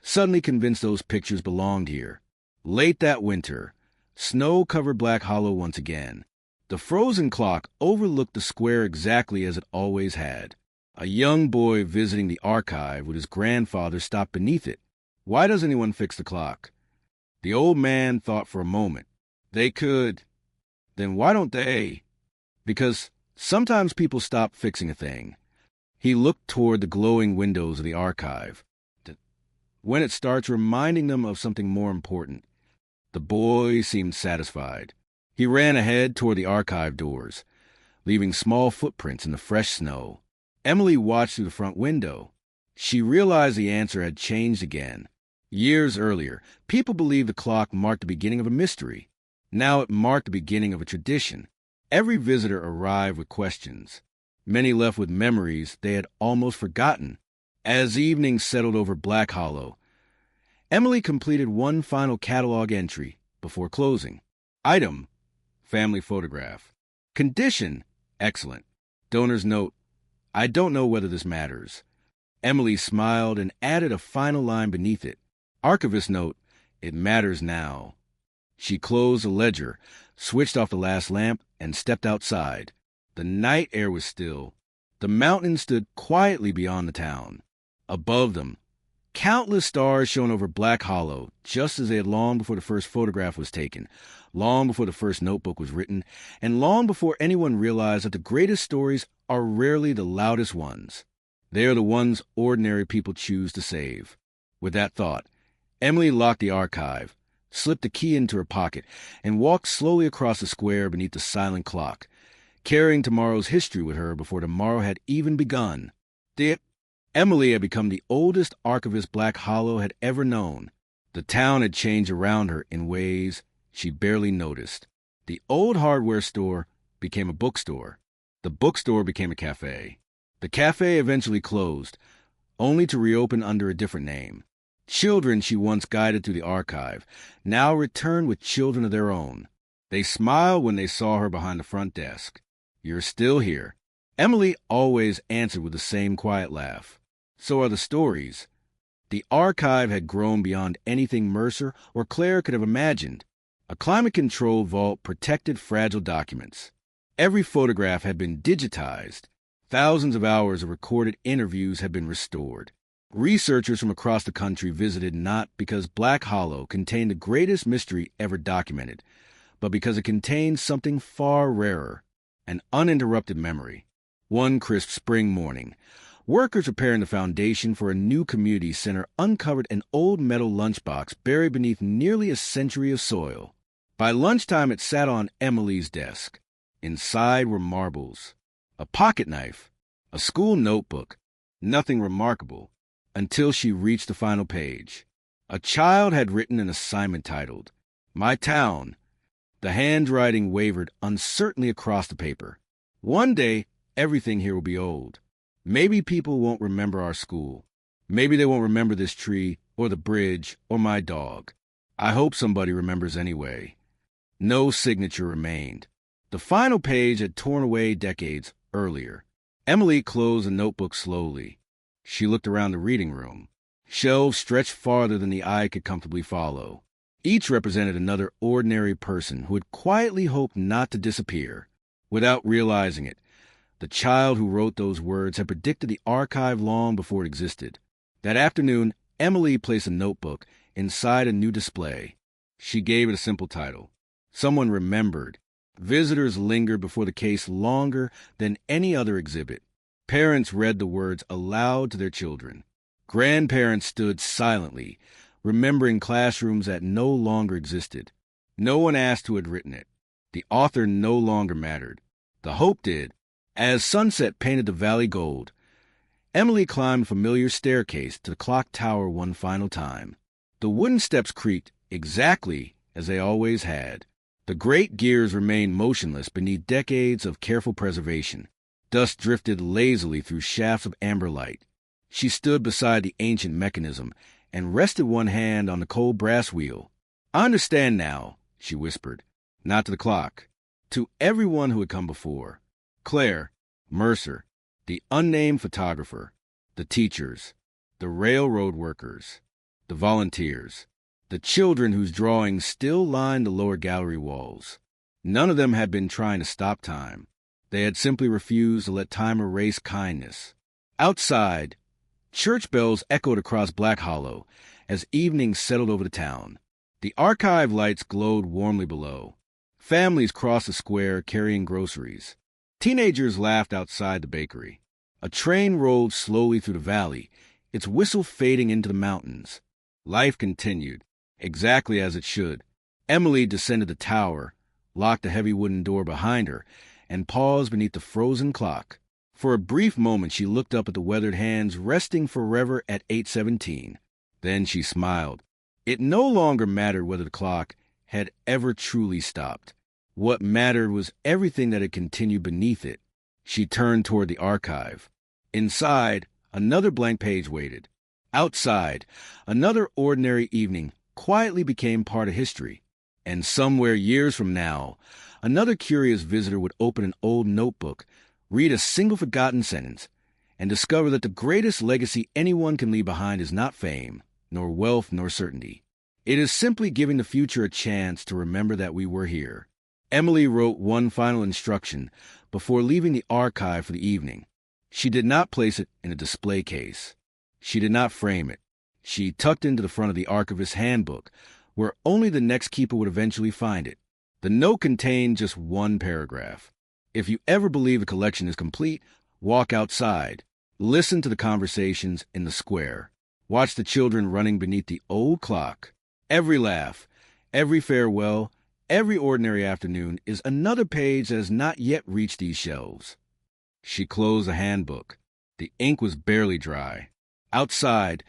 suddenly convinced those pictures belonged here. Late that winter, snow covered Black Hollow once again. The frozen clock overlooked the square exactly as it always had. A young boy visiting the archive with his grandfather stopped beneath it. "Why does anyone fix the clock?" The old man thought for a moment. "They could." "Then why don't they?" "Because sometimes people stop fixing a thing." He looked toward the glowing windows of the archive. "When it starts reminding them of something more important." The boy seemed satisfied. He ran ahead toward the archive doors, leaving small footprints in the fresh snow. Emily watched through the front window. She realized the answer had changed again. Years earlier, people believed the clock marked the beginning of a mystery. Now it marked the beginning of a tradition. Every visitor arrived with questions. Many left with memories they had almost forgotten. As evening settled over Black Hollow, Emily completed one final catalog entry before closing. Item: family photograph. Condition: excellent. Donor's note: I don't know whether this matters. Emily smiled and added a final line beneath it. Archivist note: it matters now. She closed the ledger, switched off the last lamp, and stepped outside. The night air was still. The mountains stood quietly beyond the town. Above them, countless stars shone over Black Hollow, just as they had long before the first photograph was taken, long before the first notebook was written, and long before anyone realized that the greatest stories are rarely the loudest ones. They are the ones ordinary people choose to save. With that thought, Emily locked the archive, slipped the key into her pocket, and walked slowly across the square beneath the silent clock, carrying tomorrow's history with her before tomorrow had even begun. Emily had become the oldest archivist Black Hollow had ever known. The town had changed around her in ways she barely noticed. The old hardware store became a bookstore. The bookstore became a cafe. The cafe eventually closed, only to reopen under a different name. Children she once guided through the archive now returned with children of their own. They smiled when they saw her behind the front desk. You're still here. Emily always answered with the same quiet laugh. So are the stories. The archive had grown beyond anything Mercer or Claire could have imagined. A climate-controlled vault protected fragile documents. Every photograph had been digitized. Thousands of hours of recorded interviews had been restored. Researchers from across the country visited not because Black Hollow contained the greatest mystery ever documented, but because it contained something far rarer, an uninterrupted memory. One crisp spring morning, workers preparing the foundation for a new community center uncovered an old metal lunchbox buried beneath nearly a century of soil. By lunchtime, it sat on Emily's desk. Inside were marbles, a pocket knife, a school notebook, nothing remarkable, until she reached the final page. A child had written an assignment titled, My Town. The handwriting wavered uncertainly across the paper. One day, everything here will be old. Maybe people won't remember our school. Maybe they won't remember this tree or the bridge or my dog. I hope somebody remembers anyway. No signature remained. The final page had torn away decades earlier. Emily closed the notebook slowly. She looked around the reading room. Shelves stretched farther than the eye could comfortably follow. Each represented another ordinary person who had quietly hoped not to disappear. Without realizing it, the child who wrote those words had predicted the archive long before it existed. That afternoon, Emily placed a notebook inside a new display. She gave it a simple title. Someone remembered. Visitors lingered before the case longer than any other exhibit. Parents read the words aloud to their children. Grandparents stood silently, remembering classrooms that no longer existed. No one asked who had written it. The author no longer mattered. The hope did. As sunset painted the valley gold, Emily climbed a familiar staircase to the clock tower one final time. The wooden steps creaked exactly as they always had. The great gears remained motionless beneath decades of careful preservation. Dust drifted lazily through shafts of amber light. She stood beside the ancient mechanism and rested one hand on the cold brass wheel. "I understand now," she whispered, not to the clock, to everyone who had come before. Claire, Mercer, the unnamed photographer, the teachers, the railroad workers, the volunteers, the children whose drawings still lined the lower gallery walls. None of them had been trying to stop time. They had simply refused to let time erase kindness. Outside, church bells echoed across Black Hollow as evening settled over the town. The archive lights glowed warmly below. Families crossed the square carrying groceries. Teenagers laughed outside the bakery. A train rolled slowly through the valley, its whistle fading into the mountains. Life continued, exactly as it should. Emily descended the tower, locked the heavy wooden door behind her, and paused beneath the frozen clock. For a brief moment she looked up at the weathered hands resting forever at 8:17. Then she smiled. It no longer mattered whether the clock had ever truly stopped. What mattered was everything that had continued beneath it. She turned toward the archive. Inside, another blank page waited. Outside, another ordinary evening quietly became part of history. And somewhere years from now, another curious visitor would open an old notebook, read a single forgotten sentence, and discover that the greatest legacy anyone can leave behind is not fame, nor wealth, nor certainty. It is simply giving the future a chance to remember that we were here. Emily wrote one final instruction before leaving the archive for the evening. She did not place it in a display case. She did not frame it. She tucked into the front of the archivist's handbook, where only the next keeper would eventually find it. The note contained just one paragraph. If you ever believe the collection is complete, walk outside. Listen to the conversations in the square. Watch the children running beneath the old clock. Every laugh, every farewell, every ordinary afternoon is another page that has not yet reached these shelves. She closed the handbook. The ink was barely dry. Outside,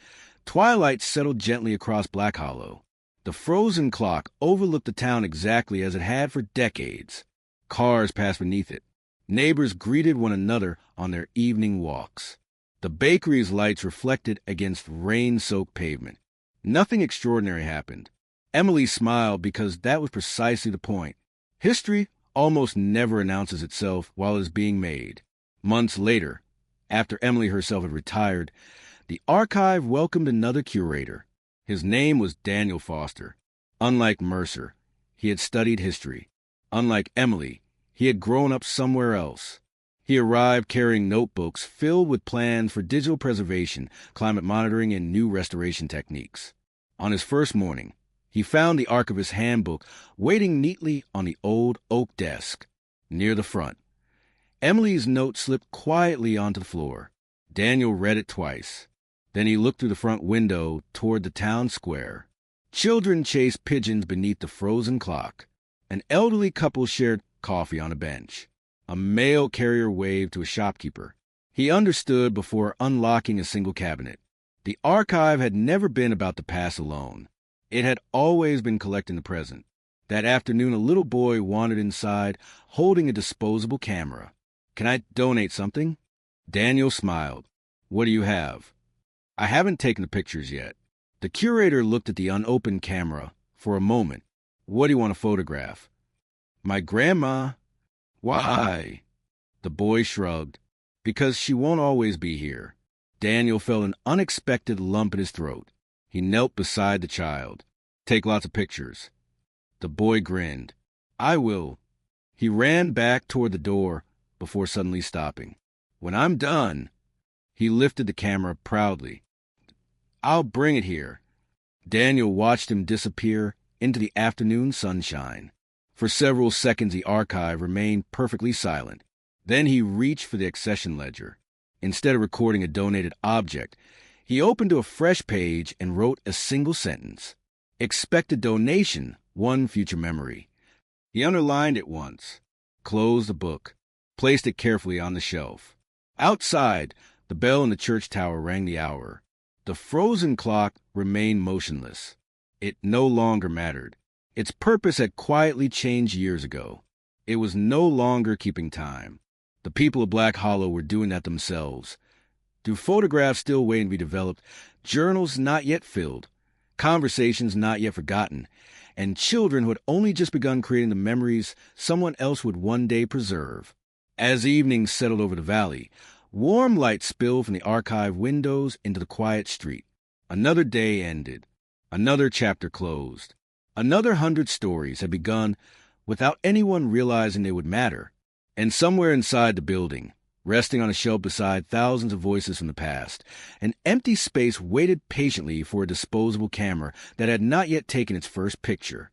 twilight settled gently across Black Hollow. The frozen clock overlooked the town exactly as it had for decades. Cars passed beneath it. Neighbors greeted one another on their evening walks. The bakery's lights reflected against rain-soaked pavement. Nothing extraordinary happened. Emily smiled because that was precisely the point. History almost never announces itself while it is being made. Months later, after Emily herself had retired, the archive welcomed another curator. His name was Daniel Foster. Unlike Mercer, he had studied history. Unlike Emily, he had grown up somewhere else. He arrived carrying notebooks filled with plans for digital preservation, climate monitoring, and new restoration techniques. On his first morning, he found the archivist's handbook waiting neatly on the old oak desk, near the front. Emily's note slipped quietly onto the floor. Daniel read it twice. Then he looked through the front window toward the town square. Children chased pigeons beneath the frozen clock. An elderly couple shared coffee on a bench. A mail carrier waved to a shopkeeper. He understood before unlocking a single cabinet. The archive had never been about the past alone. It had always been collecting the present. That afternoon, a little boy wandered inside, holding a disposable camera. Can I donate something? Daniel smiled. What do you have? I haven't taken the pictures yet. The curator looked at the unopened camera for a moment. What do you want to photograph? My grandma. Why? The boy shrugged. Because she won't always be here. Daniel felt an unexpected lump in his throat. He knelt beside the child. Take lots of pictures. The boy grinned. I will. He ran back toward the door before suddenly stopping. When I'm done, he lifted the camera proudly. I'll bring it here. Daniel watched him disappear into the afternoon sunshine. For several seconds, the archive remained perfectly silent. Then he reached for the accession ledger. Instead of recording a donated object, he opened to a fresh page and wrote a single sentence. Expected donation, one future memory. He underlined it once, closed the book, placed it carefully on the shelf. Outside, the bell in the church tower rang the hour. The frozen clock remained motionless. It no longer mattered. Its purpose had quietly changed years ago. It was no longer keeping time. The people of Black Hollow were doing that themselves. Through photographs still waiting to be developed, journals not yet filled, conversations not yet forgotten, and children who had only just begun creating the memories someone else would one day preserve. As evening settled over the valley, warm light spilled from the archive windows into the quiet street. Another day ended. Another chapter closed. Another 100 stories had begun without anyone realizing they would matter. And somewhere inside the building, resting on a shelf beside thousands of voices from the past, an empty space waited patiently for a disposable camera that had not yet taken its first picture.